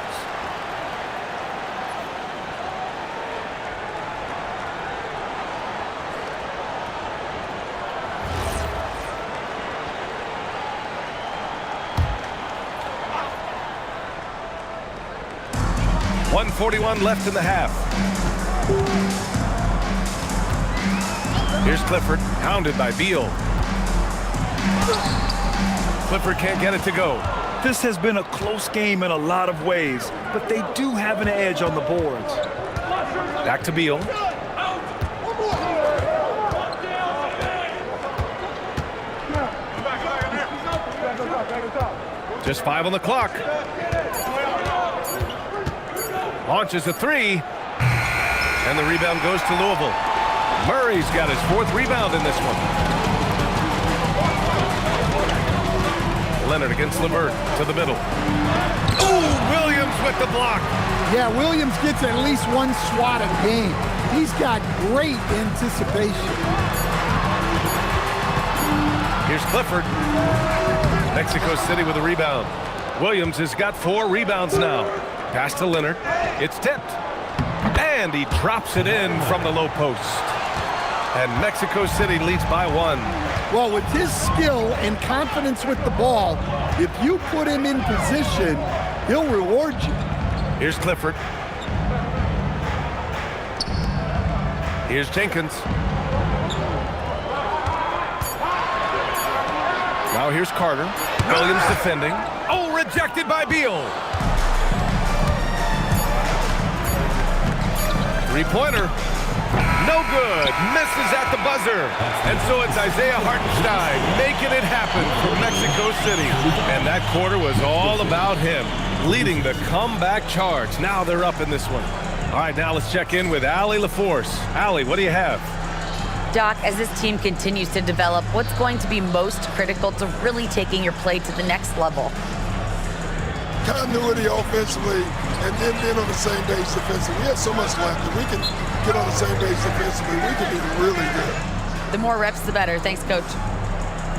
.141 left in the half. Here's Clifford, hounded by Beal. Clifford can't get it to go. This has been a close game in a lot of ways, but they do have an edge on the boards. Back to Beal. Just 5 on the clock. Launches a 3. And the rebound goes to Louisville. Murray's got his 4th rebound in this one. Leonard against Levert to the middle. Ooh, Williams with the block. Yeah, Williams gets at least one swat a game. He's got great anticipation. Here's Clifford. Mexico City with a rebound. Williams has got 4 rebounds now. Pass to Leonard. It's tipped. And he drops it in from the low post. And Mexico City leads by 1. Well, with his skill and confidence with the ball, if you put him in position, he'll reward you. Here's Clifford. Here's Jenkins. Now here's Carter. Williams defending. Oh, rejected by Beal. Three-pointer. No good. Misses at the buzzer. And so it's Isaiah Hartenstein making it happen for Mexico City. And that quarter was all about him, leading the comeback charge. Now they're up in this one. All right, now let's check in with Allie LaForce. Allie, what do you have? Doc, as this team continues to develop, what's going to be most critical to really taking your play to the next level? Continuity offensively, and then being on the same page defensively. We have so much left. If we can get on the same page defensively, we can be really good. The more reps, the better. Thanks, Coach.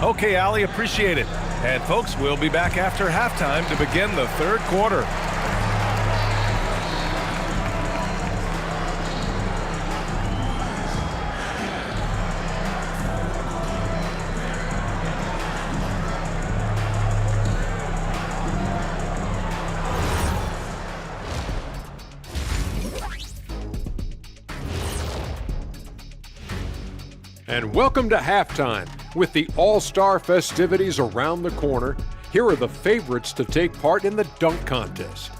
Okay, Allie, appreciate it. And folks, we'll be back after halftime to begin the third quarter. And welcome to halftime. With the All-Star festivities around the corner, here are the favorites to take part in the dunk contest.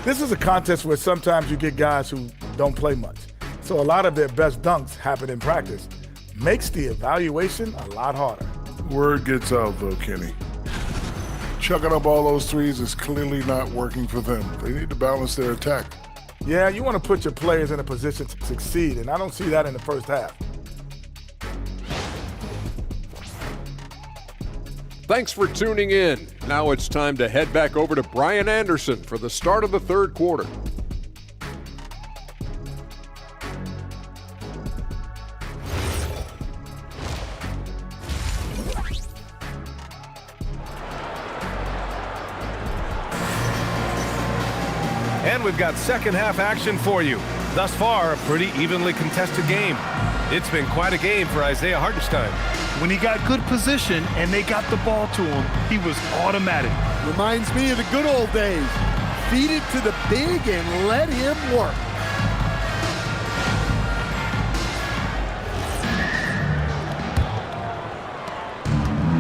This is a contest where sometimes you get guys who don't play much. So a lot of their best dunks happen in practice. Makes the evaluation a lot harder. Word gets out, though, Kenny. Chucking up all those threes is clearly not working for them. They need to balance their attack. Yeah, you want to put your players in a position to succeed, and I don't see that in the first half. Thanks for tuning in. Now it's time to head back over to Brian Anderson for the start of the third quarter. And we've got second half action for you. Thus far, a pretty evenly contested game. It's been quite a game for Isaiah Hartenstein. When he got good position and they got the ball to him, he was automatic. Reminds me of the good old days. Feed it to the big and let him work.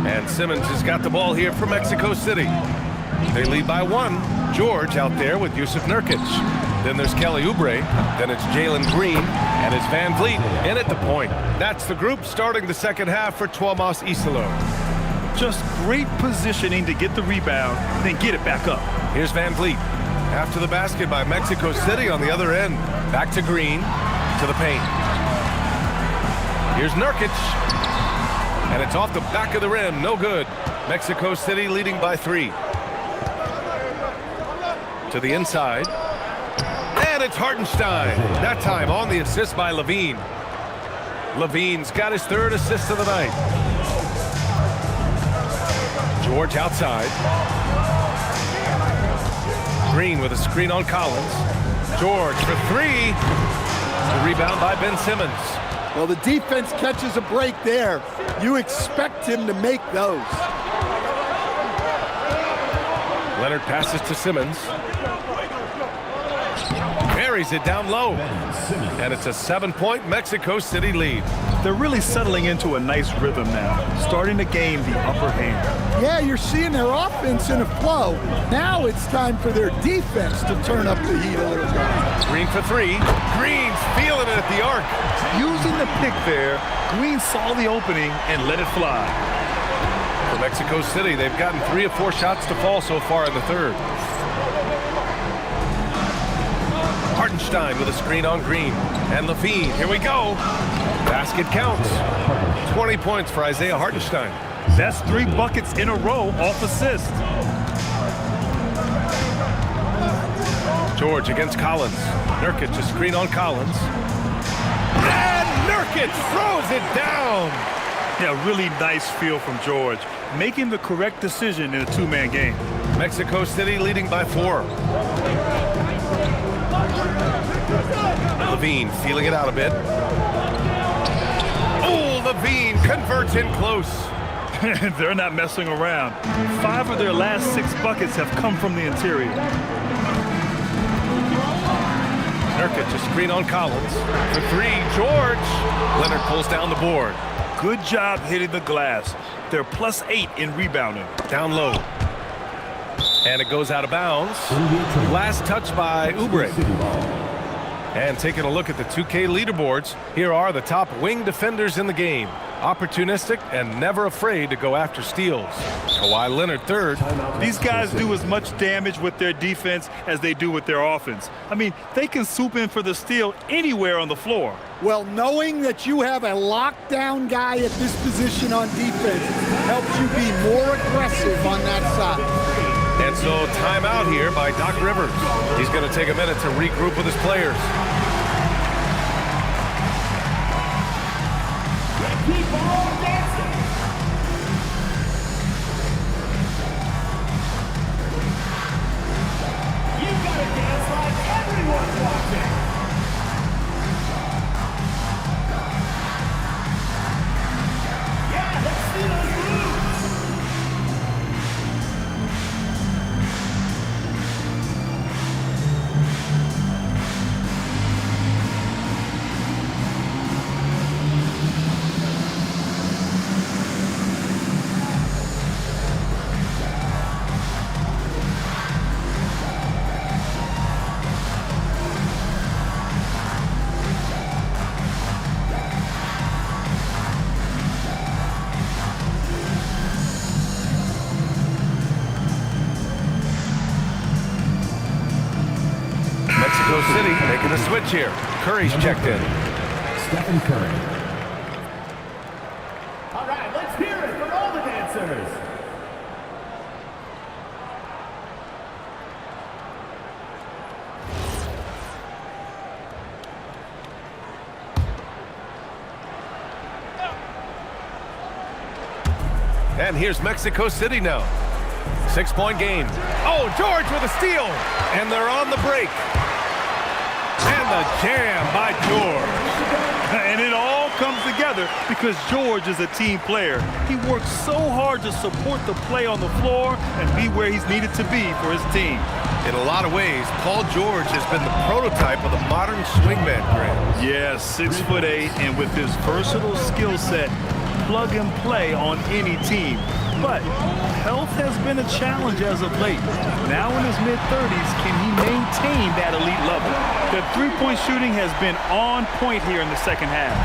And Simmons has got the ball here for Mexico City. They lead by 1. George out there with Yusuf Nurkic. Then there's Kelly Oubre. Then it's Jalen Green. And it's Van Vliet in at the point. That's the group starting the second half for Tuomas Isalo. Just great positioning to get the rebound, then get it back up. Here's Van Vliet. After the basket by Mexico City on the other end. Back to Green. To the paint. Here's Nurkic. And it's off the back of the rim. No good. Mexico City leading by 3. To the inside. And it's Hartenstein. That time on the assist by Levine. Levine's got his 3rd assist of the night. George outside. Green with a screen on Collins. George for three. The rebound by Ben Simmons. Well, the defense catches a break there. You expect him to make those. Leonard passes to Simmons. Carries it down low. And it's a 7-point Mexico City lead. They're really settling into a nice rhythm now, starting to gain the upper hand. Yeah, you're seeing their offense in a flow. Now it's time for their defense to turn up the heat a little bit. Green for three. Green's feeling it at the arc. Using the pick there, Green saw the opening and let it fly. For Mexico City, they've gotten 3 of 4 shots to fall so far in the third. Hartenstein with a screen on Green. And Levine, here we go. Basket counts. 20 points for Isaiah Hartenstein. That's 3 buckets in a row off assist. George against Collins. Nurkic, a screen on Collins. And Nurkic throws it down. Yeah, really nice feel from George, making the correct decision in a 2-man game. Mexico City leading by 4. Levine feeling it out a bit. Oh, Levine converts in close. They're not messing around. 5 of their last 6 buckets have come from the interior. Nurkic, a screen on Collins. For 3, George. Leonard pulls down the board. Good job hitting the glass. They're +8 in rebounding. Down low. And it goes out of bounds. Last touch by Oubre. And taking a look at the 2K leaderboards, here are the top wing defenders in the game. Opportunistic and never afraid to go after steals. Kawhi Leonard third. These guys do as much damage with their defense as they do with their offense. I mean, they can swoop in for the steal anywhere on the floor. Well, knowing that you have a lockdown guy at this position on defense helps you be more aggressive on that side. And so timeout here by Doc Rivers. He's going to take a minute to regroup with his players. Keep on dancing. You gotta dance like everyone's watching. Yeah, let's see those moves. Mexico City making a switch here. Curry's checked in. Stephen Curry. All right, let's hear it for all the dancers. And here's Mexico City now. 6-point game. Oh, George with a steal. And they're on the break. And the jam by George. And it all comes together because George is a team player. He works so hard to support the play on the floor and be where he's needed to be for his team. In a lot of ways, Paul George has been the prototype of the modern swingman, Grant. Yeah, 6'8", and with his versatile skill set, plug and play on any team. But health has been a challenge as of late. Now in his mid-30s, can he maintain that elite level? The three-point shooting has been on point here in the second half.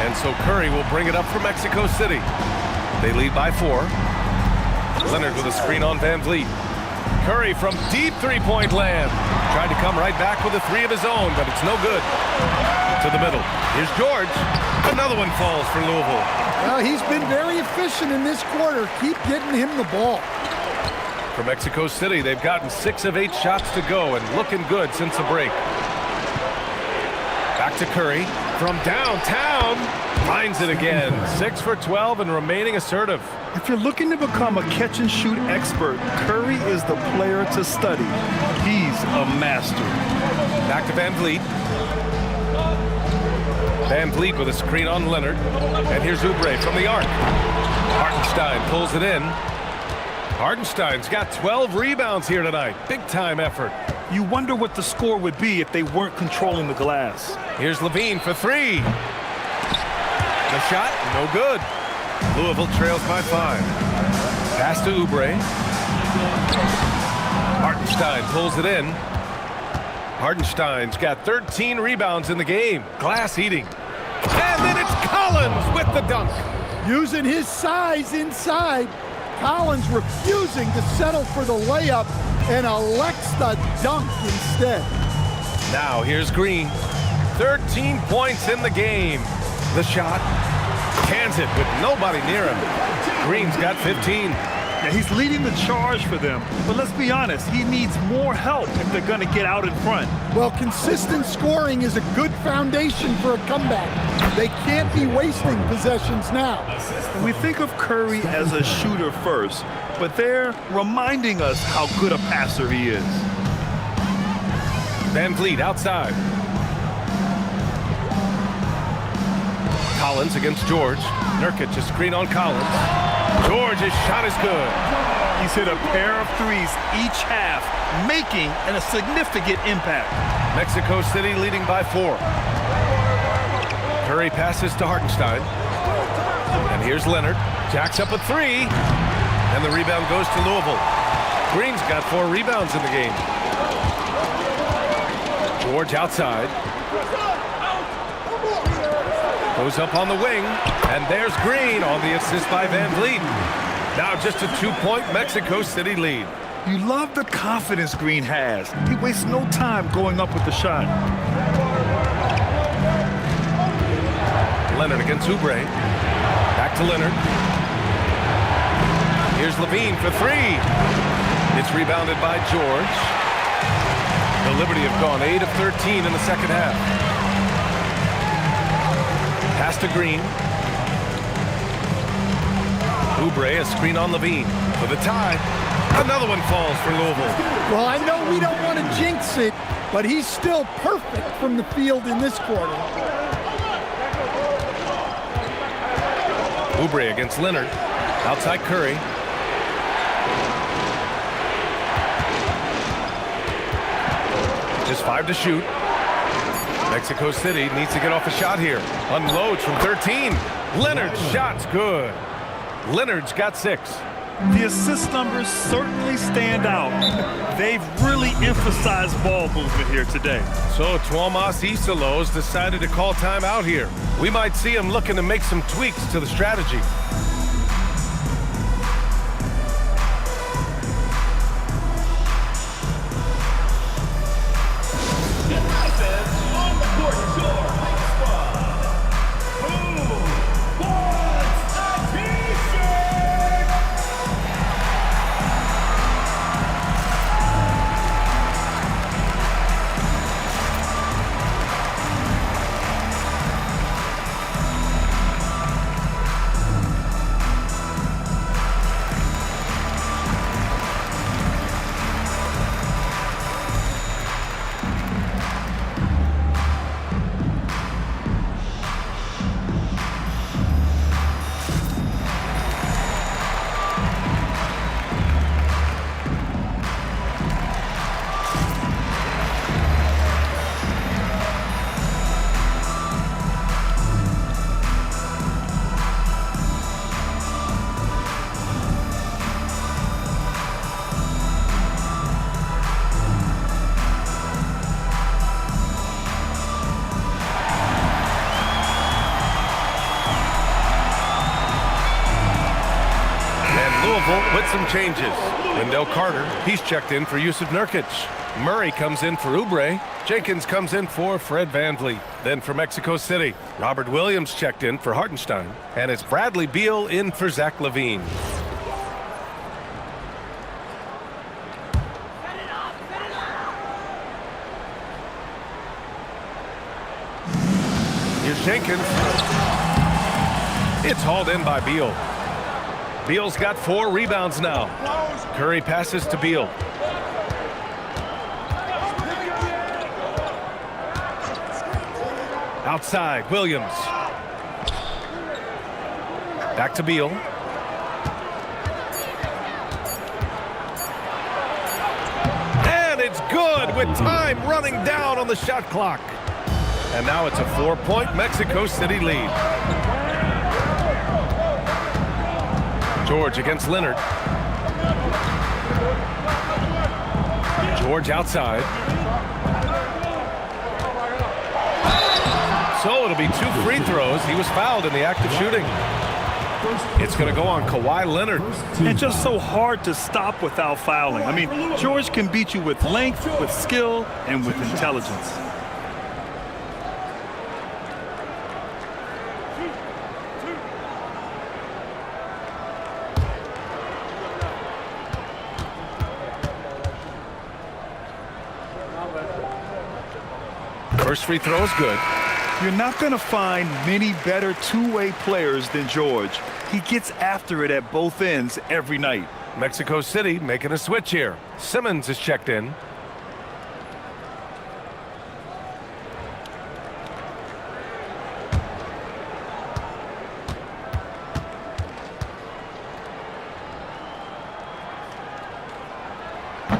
And so Curry will bring it up for Mexico City. They lead by 4. Leonard with a screen on Van Vliet. Curry from deep three-point land. Tried to come right back with a 3 of his own, but it's no good. To the middle. Here's George. Another one falls for Louisville. Well, he's been very efficient in this quarter. Keep getting him the ball. For Mexico City, they've gotten 6 of 8 shots to go and looking good since the break. Back to Curry from downtown. Finds it again. 6 for 12 and remaining assertive. If you're looking to become a catch-and-shoot expert, Curry is the player to study. He's a master. Back to Van Vliet. Van Vliet with a screen on Leonard. And here's Oubre from the arc. Hartenstein pulls it in. Hartenstein's got 12 rebounds here tonight. Big-time effort. You wonder what the score would be if they weren't controlling the glass. Here's Levine for 3. The shot, no good. Louisville trails by 5. Pass to Oubre. Hartenstein pulls it in. Hartenstein's got 13 rebounds in the game. Glass eating. And then it's Collins with the dunk. Using his size inside. Collins refusing to settle for the layup and elects the dunk instead. Now here's Green. 13 points in the game. The shot. Cans it with nobody near him. Green's got 15. Yeah, he's leading the charge for them. But let's be honest, he needs more help if they're going to get out in front. Well, consistent scoring is a good foundation for a comeback. They can't be wasting possessions now. We think of Curry as a shooter first, but they're reminding us how good a passer he is. Van Vliet outside. Collins against George. Nurkic a screen on Collins. George's shot is good. He's hit a pair of threes each half, making a significant impact. Mexico City leading by 4. Curry passes to Hartenstein. And here's Leonard. Jacks up a 3. And the rebound goes to Louisville. Green's got 4 rebounds in the game. George outside. Goes up on the wing, and there's Green on the assist by Van Vliet. Now just a 2-point Mexico City lead. You love the confidence Green has. He wastes no time going up with the shot. Leonard against Oubre. Back to Leonard. Here's Levine for 3. It's rebounded by George. The Liberty have gone 8 of 13 in the second half. Pass to Green. Oubre, a screen on Levine for the tie. Another one falls for Louisville. Well, I know we don't want to jinx it, but he's still perfect from the field in this quarter. Oubre against Leonard. Outside Curry. Just 5 to shoot. Mexico City needs to get off a shot here. Unloads from 13. Leonard's shot's good. Leonard's got 6. The assist numbers certainly stand out. They've really emphasized ball movement here today. So Tuomas Isalos decided to call timeout here. We might see him looking to make some tweaks to the strategy. With some changes. Wendell Carter, he's checked in for Yusuf Nurkic. Murray comes in for Oubre. Jenkins comes in for Fred VanVleet. Then for Mexico City, Robert Williams checked in for Hartenstein. And it's Bradley Beal in for Zach LaVine. Here's Jenkins. It's hauled in by Beal. Beal's got 4 rebounds now. Curry passes to Beal. Outside, Williams. Back to Beal. And it's good with time running down on the shot clock. And now it's a 4-point Mexico City lead. George against Leonard. George outside. So it'll be 2 free throws. He was fouled in the act of shooting. It's going to go on Kawhi Leonard. And just so hard to stop without fouling. I mean, George can beat you with length, with skill, and with intelligence. First free throw is good. You're not going to find many better two-way players than George. He gets after it at both ends every night. Mexico City making a switch here. Simmons is checked in.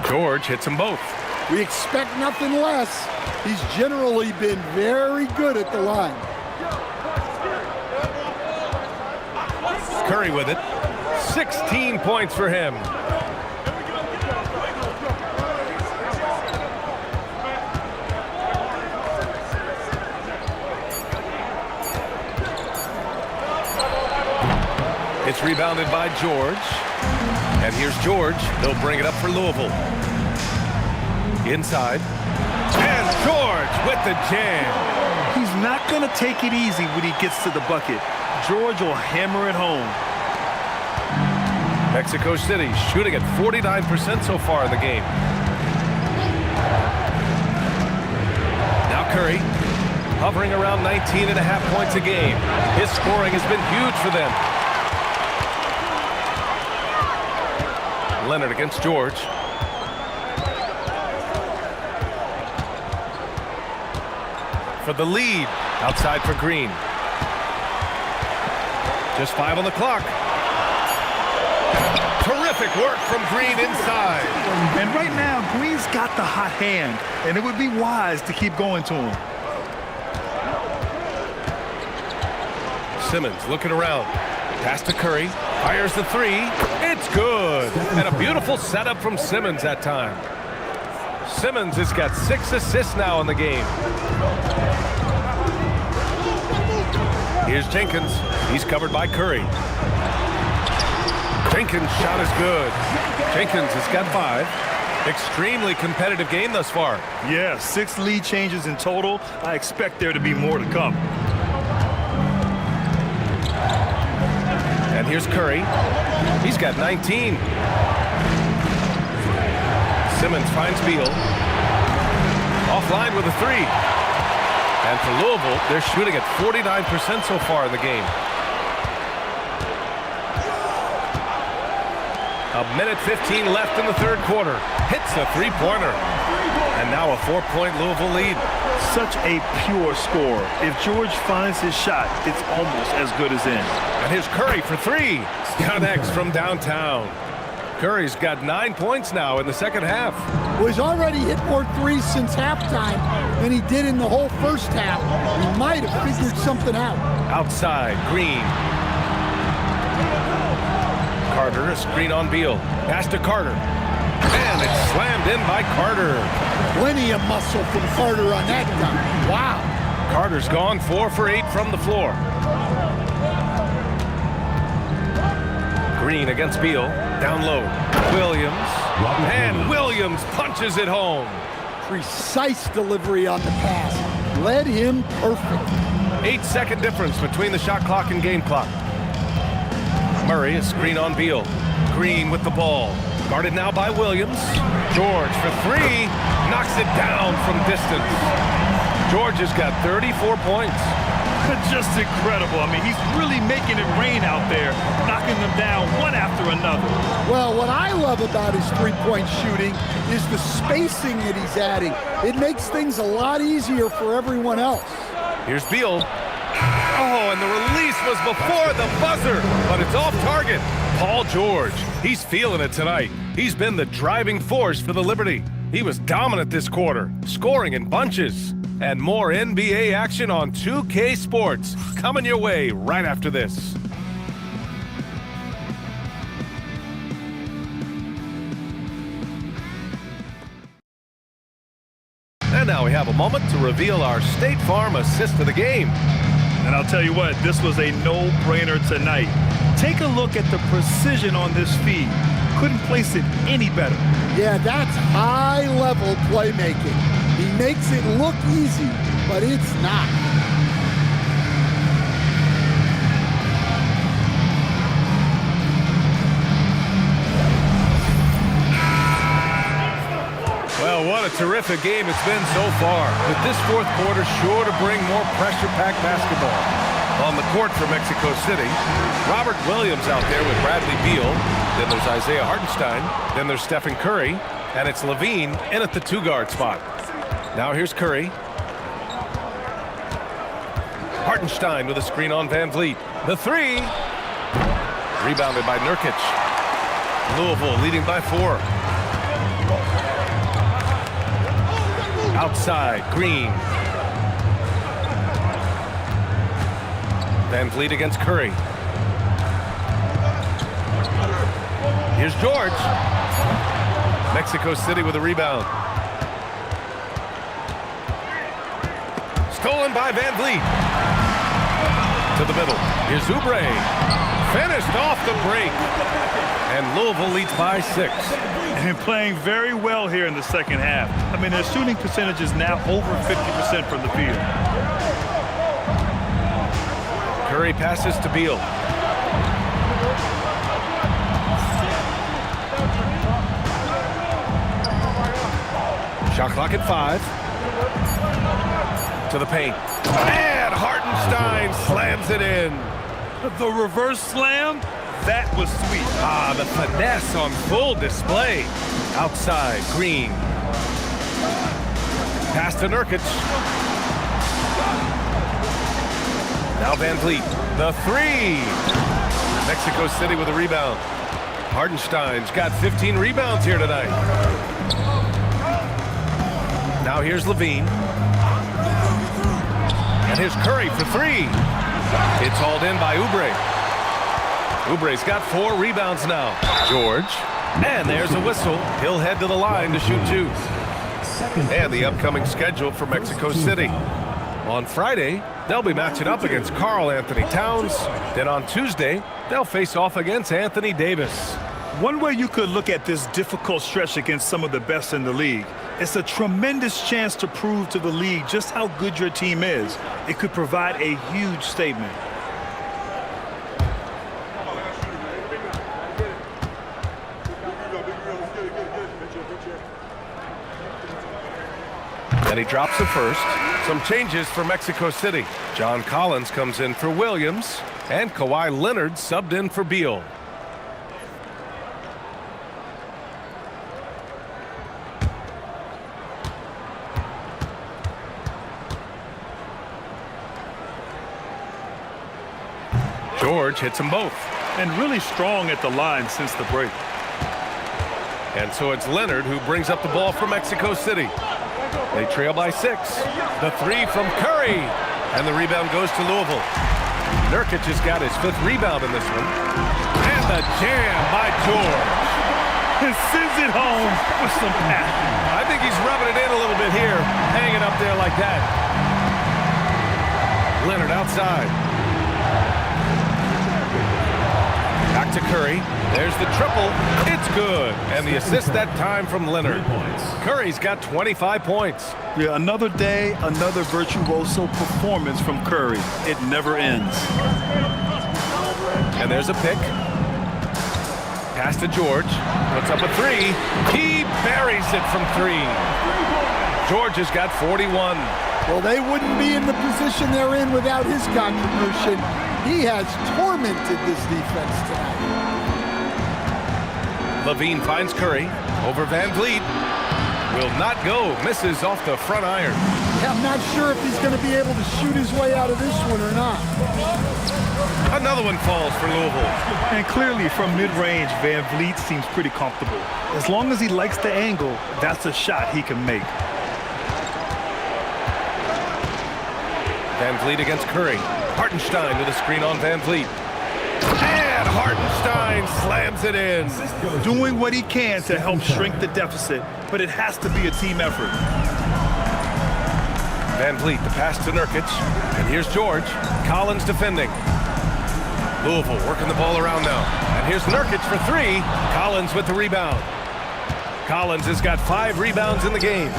George hits them both. We expect nothing less. He's generally been very good at the line. Curry with it. 16 points for him. It's rebounded by George. And here's George. He'll bring it up for Louisville. Inside. And George with the jam. He's not going to take it easy when he gets to the bucket. George will hammer it home. Mexico City shooting at 49% so far in the game. Now Curry hovering around 19.5 points a game. His scoring has been huge for them. Leonard against George. For the lead. Outside for Green. Just 5 on the clock. Terrific work from Green inside. And right now, Green's got the hot hand, and it would be wise to keep going to him. Simmons looking around. Pass to Curry. Fires the 3. It's good. And a beautiful setup from Simmons that time. Simmons has got 6 assists now in the game. Here's Jenkins. He's covered by Curry. Jenkins' shot is good. Jenkins has got 5. Extremely competitive game thus far. Yeah, 6 lead changes in total. I expect there to be more to come. And here's Curry. He's got 19. Simmons finds Beal. Offline with a 3. And for Louisville, they're shooting at 49% so far in the game. A minute 15 left in the third quarter. Hits a 3-pointer. And now a 4-point Louisville lead. Such a pure score. If George finds his shot, it's almost as good as in. And here's Curry for 3. Connects from downtown. Curry's got 9 points now in the second half. Well, he's already hit more 3s since halftime than he did in the whole first half. He might have figured something out. Outside, Green. Carter, a screen on Beal. Pass to Carter. And it's slammed in by Carter. Plenty of muscle from Carter on that time. Wow. Carter's gone 4 for 8 from the floor. Green against Beal. Down low. Williams. And Williams punches it home. Precise delivery on the pass. Led him perfect. 8-second difference between the shot clock and game clock. Murray, a screen on Beal. Green with the ball. Guarded now by Williams. George for 3. Knocks it down from distance. George has got 34 points. Just incredible. I mean, he's really making it rain out there, knocking them down one after another. Well, what I love about his three-point shooting is the spacing that he's adding. It makes things a lot easier for everyone else. Here's Beal. Oh, and the release was before the buzzer, but it's off target. Paul George, he's feeling it tonight. He's been the driving force for the Liberty. He was dominant this quarter, scoring in bunches. And more NBA action on 2K Sports coming your way right after this. And now we have a moment to reveal our State Farm assist of the game. And I'll tell you what, this was a no-brainer tonight. Take a look at the precision on this feed. Couldn't place it any better. Yeah, that's high-level playmaking. He makes it look easy, but it's not. Well, what a terrific game it's been so far. With this fourth quarter sure to bring more pressure-packed basketball. On the court for Mexico City, Robert Williams out there with Bradley Beal. Then there's Isaiah Hartenstein. Then there's Stephen Curry. And it's Levine in at the two-guard spot. Now here's Curry. Hartenstein with a screen on Van Vliet. The three. Rebounded by Nurkic. Louisville leading by 4. Outside, Green. Van Vliet against Curry. Here's George. Mexico City with a rebound. Stolen by Van Vliet. To the middle. Here's Oubre. Finished off the break. And Louisville leads by 6. And playing very well here in the second half. I mean, their shooting percentage is now over 50% from the field. Curry passes to Beal. Shot clock at 5. To the paint. And Hartenstein slams it in. The reverse slam, that was sweet. Ah, the finesse on full display. Outside, Green. Pass to Nurkic. Now Van Vliet. The three. Mexico City with a rebound. Hartenstein's got 15 rebounds here tonight. Now here's Levine. And here's Curry for 3. It's hauled in by Oubre. Oubre's got 4 rebounds now. George. And there's a whistle. He'll head to the line to shoot 2. And the upcoming schedule for Mexico City. On Friday, they'll be matching up against Karl Anthony Towns. Then on Tuesday, they'll face off against Anthony Davis. One way you could look at this difficult stretch against some of the best in the league, it's a tremendous chance to prove to the league just how good your team is. It could provide a huge statement. And he drops the first. Some changes for Mexico City. John Collins comes in for Williams, and Kawhi Leonard subbed in for Beal. George hits them both. And really strong at the line since the break. And so it's Leonard who brings up the ball for Mexico City. They trail by 6. The 3 from Curry. And the rebound goes to Louisville. Nurkic has got his 5th rebound in this one. And the jam by George. And sends it home with some passion. I think he's rubbing it in a little bit here. Hanging up there like that. Leonard outside. Back to Curry. There's the triple. It's good. And the assist that time from Leonard. Curry's got 25 points. Yeah, another day, another virtuoso performance from Curry. It never ends. And there's a pick. Pass to George. Puts up a 3. He buries it from 3. George has got 41. Well, they wouldn't be in the position they're in without his contribution. He has tormented this defense tonight. Levine finds Curry over Van Vliet. Will not go, misses off the front iron. Yeah, I'm not sure if he's going to be able to shoot his way out of this one or not. Another one falls for Louisville. And clearly from mid-range, Van Vliet seems pretty comfortable. As long as he likes the angle, that's a shot he can make. Van Vliet against Curry. Hartenstein with a screen on Van Vliet. And Hartenstein slams it in. Doing what he can to help shrink the deficit, but it has to be a team effort. Van Vliet, the pass to Nurkic. And here's George. Collins defending. Louisville working the ball around now. And here's Nurkic for three. Collins with the rebound. Collins has got 5 rebounds in the game.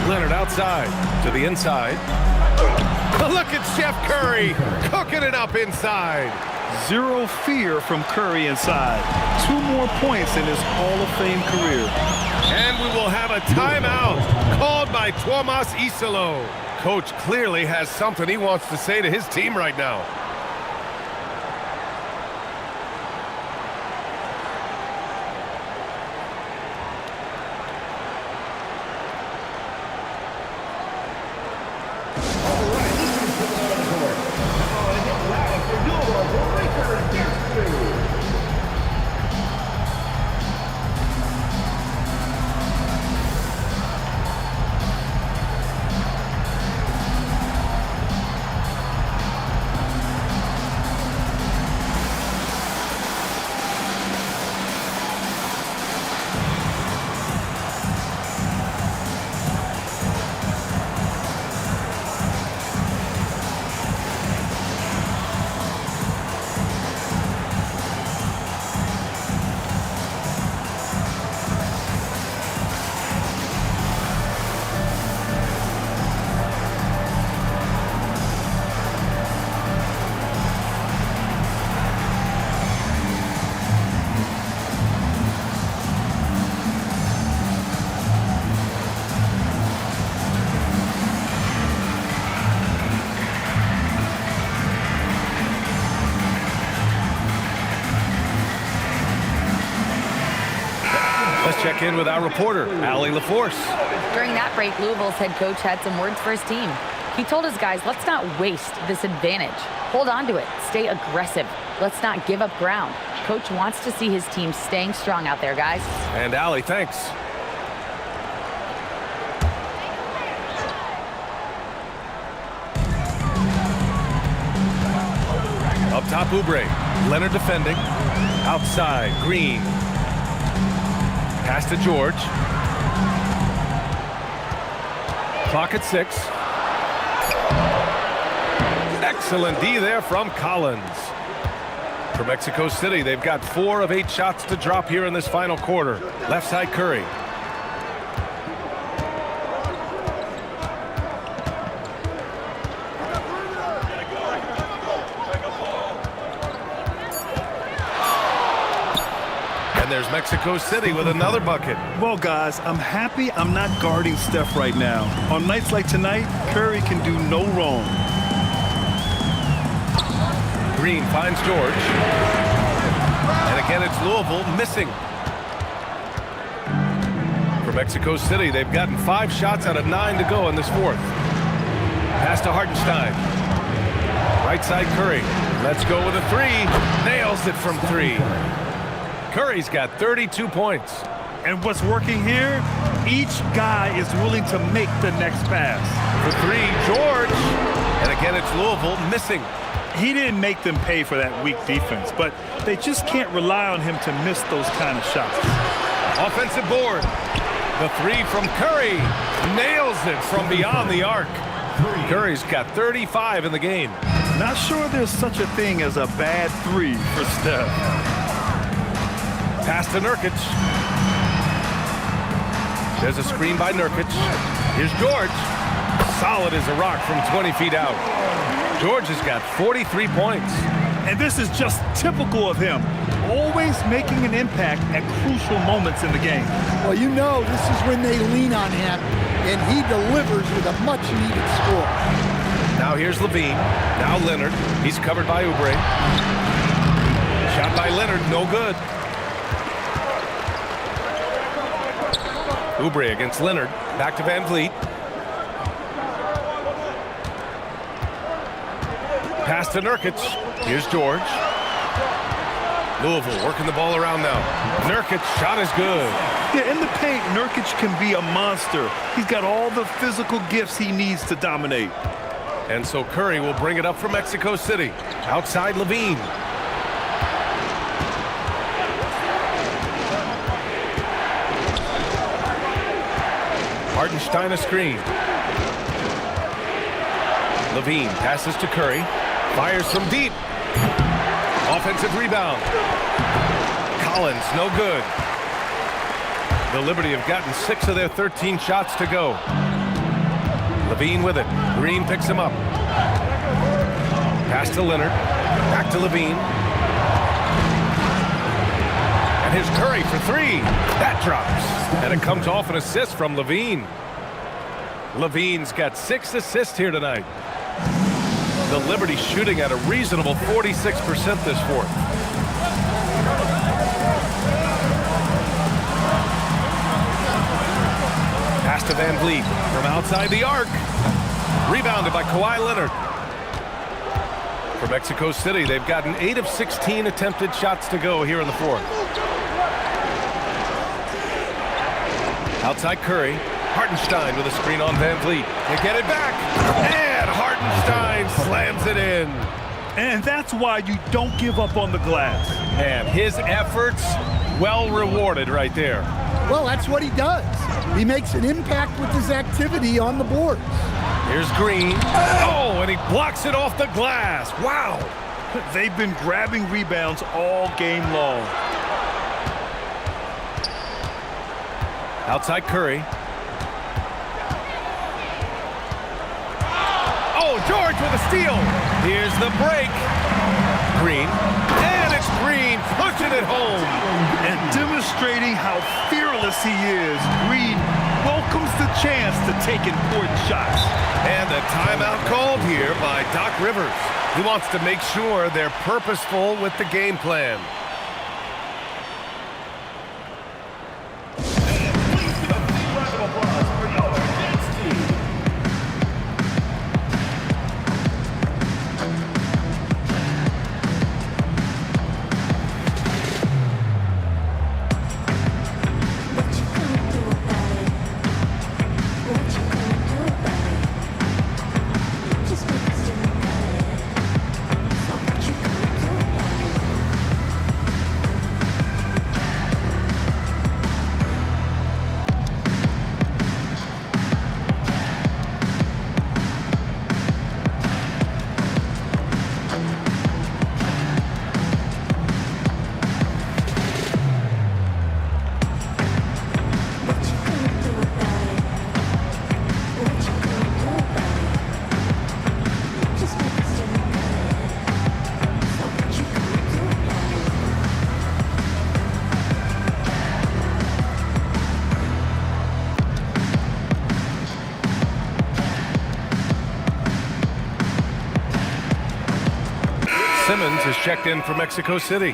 Leonard outside to the inside. Look at Chef Curry cooking it up inside. Zero fear from Curry inside. 2 more points in his Hall of Fame career. And we will have a timeout called by Tomas Isolo. Coach clearly has something he wants to say to his team right now. Let's check in with our reporter, Allie LaForce. During that break, Louisville's head coach had some words for his team. He told his guys, let's not waste this advantage. Hold on to it. Stay aggressive. Let's not give up ground. Coach wants to see his team staying strong out there, guys. And Allie, thanks. Up top, Oubre. Leonard defending. Outside, Green. Pass to George. Clock at 6. Excellent D there from Collins. For Mexico City, they've got 4 of 8 shots to drop here in this final quarter. Left side, Curry. There's Mexico City with another bucket. Well, guys, I'm happy I'm not guarding Steph right now. On nights like tonight, Curry can do no wrong. Green finds George. And again, it's Louisville missing. For Mexico City, they've gotten 5 shots out of 9 to go in this fourth. Pass to Hartenstein. Right side, Curry. Let's go with a 3. Nails it from 3. Curry's got 32 points. And what's working here? Each guy is willing to make the next pass. For 3, George. And again, it's Louisville missing. He didn't make them pay for that weak defense, but they just can't rely on him to miss those kind of shots. Offensive board. The 3 from Curry. Nails it from beyond the arc. Curry's got 35 in the game. Not sure there's such a thing as a bad 3 for Steph. Pass to Nurkic. There's a screen by Nurkic. Here's George. Solid as a rock from 20 feet out. George has got 43 points. And this is just typical of him, always making an impact at crucial moments in the game. Well, you know this is when they lean on him, and he delivers with a much-needed score. Now here's Levine. Now Leonard. He's covered by Oubre. Shot by Leonard, no good. Oubre against Leonard. Back to Van Vliet. Pass to Nurkic. Here's George. Louisville working the ball around now. Nurkic, shot is good. Yeah, in the paint, Nurkic can be a monster. He's got all the physical gifts he needs to dominate. And so Curry will bring it up from Mexico City. Outside Levine. Hartenstein a screen. Levine passes to Curry. Fires from deep. Offensive rebound. Collins, no good. The Liberty have gotten 6 of their 13 shots to go. Levine with it. Green picks him up. Pass to Leonard. Back to Levine. And here's Curry for 3. That drops. And it comes off an assist from Levine. Levine's got 6 assists here tonight. The Liberty shooting at a reasonable 46% this fourth. Pass to Van Vliet from outside the arc. Rebounded by Kawhi Leonard. For Mexico City, they've gotten 8 of 16 attempted shots to go here in the fourth. Outside Curry. Hartenstein with a screen on Van Vliet. They get it back. And Hartenstein slams it in. And that's why you don't give up on the glass. And his efforts well rewarded right there. Well, that's what he does. He makes an impact with his activity on the boards. Here's Green. Oh, and he blocks it off the glass. Wow. They've been grabbing rebounds all game long. Outside Curry. Oh, George with a steal. Here's the break. Green. And it's Green pushing it home. And demonstrating how fearless he is, Green welcomes the chance to take important shots. And a timeout called here by Doc Rivers. He wants to make sure they're purposeful with the game plan. Simmons is checked in for Mexico City.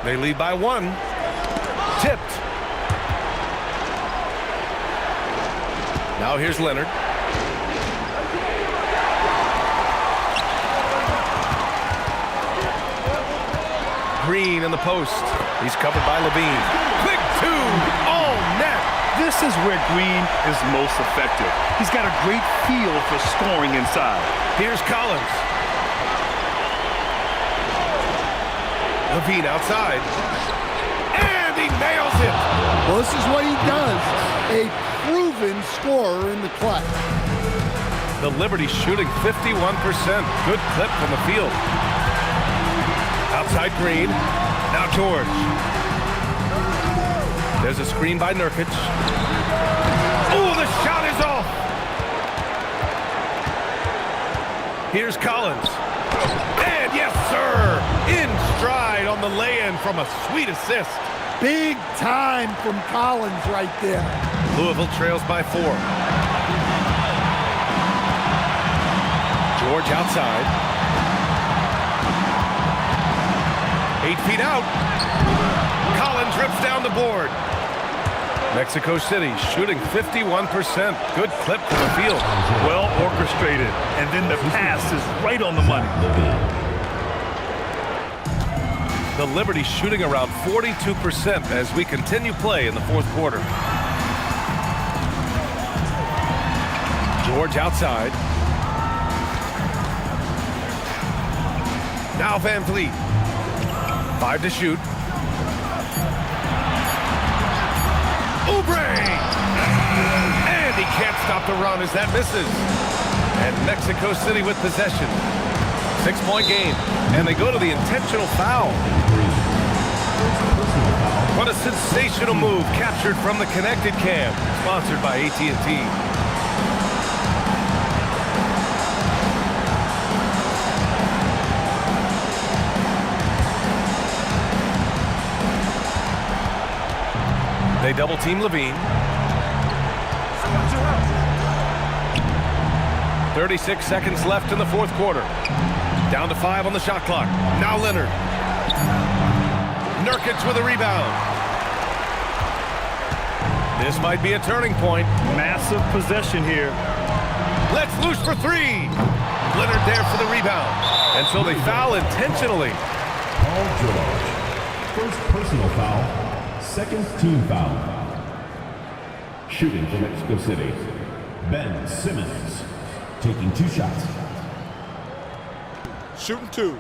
They lead by 1. Tipped. Now here's Leonard. Green in the post. He's covered by Levine. Quick 2. Oh, net. This is where Green is most effective. He's got a great feel for scoring inside. Here's Collins. Levine outside. And he nails it. Well, this is what he does. A proven proven scorer in the clutch. The Liberty shooting 51%. Good clip from the field. Outside Green. Now George. There's a screen by Nurkic. Oh, the shot is off. Here's Collins. And yes, sir. In stride on the lay-in from a sweet assist. Big time from Collins right there. Louisville trails by 4. George outside. 8 feet out. Collins rips down the board. Mexico City shooting 51%. Good clip from the field. Well orchestrated. And then the pass is right on the money. The Liberty shooting around 42% as we continue play in the fourth quarter. George outside. Now Van Vliet. 5 to shoot. Oubre! And he can't stop the run as that misses. And Mexico City with possession. 6-point game. And they go to the intentional foul. What a sensational move captured from the connected cam. Sponsored by AT&T. They double team Levine. 36 seconds left in the fourth quarter. Down to 5 on the shot clock. Now Leonard. Nurkic with a rebound. This might be a turning point. Massive possession here. Let's loose for 3. Leonard there for the rebound. And so they foul intentionally. Paul George. First personal foul. Second team foul. Shooting for Mexico City. Ben Simmons taking 2 shots. Shooting 2.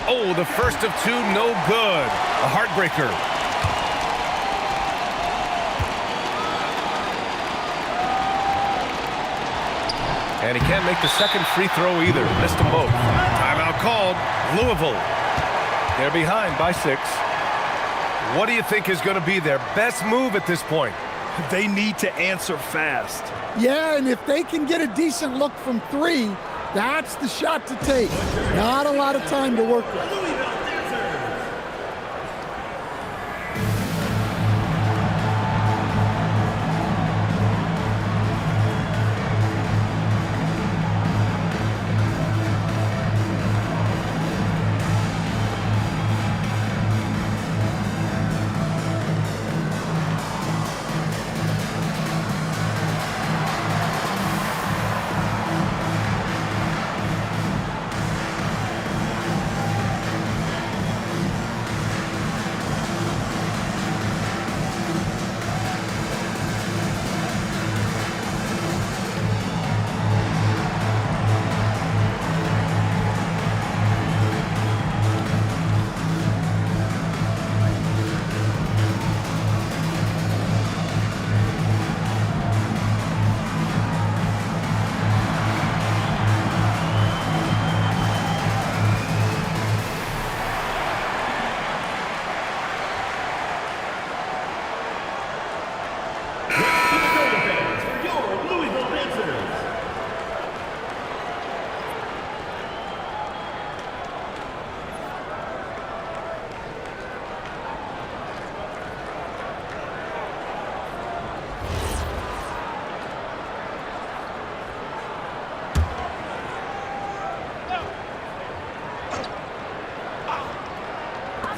Oh, the first of 2, no good. A heartbreaker. And he can't make the second free throw either. Missed them both. Timeout called. Louisville. They're behind by 6. What do you think is going to be their best move at this point? They need to answer fast. Yeah, and if they can get a decent look from 3, that's the shot to take. Not a lot of time to work with.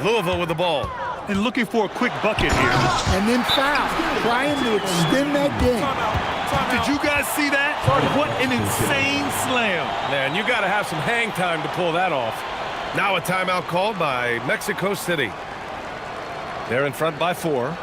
Louisville with the ball. And looking for a quick bucket here. And then foul, trying to extend that game. Did you guys see that? What an insane slam. Man, you got to have some hang time to pull that off. Now a timeout called by Mexico City. They're in front by 4.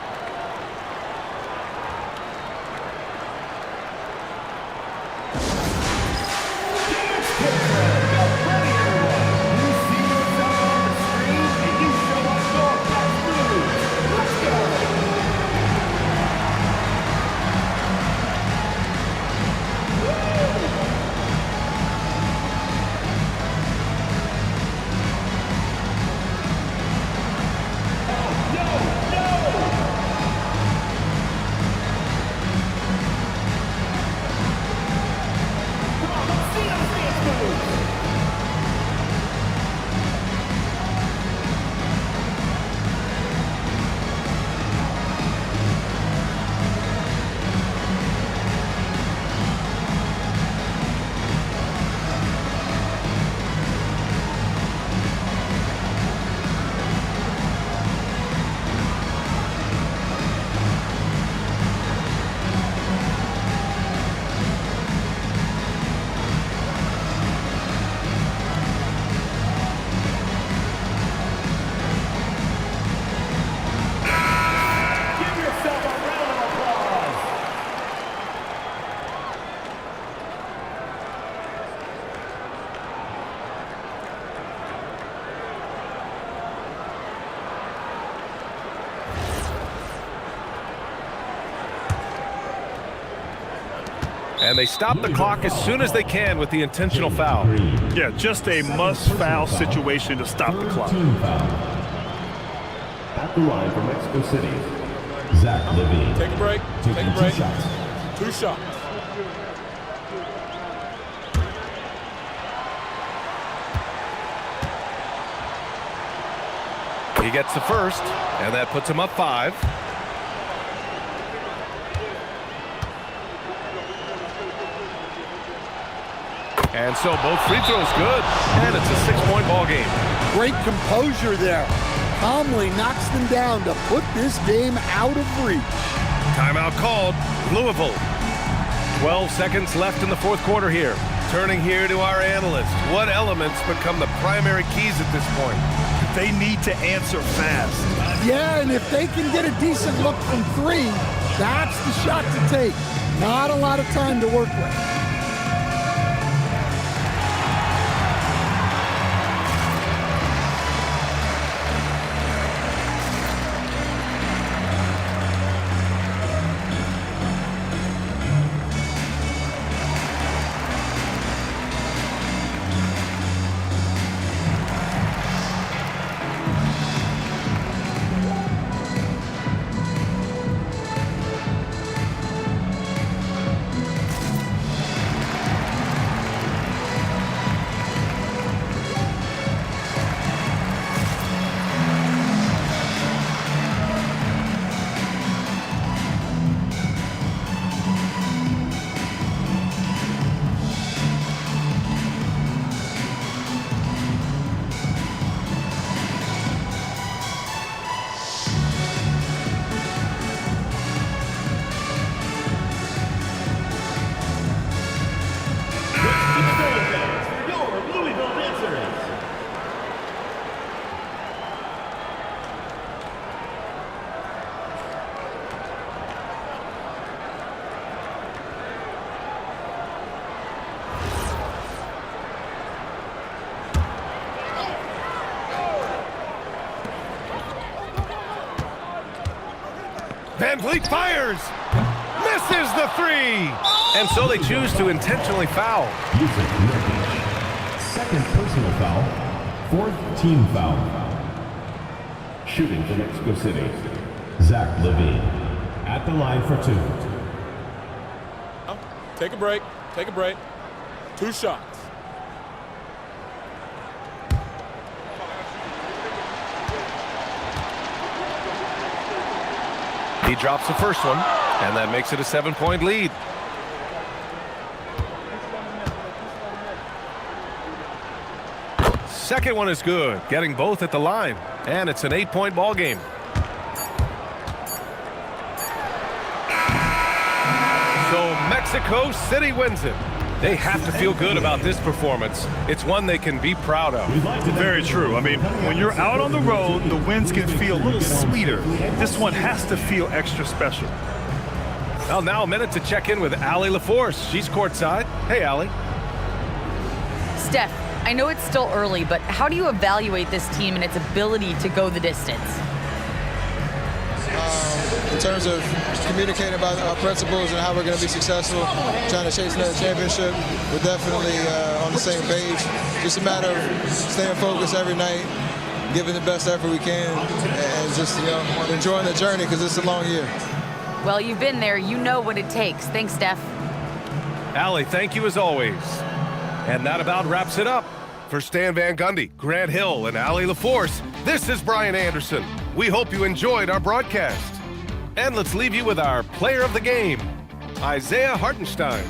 And they stop the clock as soon as they can with the intentional foul. Yeah, just a must-foul situation to stop the clock. At the line for Mexico City, Zach Levine. Take a break. Take a break. 2 shots. He gets the first, and that puts him up 5. And so both free throws good, and it's a 6-point ball game. Great composure there. Calmly knocks them down to put this game out of reach. Timeout called, Louisville. 12 seconds left in the fourth quarter here. Turning here to our analyst. What elements become the primary keys at this point? They need to answer fast. Yeah, and if they can get a decent look from 3, that's the shot to take. Not a lot of time to work with. Van Vliet fires! Misses the 3! And so they choose to intentionally foul. Second personal foul, 4th team foul. Shooting for Mexico City, Zach Levine. At the line for 2. Take a break. Take a break. 2 shots. He drops the first one, and that makes it a 7-point lead. Second one is good, getting both at the line, and it's an 8-point ball game. So Mexico City wins it. They have to feel good about this performance. It's one they can be proud of. Very true. I mean, when you're out on the road, the wins can feel a little sweeter. This one has to feel extra special. Well, now a minute to check in with Allie LaForce. She's courtside. Hey, Allie. Steph, I know it's still early, but how do you evaluate this team and its ability to go the distance? In terms of communicating about our principles and how we're going to be successful, trying to chase another championship, we're definitely on the same page. Just a matter of staying focused every night, giving the best effort we can, and just enjoying the journey because it's a long year. Well, you've been there. You know what it takes. Thanks, Steph. Allie, thank you as always. And that about wraps it up. For Stan Van Gundy, Grant Hill, and Allie LaForce, this is Brian Anderson. We hope you enjoyed our broadcast. And let's leave you with our player of the game, Isaiah Hartenstein.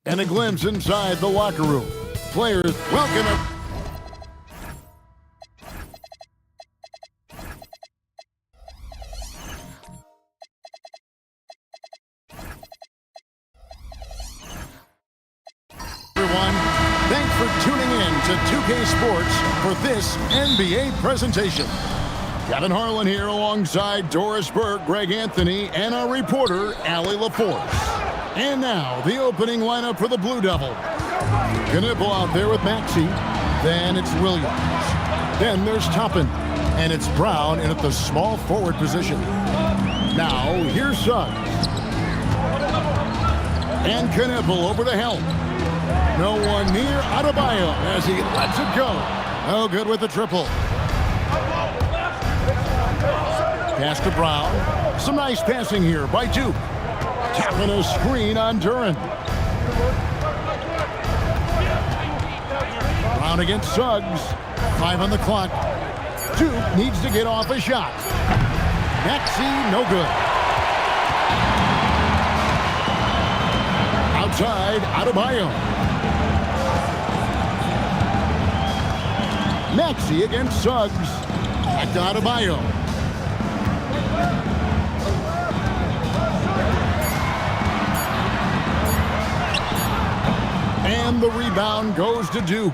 And a glimpse inside the locker room. Players welcome it. Everyone, thanks for tuning in to 2K Sports for this NBA presentation. Kevin Harlan here alongside Doris Burke, Greg Anthony, and our reporter, Allie LaForce. And now, the opening lineup for the Blue Devil. Knipple out there with Maxey. Then it's Williams. Then there's Toppin. And it's Brown in at the small forward position. Now, here's Suggs. And Knipple over to help. No one near Adebayo as he lets it go. No good with the triple. Pass to Brown. Some nice passing here by Duke. Tapping a screen on Duran. Brown against Suggs. 5 on the clock. Duke needs to get off a shot. Maxey, no good. Outside, Adebayo. Maxey against Suggs. Back to Adebayo. And the rebound goes to Duke.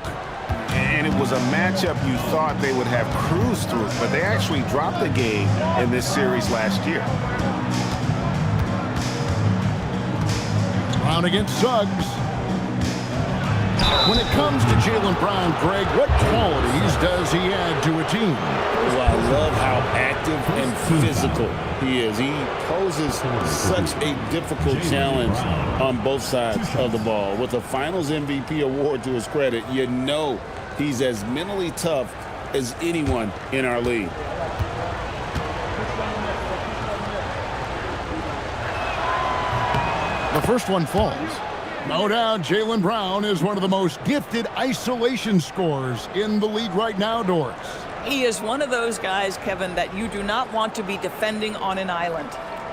And it was a matchup you thought they would have cruised through, but they actually dropped the game in this series last year. Brown against Suggs. When it comes to Jaylen Brown, Greg, what qualities does he add to a team? Well, I love how active and physical he is. He poses such a difficult challenge on both sides of the ball. With a Finals MVP award to his credit, you know he's as mentally tough as anyone in our league. The first one falls. No doubt Jaylen Brown is one of the most gifted isolation scorers in the league right now, Doris. He is one of those guys, Kevin, that you do not want to be defending on an island.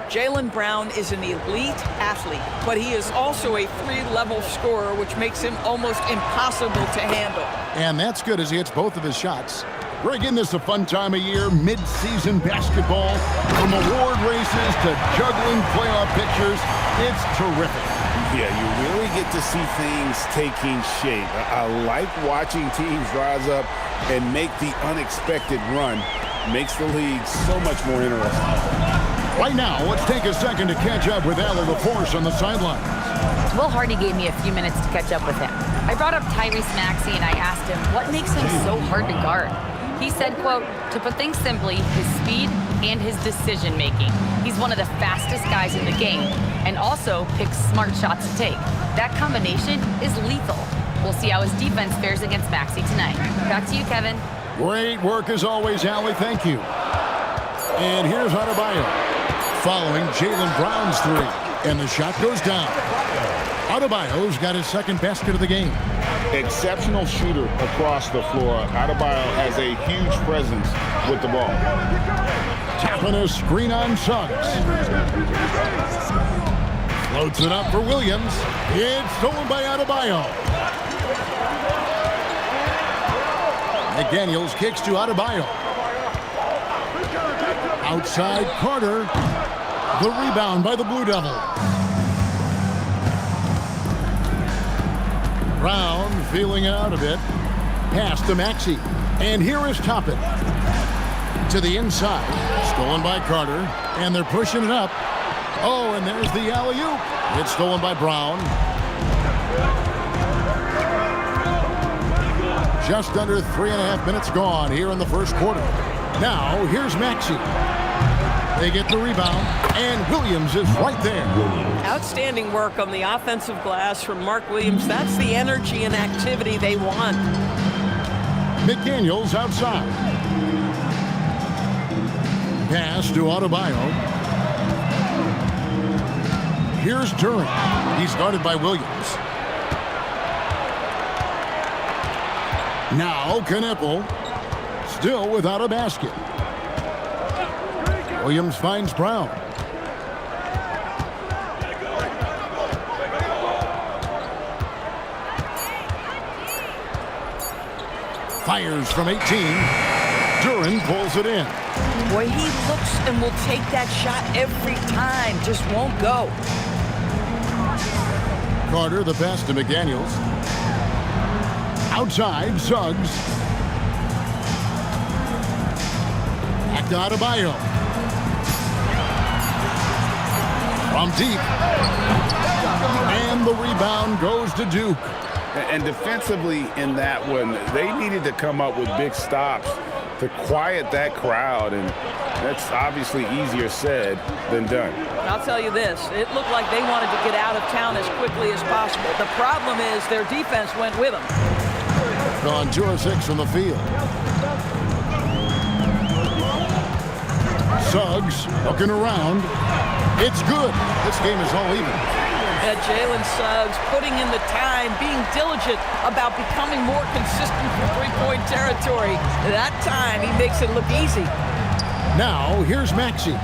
Jaylen Brown is an elite athlete, but he is also a 3-level scorer, which makes him almost impossible to handle. And that's good as he hits both of his shots. Greg, isn't this a fun time of year, mid-season basketball? From award races to juggling playoff pictures, it's terrific. Yeah, you really get to see things taking shape. I like watching teams rise up and make the unexpected run. Makes the league so much more interesting. Right now, let's take a second to catch up with Allie LaForce on the sidelines. Will Hardy gave me a few minutes to catch up with him. I brought up Tyrese Maxey and I asked him what makes him so hard to guard. He said, quote, to put things simply, his speed and his decision making. He's one of the fastest guys in the game and also picks smart shots to take. That combination is lethal. We'll see how his defense fares against Maxey tonight. Back to you, Kevin. Great work as always, Allie. Thank you. And here's Adebayo following Jaylen Brown's three. And the shot goes down. Adebayo's got his second basket of the game. Exceptional shooter across the floor. Adebayo has a huge presence with the ball. Tapping a screen on Suggs. Floats it up for Williams. It's stolen by Adebayo. McDaniels kicks to Adebayo. Outside Carter. The rebound by the Blue Devil. Brown feeling it out a bit. Pass to Maxey. And here is Toppin. To the inside. Stolen by Carter. And they're pushing it up. Oh, and there's the alley-oop. It's stolen by Brown. Just under 3.5 minutes gone here in the first quarter. Now, here's Maxey. They get the rebound, and Williams is right there. Outstanding work on the offensive glass from Mark Williams. That's the energy and activity they want. McDaniels outside. Pass to Adebayo. Here's Duran. He's guarded by Williams. Now Knipple, still without a basket. Williams finds Brown. Fires from 18. Duran pulls it in. Boy, he looks and will take that shot every time. Just won't go. Carter, the pass to McDaniels. Outside, Suggs. Back to Adebayo. From deep. And the rebound goes to Duke. And defensively in that one, they needed to come up with big stops to quiet that crowd, and that's obviously easier said than done. I'll tell you this, it looked like they wanted to get out of town as quickly as possible. The problem is their defense went with them. On 2 of 6 from the field. Suggs looking around. It's good. This game is all even. Jalen Suggs putting in the time, being diligent about becoming more consistent from three-point territory. That time, he makes it look easy. Now, here's Maxey.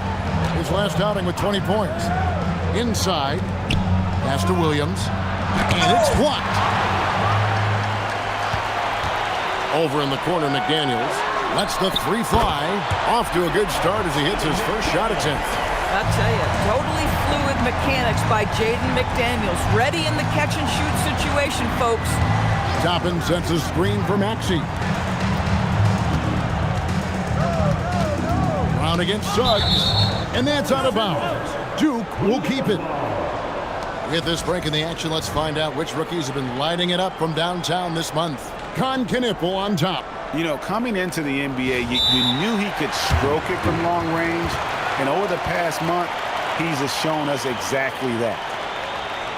His last outing with 20 points. Inside. Pass to Williams. And it's blocked. Over in the corner, McDaniels lets the three fly. Off to a good start as he hits his first shot attempt. I'll tell you, totally fluid mechanics by Jaden McDaniels. Ready in the catch-and-shoot situation, folks. Toppin sets a screen for Maxey. Brown against Suggs. And that's out of bounds. Duke will keep it. With this break in the action, let's find out which rookies have been lighting it up from downtown this month. Con Knipple on top. You know, coming into the NBA, you knew he could stroke it from long range. And over the past month, he's shown us exactly that.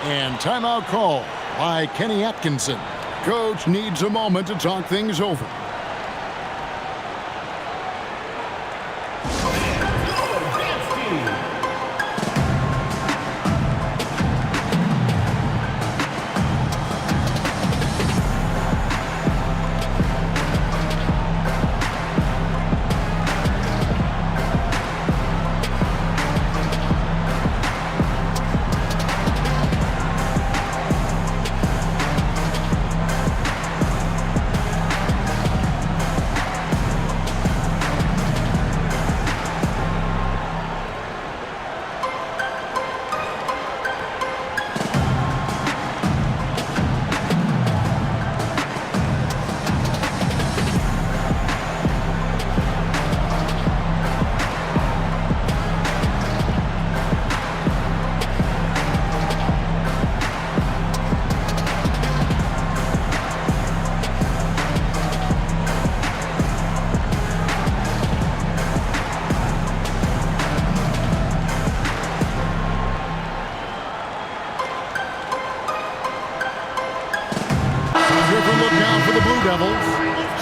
And timeout call by Kenny Atkinson. Coach needs a moment to talk things over.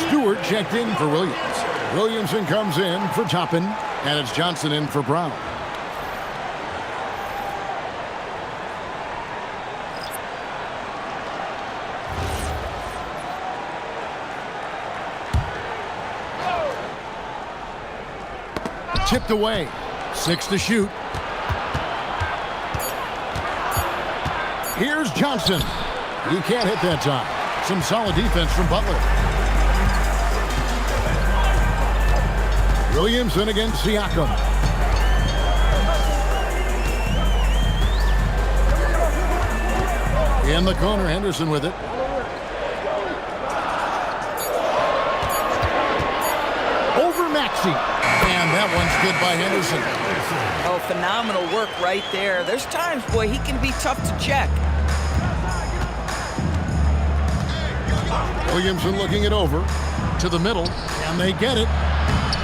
Stewart checked in for Williams. Williamson comes in for Toppin, and it's Johnson in for Brown. Tipped away. 6 to shoot. Here's Johnson. He can't hit that time. Some solid defense from Butler. Williamson against Siakam. In the corner, Henderson with it. Over Maxey. And that one's good by Henderson. Oh, phenomenal work right there. There's times, boy, he can be tough to check. Williamson looking it over to the middle, and they get it.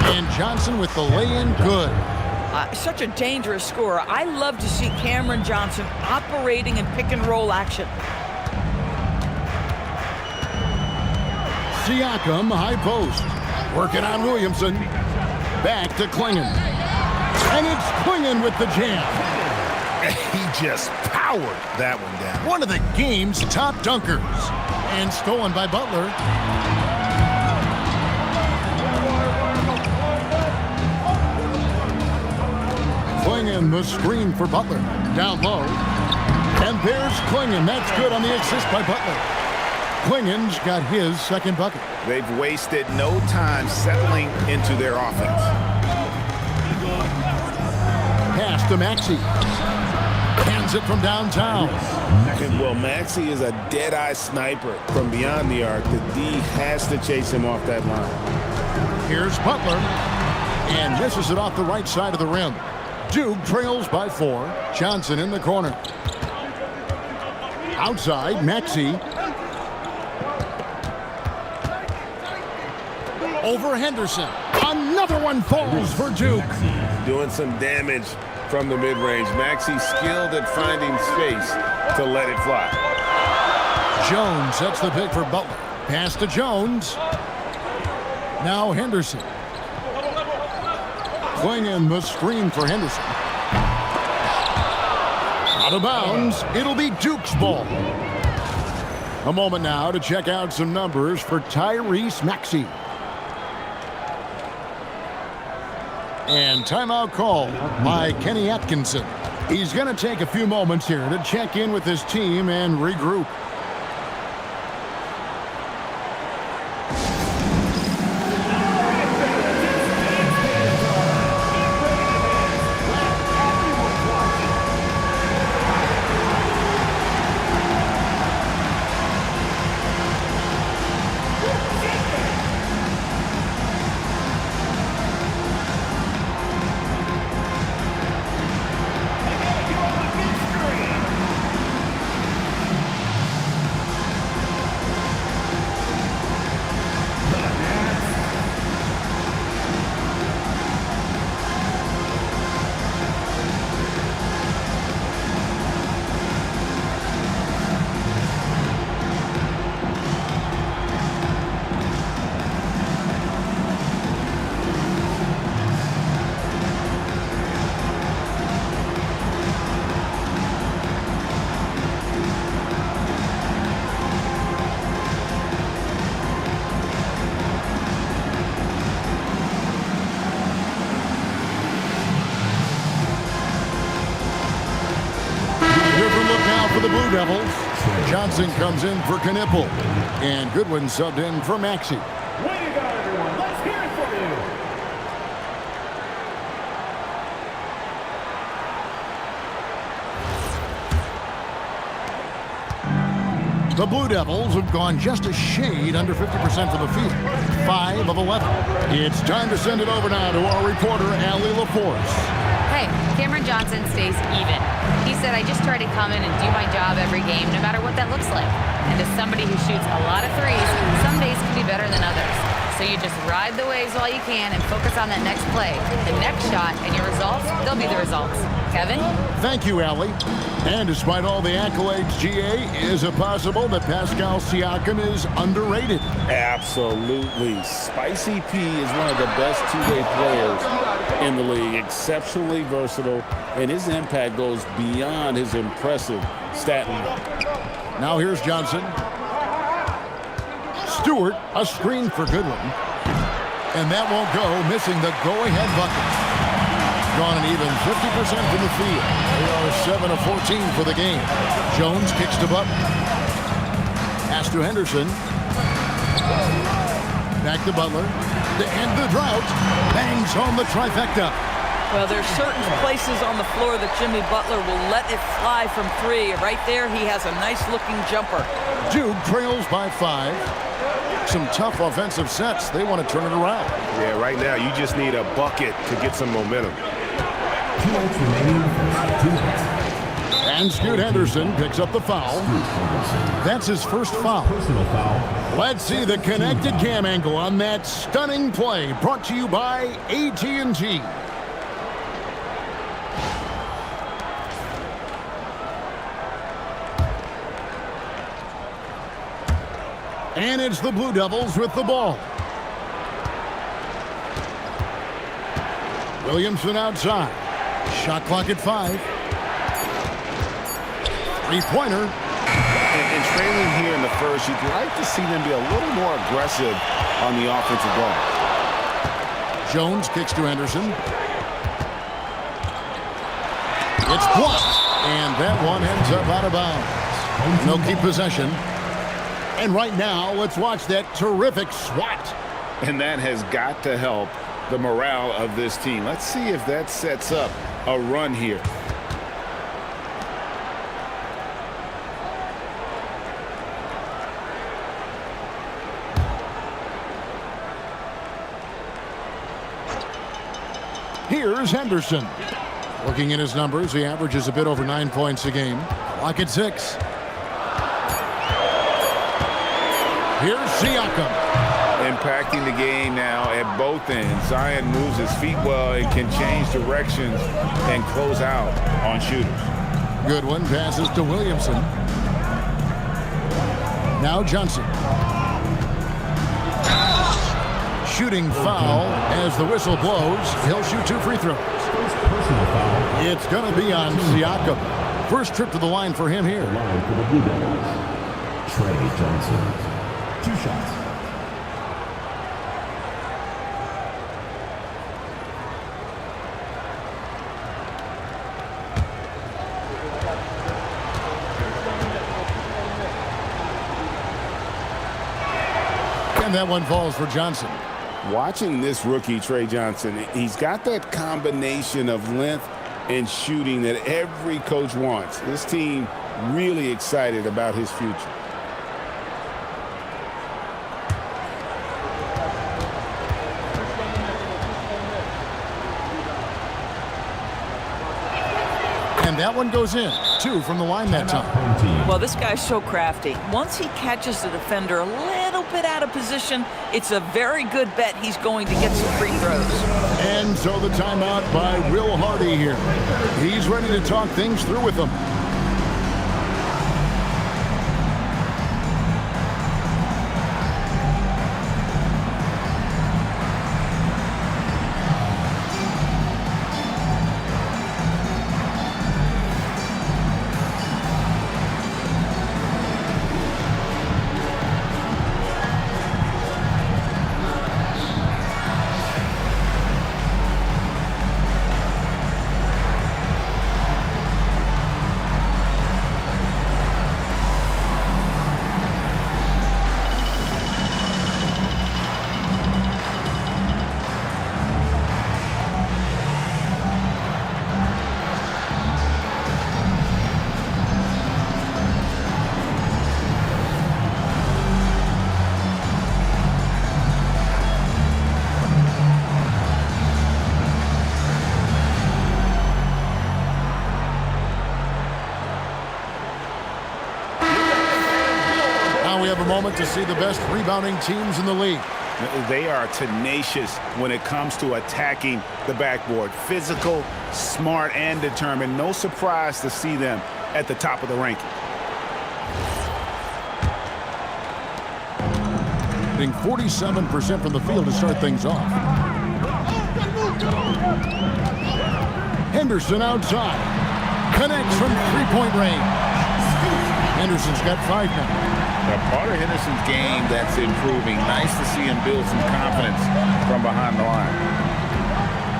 And Johnson with the lay-in good. Such a dangerous scorer. I love to see Cameron Johnson operating in pick-and-roll action. Siakam, high post. Working on Williamson. Back to Klingon. And it's Klingon with the jam. He just powered that one down. One of the game's top dunkers. And stolen by Butler. Klingon, the screen for Butler. Down low. And there's Klingon. That's good on the assist by Butler. Klingen's got his second bucket. They've wasted no time settling into their offense. Pass to Maxey. Hands it from downtown. Well, Maxey is a dead-eye sniper from beyond the arc. The D has to chase him off that line. Here's Butler. And misses it off the right side of the rim. Duke trails by 4. Johnson in the corner. Outside, Maxey. Over Henderson. Another one falls for Duke. Doing some damage from the mid-range. Maxey skilled at finding space to let it fly. Jones sets the pick for Butler. Pass to Jones. Now Henderson. Klingen the screen for Henderson. Out of bounds. It'll be Duke's ball. A moment now to check out some numbers for Tyrese Maxey. And timeout call by Kenny Atkinson. He's going to take a few moments here to check in with his team and regroup. For the Blue Devils, Johnson comes in for Knipple, and Goodwin subbed in for Maxey. Way to go, everyone. Let's hear it for you. The Blue Devils have gone just a shade under 50% from the field. 5 of 11. It's time to send it over now to our reporter, Allie LaForce. Hey, Cameron Johnson stays even. He said, I just try to come in and do my job every game, no matter what that looks like. And as somebody who shoots a lot of threes, some days can be better than others. So you just ride the waves while you can and focus on that next play. The next shot and your results, they'll be the results. Kevin? Thank you, Allie. And despite all the accolades, GA, is it possible that Pascal Siakam is underrated? Absolutely. Spicy P is one of the best two-way players in the league. Exceptionally versatile, and his impact goes beyond his impressive stat line. Now here's Johnson. Stewart, a screen for Goodwin. And that won't go, missing the go-ahead bucket. Gone an even 50% from the field. They are 7 of 14 for the game. Jones kicks to Butler. Pass to Henderson. Back to Butler. To end the drought. Bangs home the trifecta. Well, there's certain places on the floor that Jimmy Butler will let it fly from 3. Right there, he has a nice-looking jumper. Duke trails by 5. Some tough offensive sets. They want to turn it around. Yeah, right now, you just need a bucket to get some momentum. And Scoot Henderson picks up the foul. That's his first foul. Let's see the connected cam angle on that stunning play, brought to you by AT&T. And it's the Blue Devils with the ball. Williamson outside. Shot clock at 5. Three-pointer. And trailing here in the first, you'd like to see them be a little more aggressive on the offensive ball. Jones kicks to Henderson. It's blocked. And that one ends up out of bounds. They'll keep possession. And right now, let's watch that terrific swat. And that has got to help the morale of this team. Let's see if that sets up a run here. Here's Henderson. Looking at his numbers, he averages a bit over 9 points a game. Clock at 6. Here's Siakam. Impacting the game now at both ends. Zion moves his feet well and can change directions and close out on shooters. Goodwin passes to Williamson. Now Johnson. Shooting foul as the whistle blows. He'll shoot 2 free throws. It's going to be on Siakam. First trip to the line for him here. Trey Johnson. 2 shots. And that one falls for Johnson. Watching this rookie, Trey Johnson, he's got that combination of length and shooting that every coach wants. This team really excited about his future. And that one goes in. 2 from the line that time. Well, this guy's so crafty. Once he catches the defender a little bit out of position, it's a very good bet he's going to get some free throws. And so the timeout by Will Hardy here. He's ready to talk things through with them. We have a moment to see the best rebounding teams in the league. They are tenacious when it comes to attacking the backboard. Physical, smart, and determined. No surprise to see them at the top of the ranking. Hitting 47% from the field to start things off. Henderson outside. Connects from three-point range. Henderson's got 5 now. Part of Henderson's game that's improving. Nice to see him build some confidence from behind the line.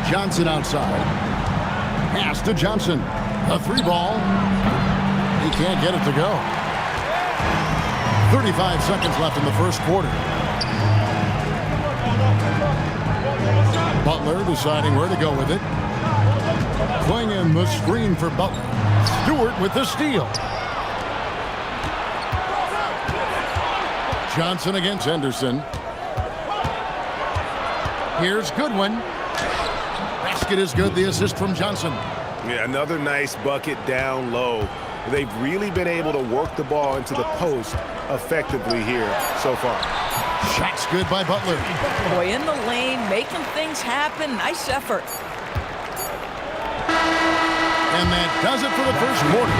Johnson outside. Pass to Johnson. A 3-ball. He can't get it to go. 35 seconds left in the first quarter. Butler deciding where to go with it. Flinging the screen for Butler. Stewart with the steal. Johnson against Henderson. Here's Goodwin. Basket is good. The assist from Johnson. Yeah, another nice bucket down low. They've really been able to work the ball into the post effectively here so far. Shot's good by Butler. Boy, in the lane, making things happen. Nice effort. And that does it for the first quarter.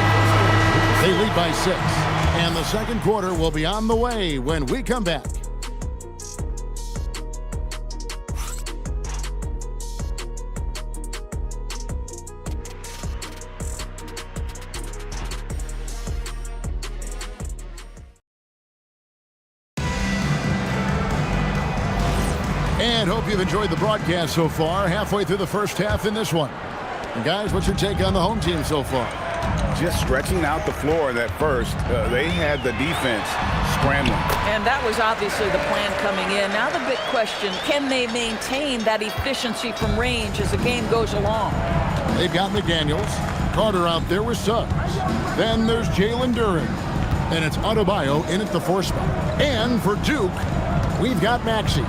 They lead by 6. And the second quarter will be on the way when we come back. And hope you've enjoyed the broadcast so far. Halfway through the first half in this one. And guys, what's your take on the home team so far? Just stretching out the floor that first. They had the defense scrambling. And that was obviously the plan coming in. Now the big question, can they maintain that efficiency from range as the game goes along? They've got McDaniels. Carter out there with Suggs. Then there's Jalen Duren. And it's Adebayo in at the 4 spot. And for Duke, we've got Maxey.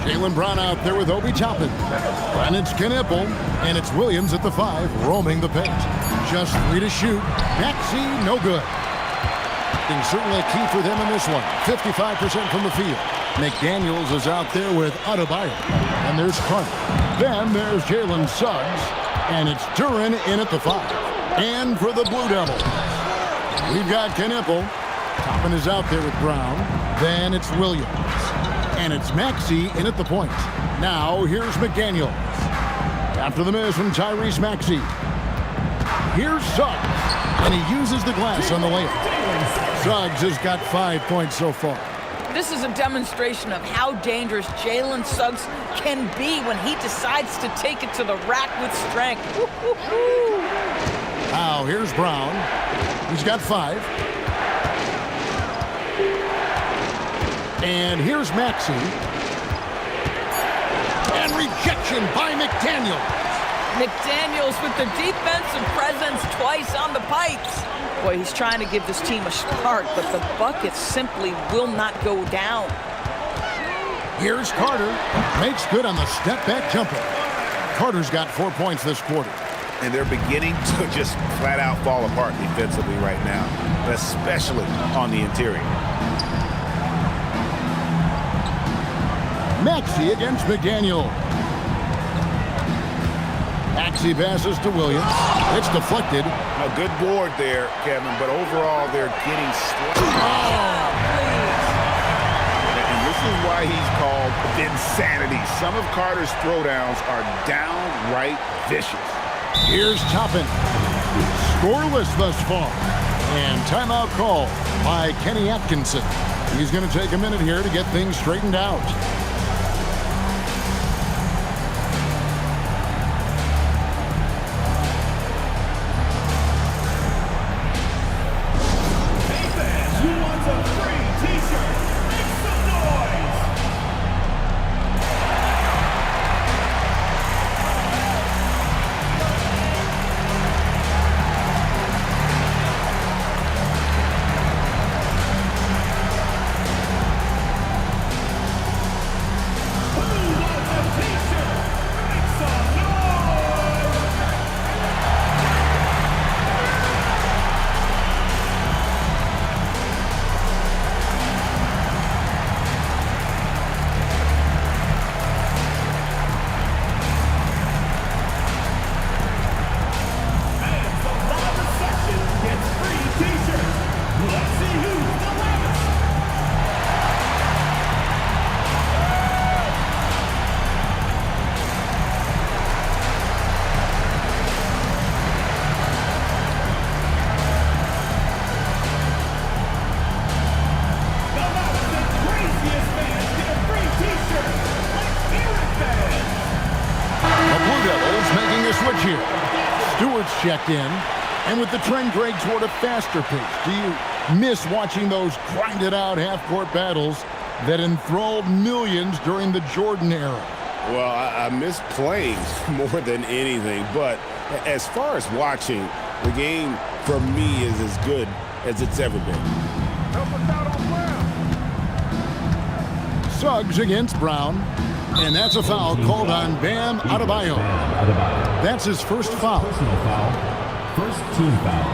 Jalen Brown out there with Obi Toppin. And it's Knipple. And it's Williams at the 5, roaming the paint. Just 3 to shoot. Maxey, no good. And certainly a key for them in this one. 55% from the field. McDaniels is out there with Adebayo. And there's Carter. Then there's Jalen Suggs. And it's Duren in at the 5. And for the Blue Devils, we've got Knipple. Toppin is out there with Brown. Then it's Williams. And it's Maxey in at the point. Now here's McDaniels. After the miss from Tyrese Maxey. Here's Suggs. And he uses the glass on the layup. Suggs has got 5 points so far. This is a demonstration of how dangerous Jalen Suggs can be when he decides to take it to the rack with strength. Now here's Brown. He's got 5. And here's Maxey. And rejection by McDaniels. McDaniels with the defensive presence twice on the pipes. Boy, he's trying to give this team a spark, but the bucket simply will not go down. Here's Carter. Makes good on the step-back jumper. Carter's got 4 points this quarter. And they're beginning to just flat out fall apart defensively right now, especially on the interior. Maxey against McDaniel. Maxey passes to Williams. It's deflected. A good board there, Kevin, but overall they're getting And this is why he's called Vinsanity. Some of Carter's throwdowns are downright vicious. Here's Toppin. Scoreless thus far. And timeout call by Kenny Atkinson. He's going to take a minute here to get things straightened out. Checked in, and with the trend Greg toward a faster pace, do you miss watching those grinded out half-court battles that enthralled millions during the Jordan era? Well, I miss playing more than anything, but as far as watching, the game for me is as good as it's ever been. Suggs against Brown, and that's a foul called on Bam Adebayo. That's his first foul. Personal foul. First team foul.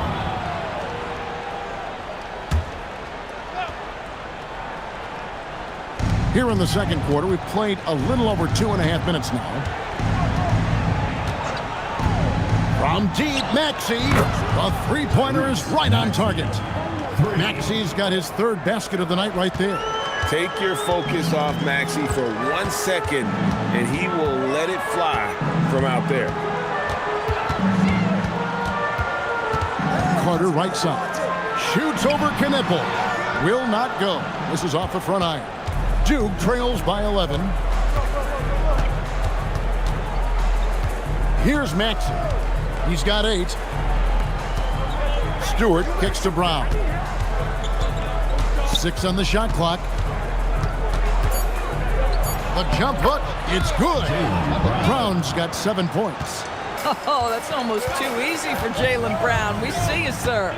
Here in the second quarter, we've played a little over 2.5 minutes now. From deep, Maxey. A three-pointer is right on target. Maxey's got his third basket of the night right there. Take your focus off Maxey for 1 second, and he will let it fly from out there. Carter right side. Shoots over Knipple. Will not go. This is off the front iron. Duke trails by 11. Here's Maxey. He's got 8. 6 on the shot clock. The jump hook, it's good. Brown's got 7 points. Oh, that's almost too easy for Jaylen Brown. We see you, sir.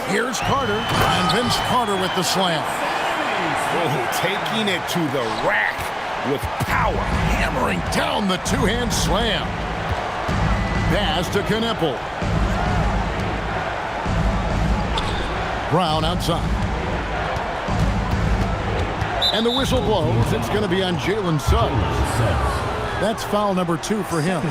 Here's Carter, and Vince Carter with the slam. Oh, taking it to the rack with power. Hammering down the two-hand slam. Pass to Knippel. Brown outside. And the whistle blows. It's going to be on Jalen Suggs. That's foul number 2 for him.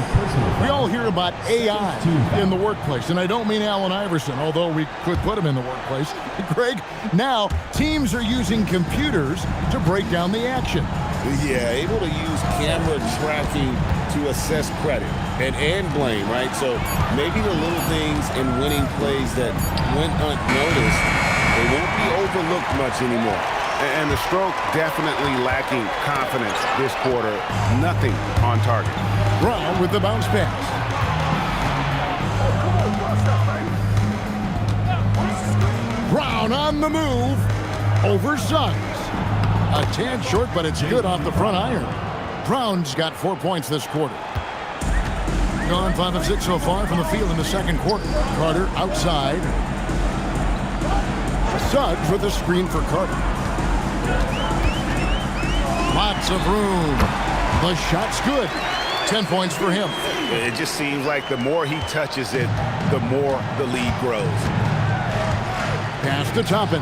We all hear about AI in the workplace, and I don't mean Allen Iverson, although we could put him in the workplace. Greg, now teams are using computers to break down the action. Yeah, able to use camera tracking to assess credit and blame, right? So maybe the little things in winning plays that went unnoticed, they won't be overlooked much anymore. And the stroke definitely lacking confidence this quarter. Nothing on target. Brown with the bounce pass. Brown on the move over Suggs. A tad short, but it's good off the front iron. Brown's got 4 points this quarter. Gone 5 of 6 so far from the field in the second quarter. Carter outside. Suggs with a screen for Carter. Lots of room. The shot's good. 10 points for him. It just seems like the more he touches it, the more the lead grows. Pass to Toppin.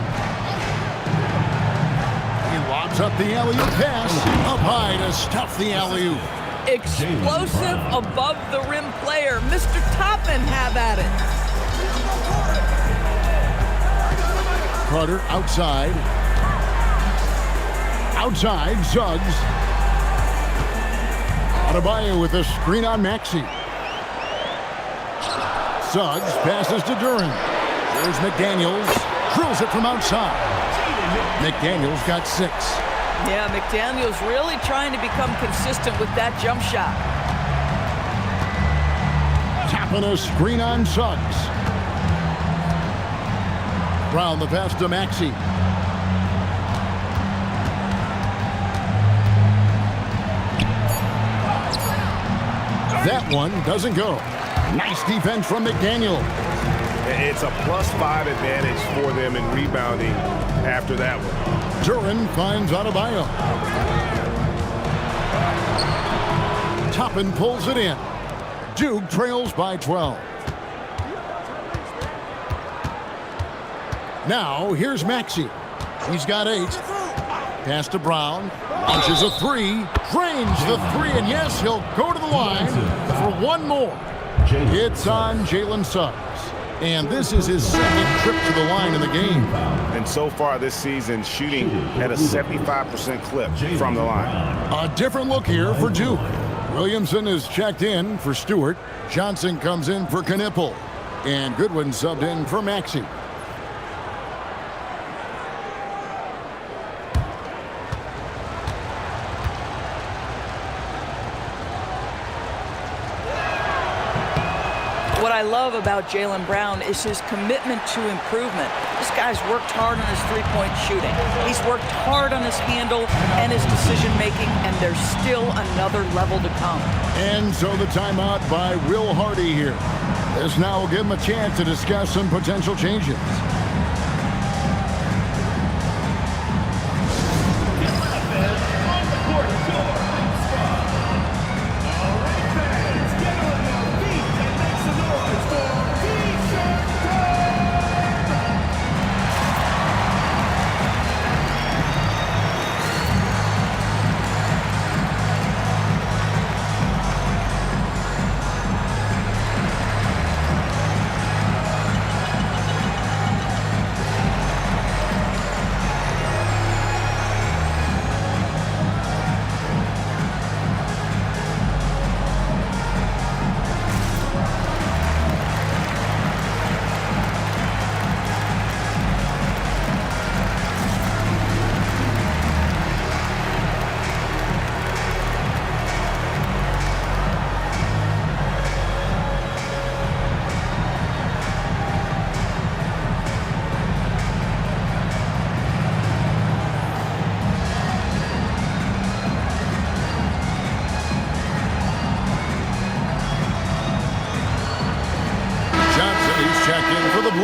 He lobs up the alley-oop pass. Up high to stuff the alley-oop. Explosive above the rim player. Mr. Toppin, have at it. Carter outside. Outside, Suggs. Adebayo with a screen on Maxey. Suggs passes to Duren. There's McDaniels. Drills it from outside. McDaniels got 6. Yeah, McDaniels really trying to become consistent with that jump shot. Tapping a screen on Suggs. Brown the pass to Maxey. That one doesn't go. Nice defense from McDaniel. It's a +5 advantage for them in rebounding after that one. Duren finds Adebayo. Toppin pulls it in. Duke trails by 12. Now here's Maxey. He's got 8. Pass to Brown. Launches a 3. Drains the 3, and yes, he'll go to the line for one more. It's on Jalen Suggs. And this is his second trip to the line in the game. And so far this season, shooting at a 75% clip from the line. A different look here for Duke. Williamson is checked in for Stewart. Johnson comes in for Knippel. And Goodwin subbed in for Maxey. What I love about Jaylen Brown is his commitment to improvement. This guy's worked hard on his three-point shooting. He's worked hard on his handle and his decision-making, and there's still another level to come. And so the timeout by Will Hardy here. This now will give him a chance to discuss some potential changes.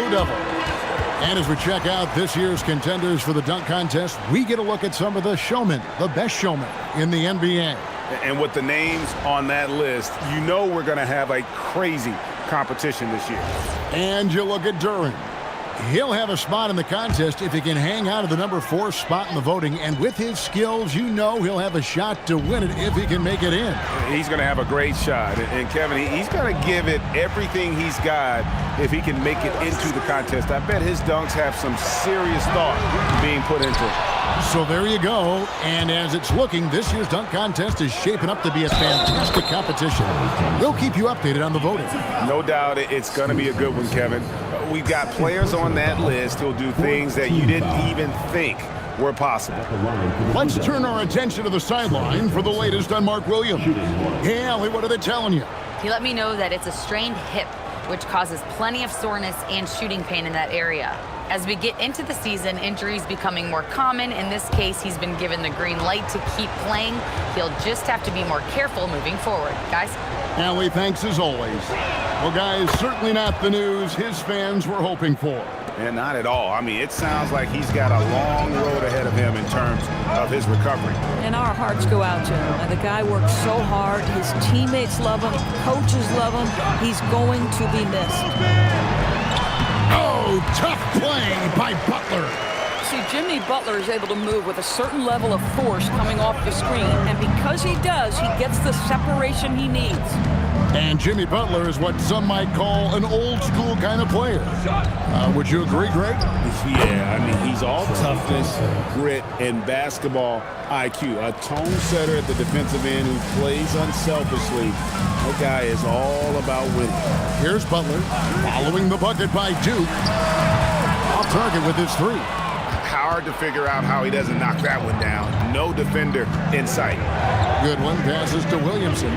Blue Devil. And as we check out this year's contenders for the dunk contest, we get a look at some of the showmen, the best showmen in the NBA. And with the names on that list, you know we're going to have a crazy competition this year. And you look at Duren. He'll have a spot in the contest if he can hang out at the number 4 spot in the voting. And with his skills, you know he'll have a shot to win it if he can make it in. He's going to have a great shot. And Kevin, he's going to give it everything he's got if he can make it into the contest. I bet his dunks have some serious thought being put into it. So there you go. And as it's looking, this year's dunk contest is shaping up to be a fantastic competition. We'll keep you updated on the voting. No doubt it's going to be a good one, Kevin. We've got players on that list who'll do things that you didn't even think were possible. Let's turn our attention to the sideline for the latest on Mark Williams. Hey, Allie, what are they telling you? He let me know that it's a strained hip, which causes plenty of soreness and shooting pain in that area. As we get into the season, injuries becoming more common. In this case, he's been given the green light to keep playing. He'll just have to be more careful moving forward. Guys? Allie, thanks as always. Well, guys, certainly not the news his fans were hoping for. And not at all. I mean, it sounds like he's got a long road ahead of him in terms of his recovery. And our hearts go out to him. And the guy works so hard. His teammates love him. Coaches love him. He's going to be missed. Oh, tough play by Butler. See, Jimmy Butler is able to move with a certain level of force coming off the screen. And because he does, he gets the separation he needs. And Jimmy Butler is what some might call an old-school kind of player. Would you agree, Greg? Yeah, I mean, he's all toughness, grit, and basketball IQ. A tone setter at the defensive end who plays unselfishly. That guy is all about winning. Here's Butler, following the bucket by Duke. Off target with his 3. Hard to figure out how he doesn't knock that one down. No defender in sight. Goodman passes to Williamson.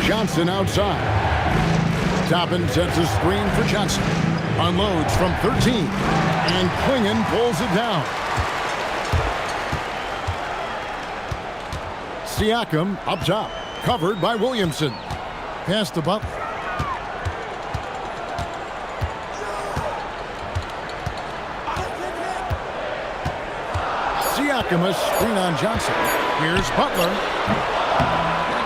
Johnson outside. Toppin sets a screen for Johnson. Unloads from 13. And Klingon pulls it down. Siakam up top. Covered by Williamson. Pass to Butler. Siakam a screen on Johnson. Here's Butler.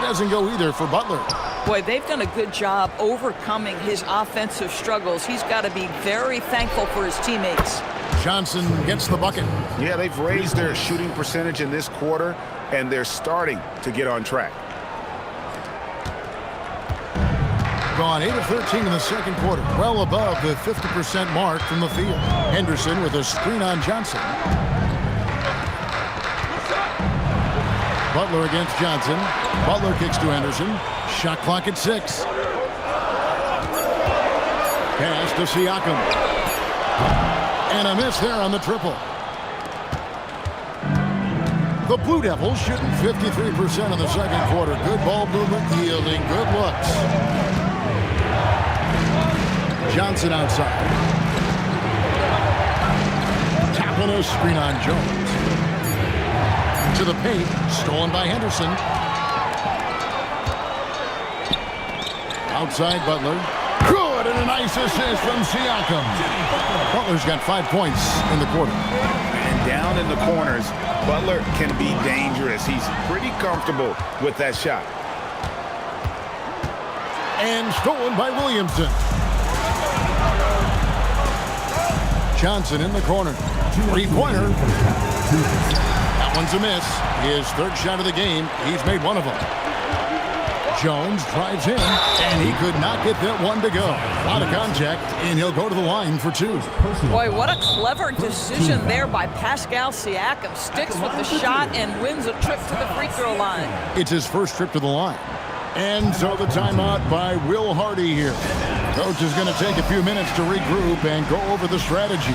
Doesn't go either for Butler. Boy, they've done a good job overcoming his offensive struggles. He's got to be very thankful for his teammates. Johnson gets the bucket. Yeah, they've raised their shooting percentage in this quarter, and they're starting to get on track. Gone 8 of 13 in the second quarter, well above the 50% mark from the field. Henderson with a screen on Johnson. Butler against Johnson. Butler kicks to Henderson. Shot clock at 6. Pass to Siakam. And a miss there on the triple. The Blue Devils shooting 53% in the second quarter. Good ball movement, yielding good looks. Johnson outside. Tapping a screen on Jones. To the paint, stolen by Henderson. Outside Butler. Good, and a nice assist from Siakam. Butler's got 5 points in the quarter. And down in the corners, Butler can be dangerous. He's pretty comfortable with that shot. And stolen by Williamson. Johnson in the corner. 3-pointer. That one's a miss. His third shot of the game. He's made one of them. Jones drives in, and he could not get that one to go. A lot of contact, and he'll go to the line for 2. Boy, what a clever decision there by Pascal Siakam. Sticks with the shot and wins a trip to the free throw line. It's his first trip to the line. And so the timeout by Will Hardy here. Coach is going to take a few minutes to regroup and go over the strategy.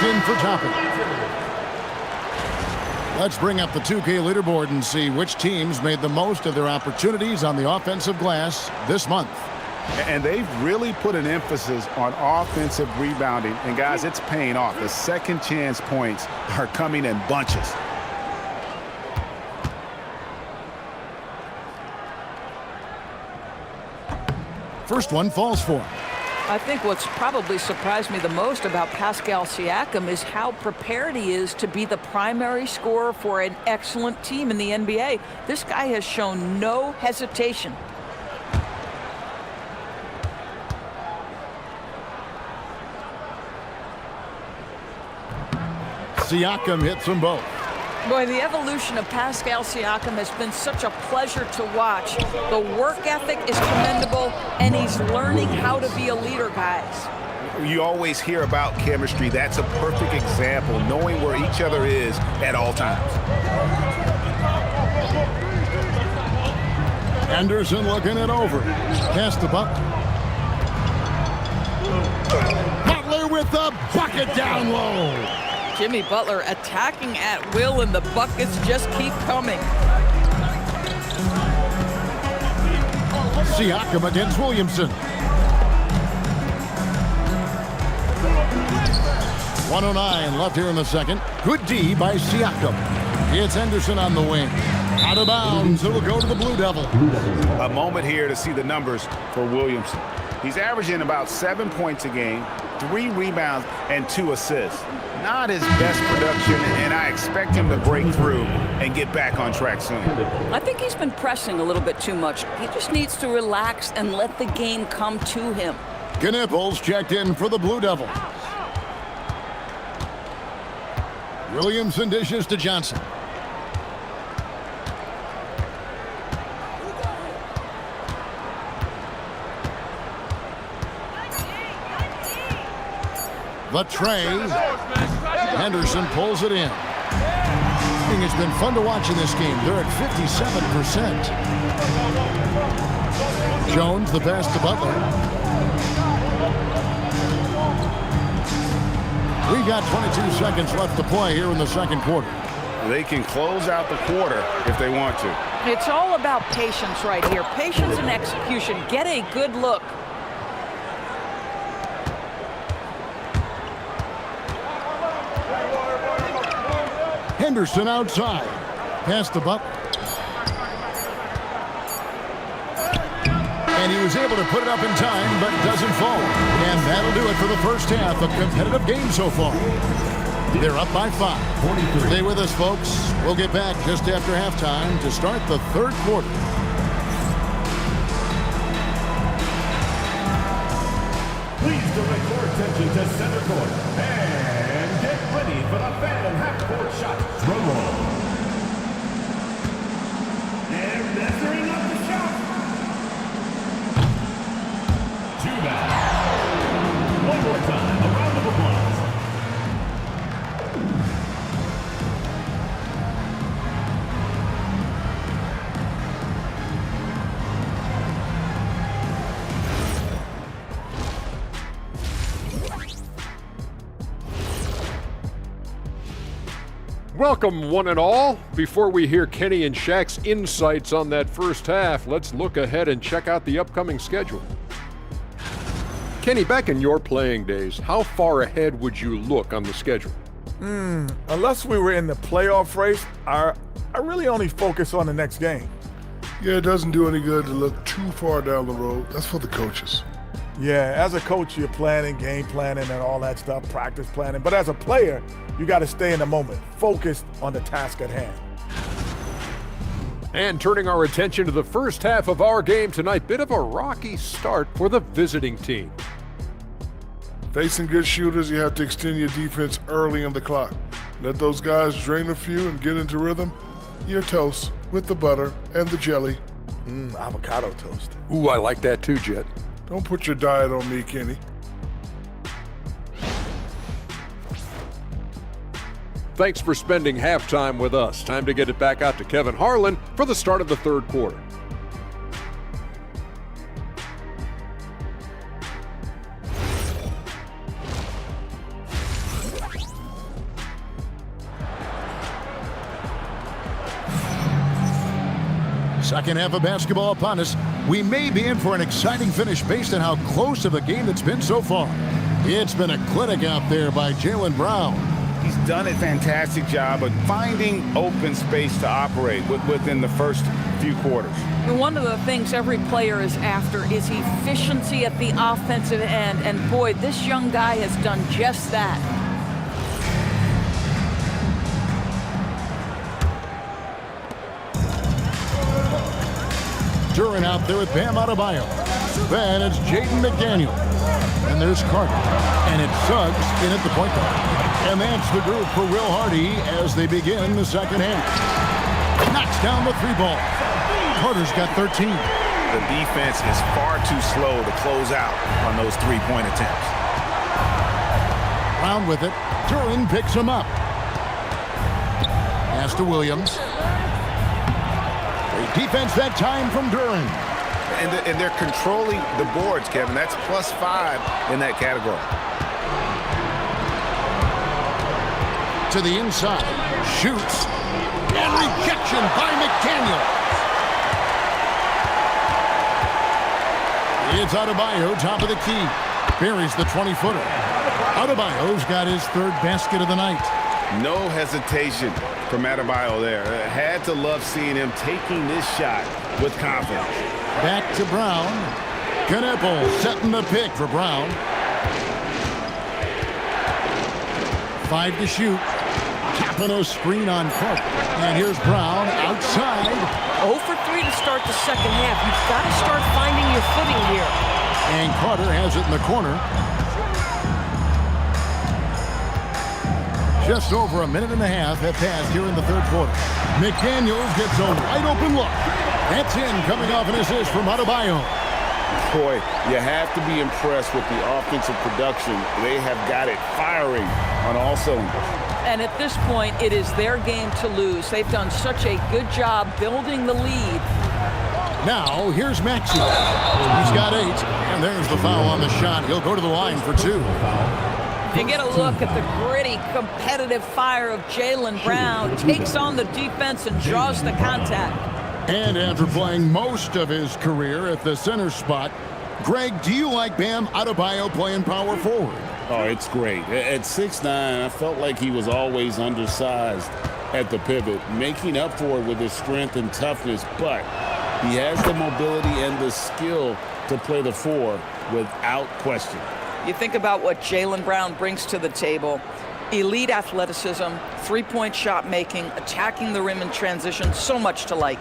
in for topping. Let's bring up the 2K leaderboard and see which teams made the most of their opportunities on the offensive glass this month. And they've really put an emphasis on offensive rebounding. And, guys, it's paying off. The second chance points are coming in bunches. First one falls for him. I think what's probably surprised me the most about Pascal Siakam is how prepared he is to be the primary scorer for an excellent team in the NBA. This guy has shown no hesitation. Siakam hits them both. Boy, the evolution of Pascal Siakam has been such a pleasure to watch. The work ethic is commendable, and he's learning how to be a leader, guys. You always hear about chemistry. That's a perfect example, knowing where each other is at all times. Anderson looking it over. Pass the buck. Butler with the bucket down low. Jimmy Butler attacking at will, and the buckets just keep coming. Siakam against Williamson. 1:09 left here in the second. Good D by Siakam. It's Henderson on the wing. Out of bounds. It'll go to the Blue Devil. A moment here to see the numbers for Williamson. He's averaging about 7 points a game, 3 rebounds, and 2 assists. Not his best production, and I expect him to break through and get back on track soon. I think he's been pressing a little bit too much. He just needs to relax and let the game come to him. Knipples checked in for the Blue Devil. Williamson dishes to Johnson. The tray. Henderson pulls it in. I think it's been fun to watch in this game. They're at 57%. Jones, the pass to Butler. We got 22 seconds left to play here in the second quarter. They can close out the quarter if they want to. It's all about patience right here. Patience and execution. Get a good look. Henderson outside. Pass the Butler. And he was able to put it up in time, but doesn't fall. And that'll do it for the first half. A competitive game so far. They're up by 5. Stay with us, folks. We'll get back just after halftime to start the third quarter. Please direct your attention to center court and get ready for the Phantom half-court shot. Drum roll. And measuring up the shot. Too bad. One more time, a round of applause. Welcome, one and all. Before we hear Kenny and Shaq's insights on that first half, let's look ahead and check out the upcoming schedule. Kenny, back in your playing days, how far ahead would you look on the schedule? Unless we were in the playoff race, I really only focus on the next game. Yeah, it doesn't do any good to look too far down the road. That's for the coaches. Yeah, as a coach, you're planning, game planning, and all that stuff, practice planning. But as a player, you got to stay in the moment, focused on the task at hand. And turning our attention to the first half of our game tonight, bit of a rocky start for the visiting team. Facing good shooters, you have to extend your defense early in the clock. Let those guys drain a few and get into rhythm. You're toast with the butter and the jelly. Avocado toast. Ooh, I like that too, Jet. Don't put your diet on me, Kenny. Thanks for spending halftime with us. Time to get it back out to Kevin Harlan for the start of the third quarter. Second half of basketball upon us. We may be in for an exciting finish based on how close of a game it's been so far. It's been a clinic out there by Jaylen Brown. He's done a fantastic job of finding open space to operate within the first few quarters. And one of the things every player is after is efficiency at the offensive end. And boy, this young guy has done just that. Duran out there with Bam Adebayo. Then it's Jaden McDaniel. And there's Carter. And it's Suggs in at the point guard. And that's the group for Will Hardy as they begin the second half. Knocks down the three ball. Carter's got 13. The defense is far too slow to close out on those three-point attempts. Brown with it. Duran picks him up. Pass to Williams. Great defense that time from Duran. And they're controlling the boards, Kevin. That's +5 in that category. To the inside. Shoots. And rejection by McDaniel. It's Adebayo, top of the key. Buries the 20-footer. Adebayo's got his third basket of the night. No hesitation from Adebayo there. Had to love seeing him taking this shot with confidence. Back to Brown. Kneppel setting the pick for Brown. 5 to shoot. Tapping a screen on Clark. And here's Brown outside. 0 for 3 to start the second half. You've got to start finding your footing here. And Carter has it in the corner. Just over a minute and a half have passed here in the third quarter. McDaniels gets a wide open look. That's in, coming off an assist from Adebayo. Boy, you have to be impressed with the offensive production. They have got it firing on all cylinders. And at this point, it is their game to lose. They've done such a good job building the lead. Now, here's Maxey. He's got 8, and there's the foul on the shot. He'll go to the line for 2. You get a look at the gritty, competitive fire of Jaylen Brown. Takes on the defense and draws the contact. And after playing most of his career at the center spot, Greg, do you like Bam Adebayo playing power forward? Oh, it's great. At 6'9", I felt like he was always undersized at the pivot, making up for it with his strength and toughness, but he has the mobility and the skill to play the 4 without question. You think about what Jaylen Brown brings to the table. Elite athleticism, three-point shot making, attacking the rim in transition, so much to like.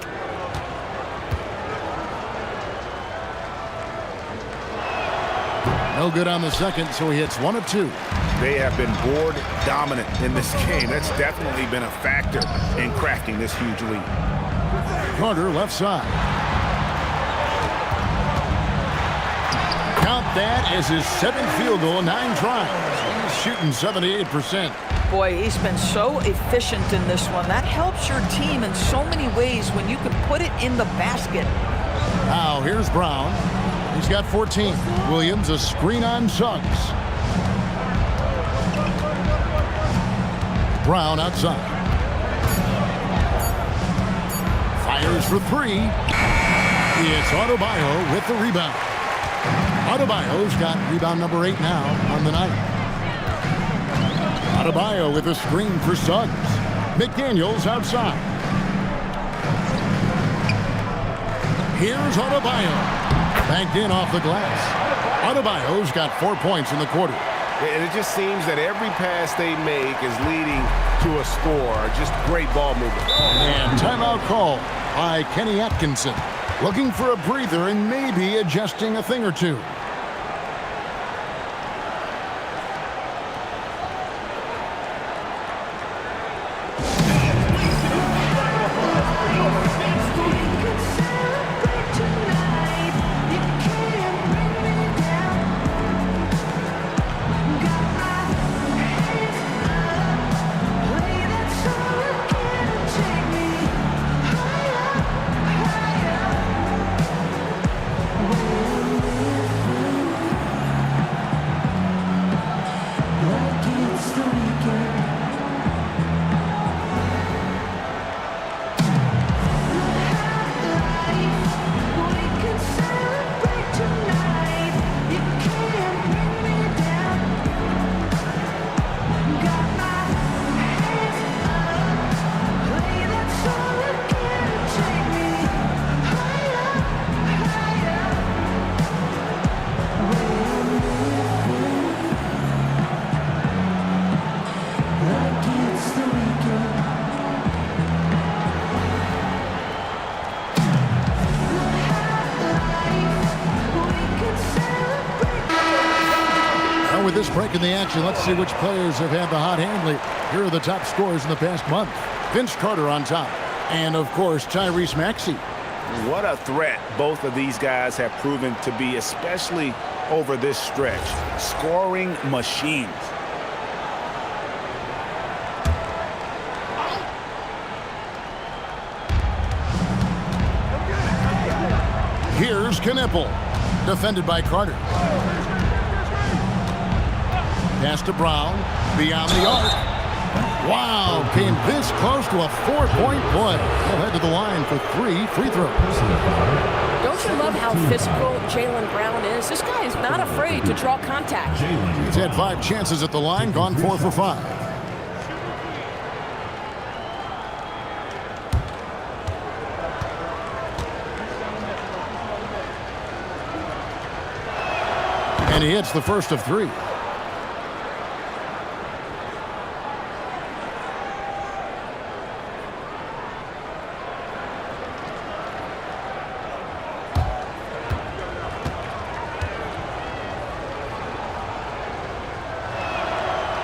No good on the second, so he hits 1 of 2. They have been board dominant in this game. That's definitely been a factor in crafting this huge lead. Carter left side. Count that as his 7th field goal in 9 tries. He's shooting 78%. Boy, he's been so efficient in this one. That helps your team in so many ways when you can put it in the basket. Now, here's Brown. He's got 14. Williams, a screen on Suggs. Brown outside. Fires for 3. It's Adebayo with the rebound. Adebayo's got rebound number 8 now on the night. Adebayo with a screen for Suggs. McDaniels outside. Here's Adebayo. Banked in off the glass. Adebayo's got 4 points in the quarter. And it just seems that every pass they make is leading to a score. Just great ball movement. And timeout call by Kenny Atkinson. Looking for a breather and maybe adjusting a thing or two. this break in the action, let's see which players have had the hot hand lately. Here are the top scorers in the past month. Vince Carter on top. And, of course, Tyrese Maxey. What a threat both of these guys have proven to be, especially over this stretch. Scoring machines. Here's Knipple, defended by Carter. Pass to Brown, beyond the arc. Wow, came this close to a 4-point play. He'll head to the line for 3 free throws. Don't you love how physical Jaylen Brown is? This guy is not afraid to draw contact. He's had 5 chances at the line, gone 4 for 5. And he hits the first of 3.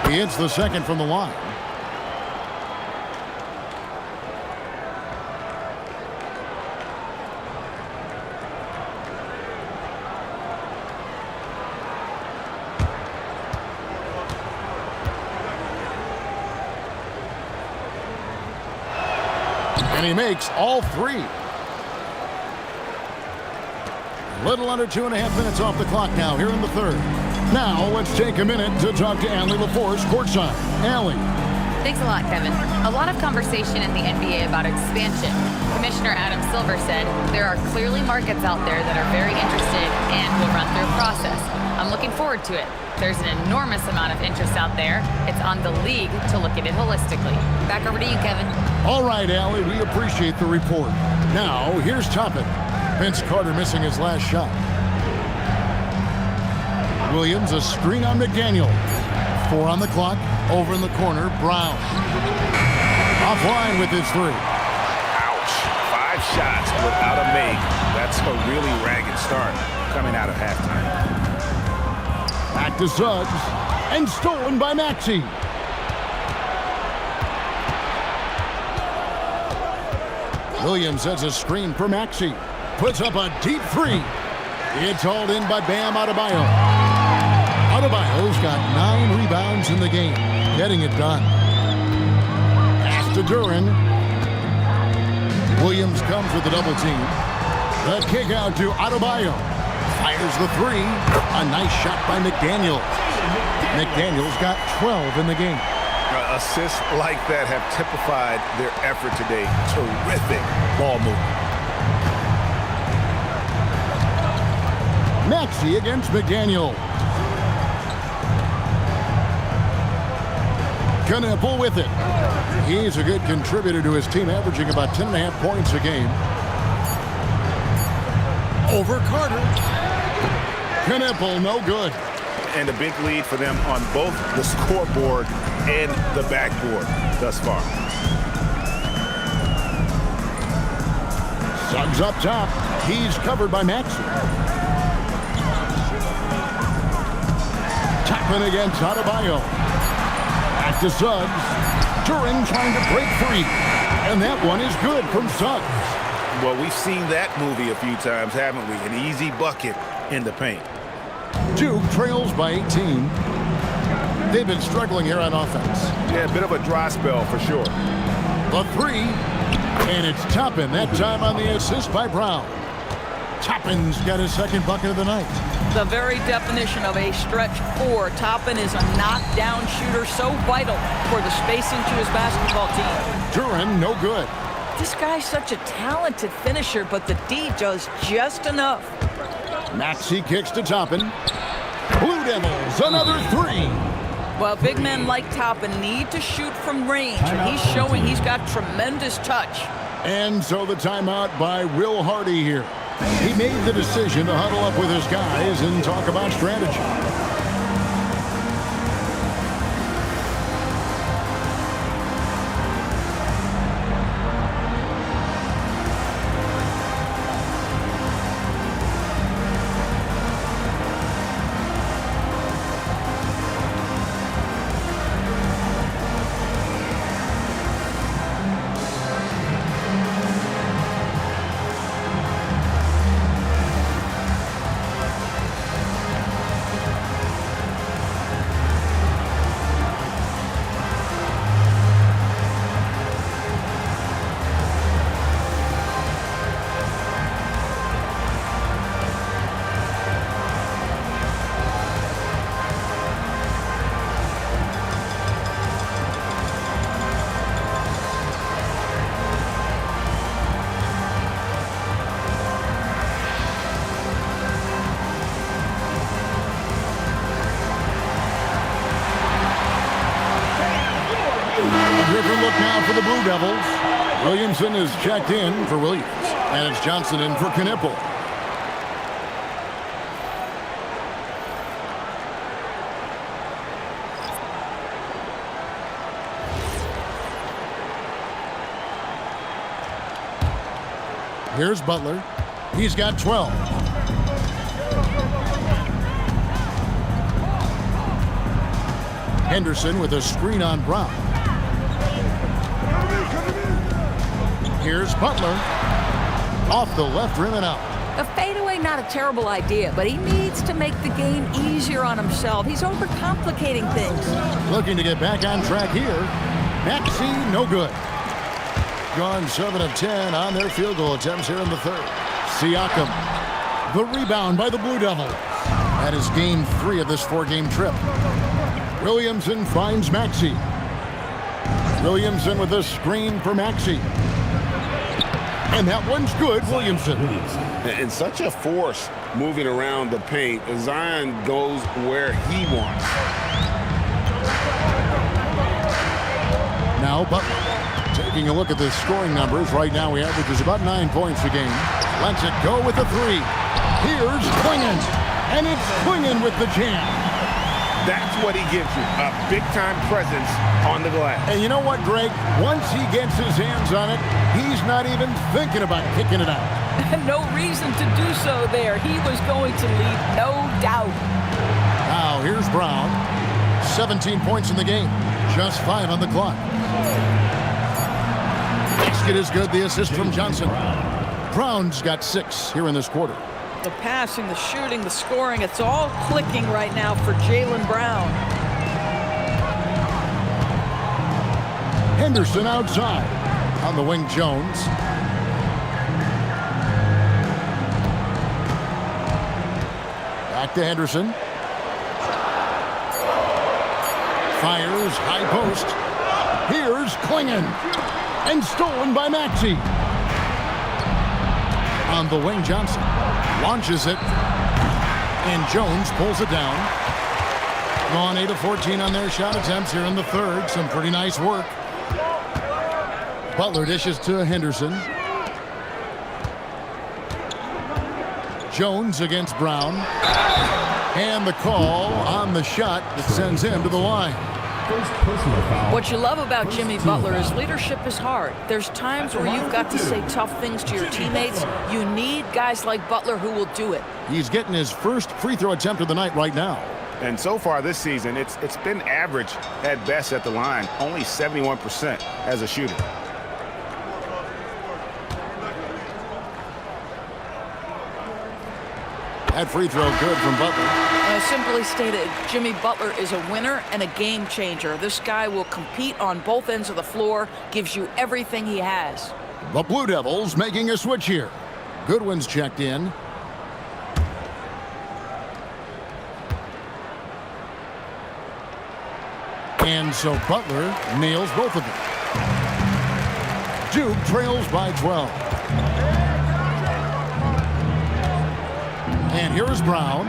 He hits the second from the line. And he makes all 3. Little under 2.5 minutes off the clock now here in the third. Now let's take a minute to talk to Allie LaForce courtside. Allie. Thanks a lot, Kevin. A lot of conversation in the NBA about expansion. Commissioner Adam Silver said there are clearly markets out there that are very interested and will run through a process. I'm looking forward to it. There's an enormous amount of interest out there. It's on the league to look at it holistically. Back over to you, Kevin. All right, Allie, we appreciate the report. Now, here's Toppin. Vince Carter missing his last shot. Williams, a screen on McDaniel. 4 on the clock. Over in the corner, Brown. Offline with his 3. Ouch. 5 shots without a make. That's a really ragged start coming out of halftime. Back to Suggs. And stolen by Maxey. Williams has a screen for Maxey. Puts up a deep 3. It's hauled in by Bam Adebayo. Adebayo's got 9 rebounds in the game, getting it done. Pass to Duran. Williams comes with the double team. The kick out to Adebayo. Fires the 3. A nice shot by McDaniel. McDaniel's got 12 in the game. Assists like that have typified their effort today. Terrific ball movement. Maxey against McDaniel. Knipple with it. He's a good contributor to his team, averaging about 10.5 points a game. Over Carter. Knipple, no good. And a big lead for them on both the scoreboard and the backboard thus far. Suggs up top. He's covered by Maxey. Toppin against Adebayo. Back to Suggs. Duran trying to break free. And that one is good from Suggs. Well, we've seen that movie a few times, haven't we? An easy bucket in the paint. Duke trails by 18. They've been struggling here on offense. Yeah, a bit of a dry spell for sure. The 3. And it's Toppin, that time on the assist by Brown. Toppin's got his second bucket of the night. The very definition of a stretch 4. Toppin is a knockdown shooter, so vital for the spacing to his basketball team. Duran, no good. This guy's such a talented finisher, but the D does just enough. Maxey kicks to Toppin. Blue Devils, another 3. Well, big men like Toppin need to shoot from range, and he's showing he's got tremendous touch. And so the timeout by Will Hardy here. He made the decision to huddle up with his guys and talk about strategy. different look now for the Blue Devils. Williamson is checked in for Williams, and it's Johnson in for Knipple. Here's Butler. He's got 12. Henderson with a screen on Brown. Here's Butler. Off the left rim and out. A fadeaway, not a terrible idea, but he needs to make the game easier on himself. He's overcomplicating things. Looking to get back on track here. Maxey, no good. Gone 7 of 10 on their field goal attempts here in the third. Siakam, the rebound by the Blue Devils. That is game 3 of this 4-game trip. Williamson finds Maxey. Williamson with a screen for Maxey. And that one's good, Williamson. And such a force moving around the paint. Zion goes where he wants. Now Butler. Taking a look at the scoring numbers, right now he averages about 9 points a game. Lets it go with the 3. Here's Klingon, and it's Klingon with the jam. That's what he gives you, a big-time presence on the glass. And you know what, Greg? Once he gets his hands on it, he's not even thinking about kicking it out. No reason to do so there. He was going to lead, no doubt. Now here's Brown. 17 points in the game, just 5 on the clock. Basket is good, the assist from Johnson. Brown's got 6 here in this quarter. The passing, the shooting, the scoring, it's all clicking right now for Jaylen Brown. Henderson outside. On the wing, Jones. Back to Henderson. Fires, high post. Here's Klingon. And stolen by Maxey. On the wing, Johnson launches it, and Jones pulls it down. Gone 8 of 14 on their shot attempts here in the third. Some pretty nice work. Butler dishes to Henderson. Jones against Brown. And the call on the shot that sends him to the line. What you love about Jimmy Butler is leadership is hard. There's times where you've got to say tough things to your teammates. You need guys like Butler who will do it. He's getting his first free throw attempt of the night right now. And so far this season, it's been average at best at the line, only 71% as a shooter. That free throw good from Butler. Simply stated, Jimmy Butler is a winner and a game changer. This guy will compete on both ends of the floor, gives you everything he has. The Blue Devils making a switch here. Goodwin's checked in. And so Butler nails both of them. Duke trails by 12. And here's Brown.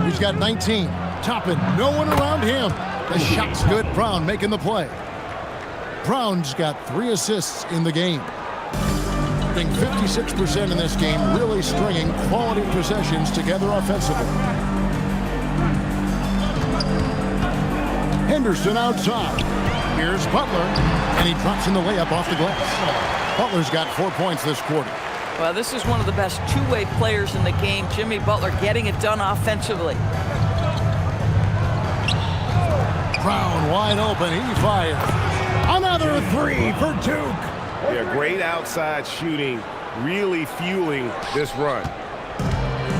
He's got 19. Toppin, no one around him. The shot's good. Brown making the play. Brown's got 3 assists in the game. Shooting 56% in this game, really stringing quality possessions together offensively. Henderson outside. Here's Butler, and he drops in the layup off the glass. Butler's got 4 points this quarter. Well, this is one of the best two-way players in the game. Jimmy Butler getting it done offensively. Brown wide open. He fires. Another 3 for Duke. Yeah, great outside shooting, really fueling this run.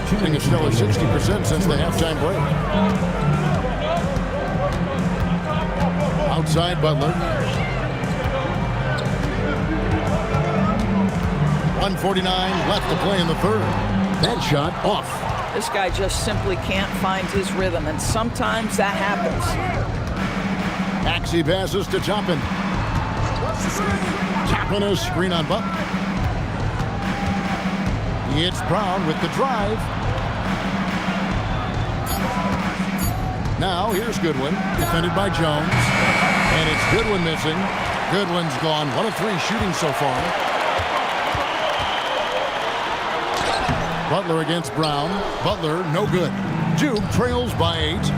Shooting a stellar 60% since the halftime break. Outside Butler. 1:49 left to play in the third. That shot off. This guy just simply can't find his rhythm, and sometimes that happens. Maxey passes to Toppin. Toppin a screen on Butler. It's Brown with the drive. Now here's Goodwin, defended by Jones. And it's Goodwin missing. Goodwin's gone 1 of 3 shooting so far. Butler against Brown. Butler, no good. Duke trails by 8.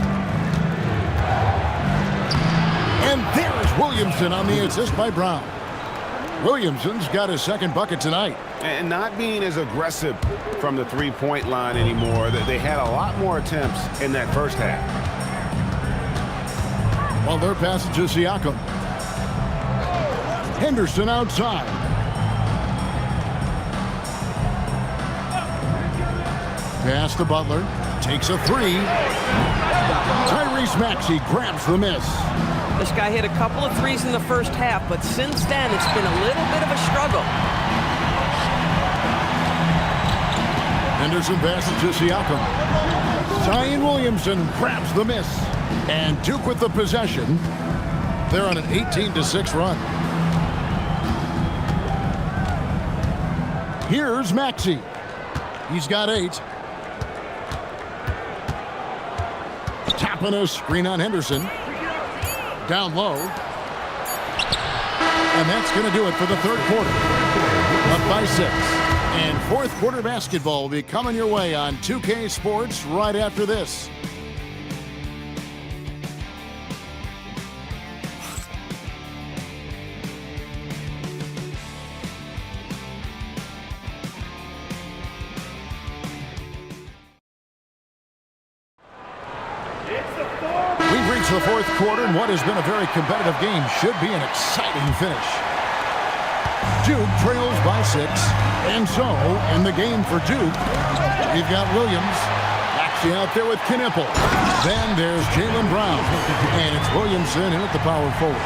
And there's Williamson on the assist by Brown. Williamson's got his second bucket tonight. And not being as aggressive from the three-point line anymore. They had a lot more attempts in that first half. Well, their passage to Siakam. Henderson outside. Pass to Butler. Takes a 3. Tyrese Maxey grabs the miss. This guy hit a couple of threes in the first half, but since then it's been a little bit of a struggle. Henderson passes to Siakam. Zion Williamson grabs the miss. And Duke with the possession. They're on an 18-6 run. Here's Maxey. He's got 8. Tapping a screen on Henderson. Down low. And that's going to do it for the third quarter. Up by 6. And fourth quarter basketball will be coming your way on 2K Sports right after this. We've reached the fourth quarter, and what has been a very competitive game should be an exciting finish. Duke trails by 6, and so in the game for Duke, we've got Williams actually out there with Knipple. Then there's Jaylen Brown, and it's Williamson in at the power forward.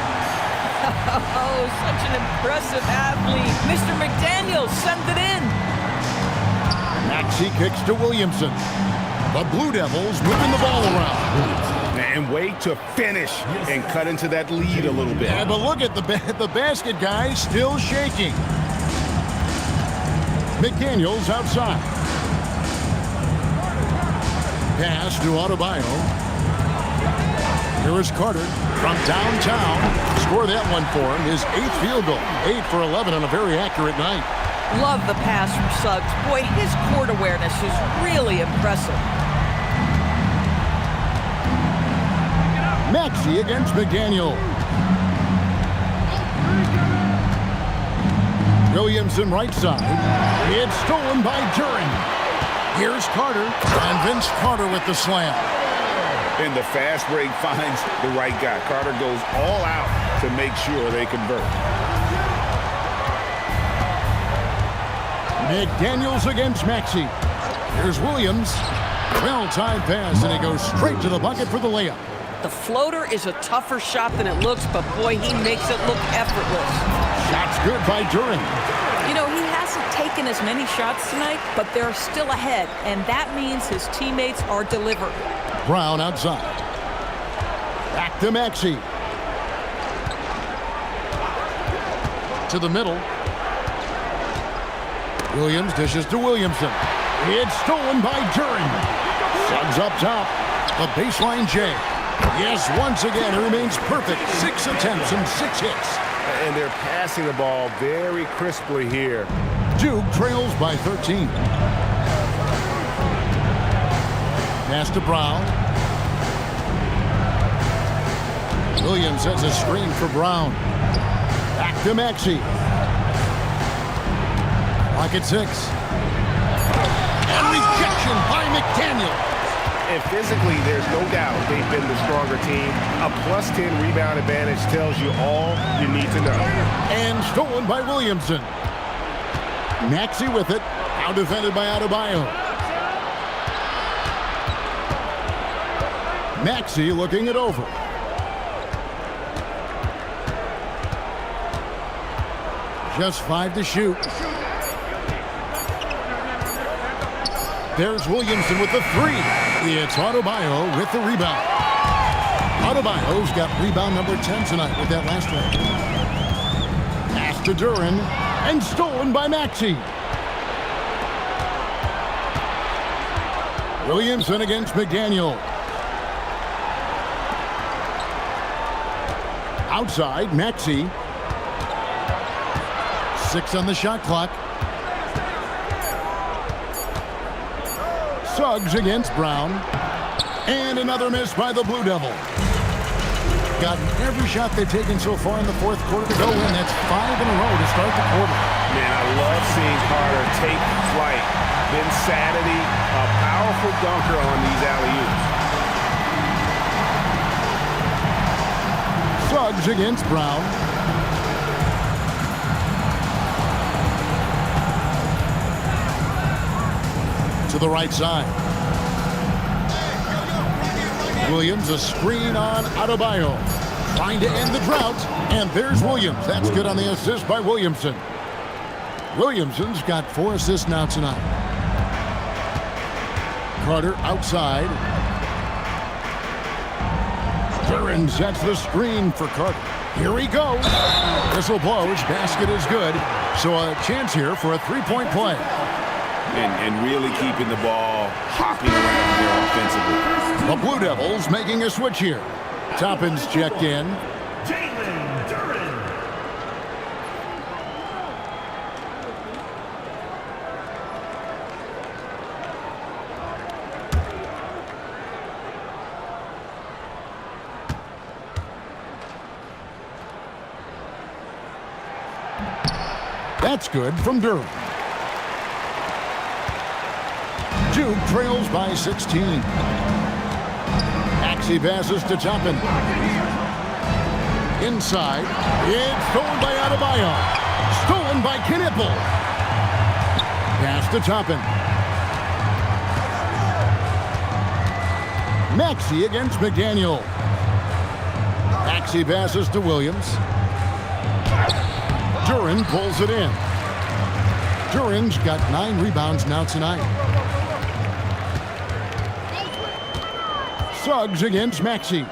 Oh, such an impressive athlete. Mr. McDaniel sent it in. Maxey kicks to Williamson. The Blue Devils moving the ball around. And wait to finish and cut into that lead a little bit. Yeah, but look at the basket guy still shaking. McDaniels outside. Pass to Adebayo. Here is Carter from downtown. Score that one for him. His 8th field goal. 8 for 11 on a very accurate night. Love the pass from Suggs. Boy, his court awareness is really impressive. Maxey against McDaniel. Williamson right side. It's stolen by Duren. Here's Carter. And Vince Carter with the slam. And the fast break finds the right guy. Carter goes all out to make sure they convert. McDaniels against Maxey. Here's Williams. Well-timed pass, and he goes straight to the bucket for the layup. The floater is a tougher shot than it looks, but boy, he makes it look effortless. Shot's good by Duren. You know, he hasn't taken as many shots tonight, but they're still ahead, and that means his teammates are delivering. Brown outside. Back to Maxey. To the middle. Williams dishes to Williamson. It's stolen by Duren. Suggs up top. The baseline J. Yes, once again, it remains perfect. 6 attempts and 6 hits. And they're passing the ball very crisply here. Duke trails by 13. Pass to Brown. Williams sets a screen for Brown. Back to Maxey. Clock at 6. And rejection by McDaniel. And physically, there's no doubt they've been the stronger team. A +10 rebound advantage tells you all you need to know. And stolen by Williamson. Maxey with it. Now defended by Adebayo. Maxey looking it over. Just 5 to shoot. There's Williamson with the 3. It's Adebayo with the rebound. Adebayo's got rebound number 10 tonight with that last one. Pass to Duren, and stolen by Maxey. Williamson against McDaniel. Outside, Maxey. 6 on the shot clock. Suggs against Brown. And another miss by the Blue Devil. Gotten every shot they've taken so far in the fourth quarter to go in. That's 5 in a row to start the quarter. Man, I love seeing Carter take flight. Then Saturday, a powerful dunker on these alley-oops. Suggs against Brown. To the right side. Williams, a screen on Adebayo. Trying to end the drought. And there's Williams. That's good on the assist by Williamson. Williamson's got 4 assists now tonight. Carter outside. Duren sets the screen for Carter. Here he goes. Whistle blows. Basket is good. So a chance here for a three-point play. And really keeping the ball hopping around here offensively. The Blue Devils making a switch here. Toppin's checked in. That's good from Durham. Duke trails by 16. Maxey passes to Toppin. Inside. It's stolen by Adebayo. Stolen by Knipple. Pass to Toppin. Maxey against McDaniel. Maxey passes to Williams. Duren pulls it in. Duren's got 9 rebounds now tonight. Suggs against Maxey.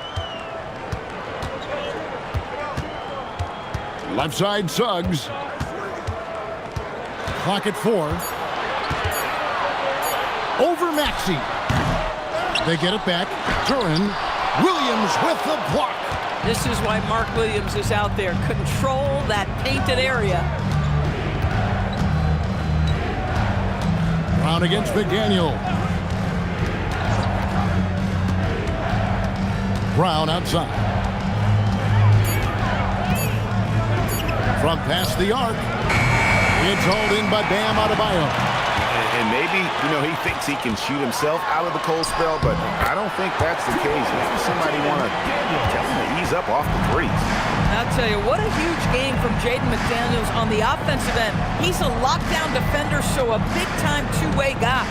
Left side Suggs. Clock at 4. Over Maxey. They get it back. Duren. Williams with the block. This is why Mark Williams is out there. Control that painted area. Brown against McDaniel. Brown outside. From past the arc. It's hauled in by Bam Adebayo. And maybe, he thinks he can shoot himself out of the cold spell, but I don't think that's the case. Maybe somebody want to tell him to ease up off the threes. I'll tell you, what a huge game from Jaden McDaniels on the offensive end. He's a lockdown defender, so a big-time two-way guy.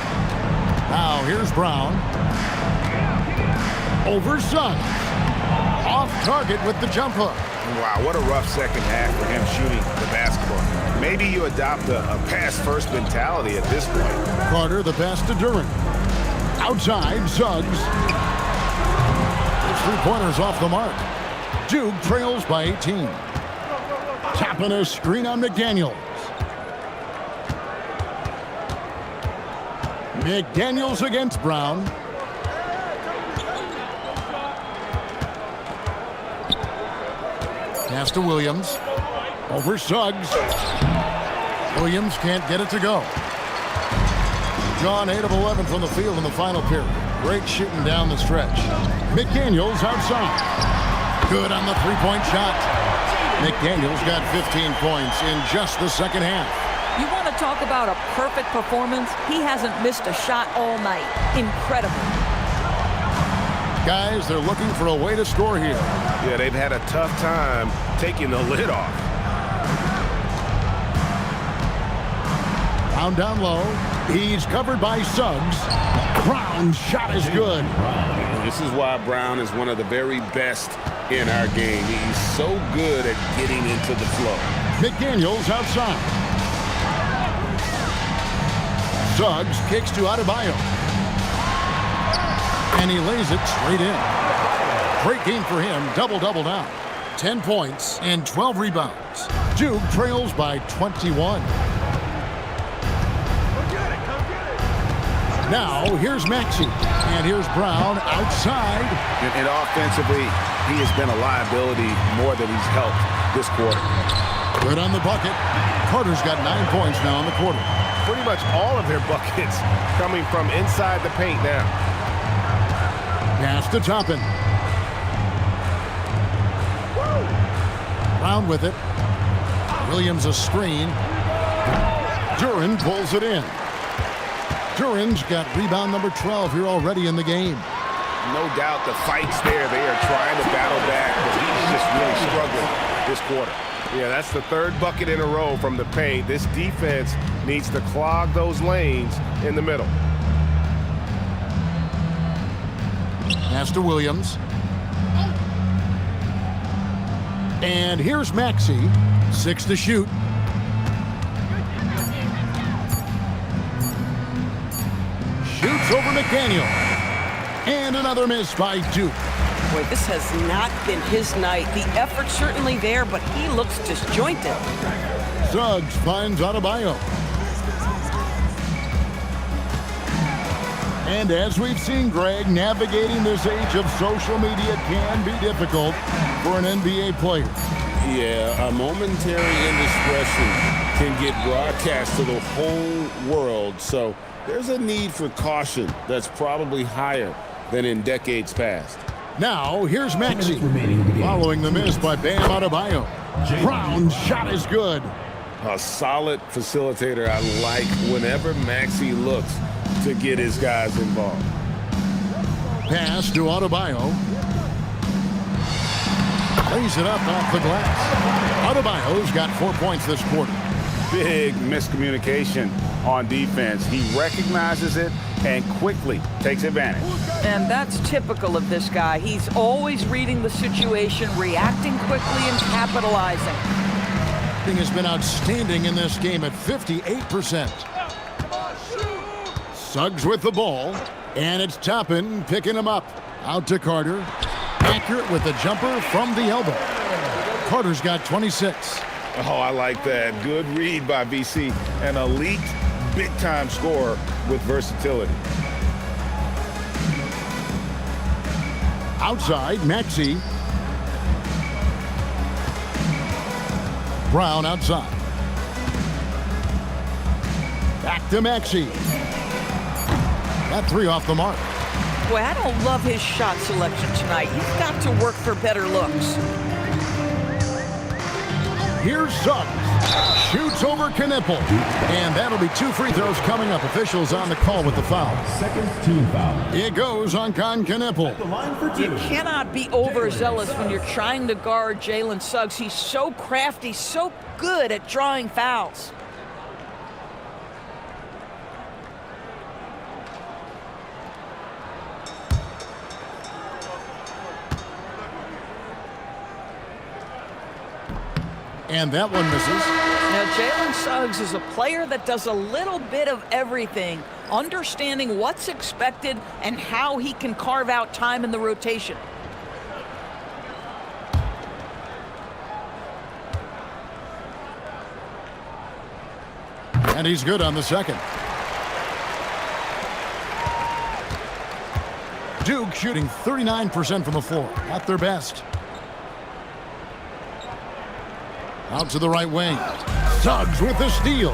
Now here's Brown. Over Suggs. Off target with the jump hook. Wow, what a rough second half for him shooting the basketball. Maybe you adopt a pass-first mentality at this point. Carter, the pass to Duren. Outside, Suggs. His three-pointers off the mark. Duke trails by 18. Tapping a screen on McDaniels. McDaniels against Brown. Pass to Williams. Over Suggs. Williams can't get it to go. John 8 of 11 from the field in the final period. Great shooting down the stretch. McDaniels outside. Good on the three-point shot. McDaniels got 15 points in just the second half. You want to talk about a perfect performance? He hasn't missed a shot all night. Incredible. Guys, they're looking for a way to score here. Yeah, they've had a tough time taking the lid off. Brown down low. He's covered by Suggs. Brown's shot is good. This is why Brown is one of the very best in our game. He's so good at getting into the flow. McDaniels outside. Suggs kicks to Adebayo. And he lays it straight in. Great game for him. Double-double now. 10 points and 12 rebounds. Duke trails by 21. Now, here's Maxey. And here's Brown outside. And offensively, he has been a liability more than he's helped this quarter. Good on the bucket. Carter's got 9 points now in the quarter. Pretty much all of their buckets coming from inside the paint now. Pass to Toppin. Brown with it. Williams a screen. Duran pulls it in. Duran's got rebound number 12 here already in the game. No doubt the fight's there. They are trying to battle back, but he's just really struggling this quarter. Yeah, that's the third bucket in a row from the paint. This defense needs to clog those lanes in the middle. Pass to Williams. And here's Maxey. 6 to shoot. Shoots over McDaniel. And another miss by Duke. Boy, this has not been his night. The effort's certainly there, but he looks disjointed. Suggs finds Adebayo. And as we've seen, Greg, navigating this age of social media can be difficult for an NBA player. Yeah, a momentary indiscretion can get broadcast to the whole world. So there's a need for caution that's probably higher than in decades past. Now, here's Maxey. Following the miss by Bam Adebayo. Brown's shot is good. A solid facilitator. I like whenever Maxey looks to get his guys involved. Pass to Adebayo. Lays it up off the glass. Adebayo's got 4 points this quarter. Big miscommunication on defense. He recognizes it and quickly takes advantage. And that's typical of this guy. He's always reading the situation, reacting quickly, and capitalizing. He has been outstanding in this game at 58%. Suggs with the ball, and it's Toppin picking him up. Out to Carter. Accurate with the jumper from the elbow. Carter's got 26. Oh, I like that. Good read by BC. An elite, big-time scorer with versatility. Outside, Maxey. Brown outside. Back to Maxey. That 3 off the mark. Boy, I don't love his shot selection tonight. You've got to work for better looks. Here's Suggs. Shoots over Knippel. And that'll be 2 free throws coming up. Officials on the call with the foul. Second team foul. It goes on Knippel. You cannot be overzealous when you're trying to guard Jalen Suggs. He's so crafty, so good at drawing fouls. And that one misses. Now, Jalen Suggs is a player that does a little bit of everything, understanding what's expected and how he can carve out time in the rotation. And he's good on the second. Duke shooting 39% from the floor. At their best. Out to the right wing. Suggs with the steal.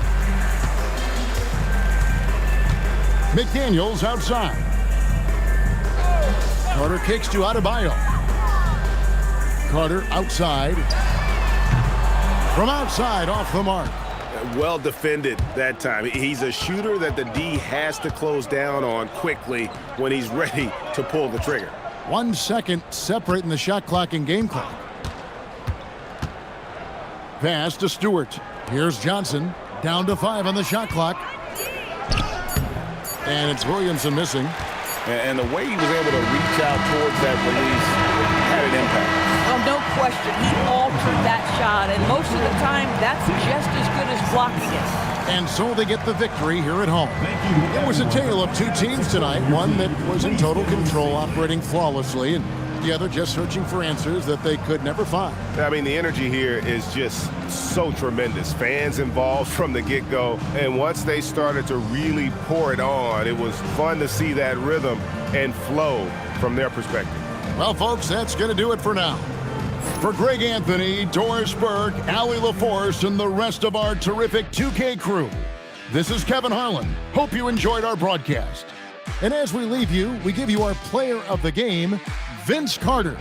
McDaniels outside. Carter kicks to Adebayo. Carter outside. From outside, off the mark. Well defended that time. He's a shooter that the D has to close down on quickly when he's ready to pull the trigger. 1 second separating the shot clock and game clock. Pass to Stewart. Here's Johnson. Down to 5 on the shot clock. And it's Williamson missing. And the way he was able to reach out towards that release had an impact. Oh, no question. He altered that shot, and most of the time, that's just as good as blocking it. And so they get the victory here at home. It was a tale of 2 teams tonight. One that was in total control, operating flawlessly, and the other just searching for answers that they could never find. I mean, the energy here is just so tremendous. Fans involved from the get-go, and once they started to really pour it on, it was fun to see that rhythm and flow from their perspective. Well, folks, that's going to do it for now. For Greg Anthony, Doris Burke, Allie LaForce, and the rest of our terrific 2K crew, this is Kevin Harlan. Hope you enjoyed our broadcast. And as we leave you, we give you our player of the game, Vince Carter.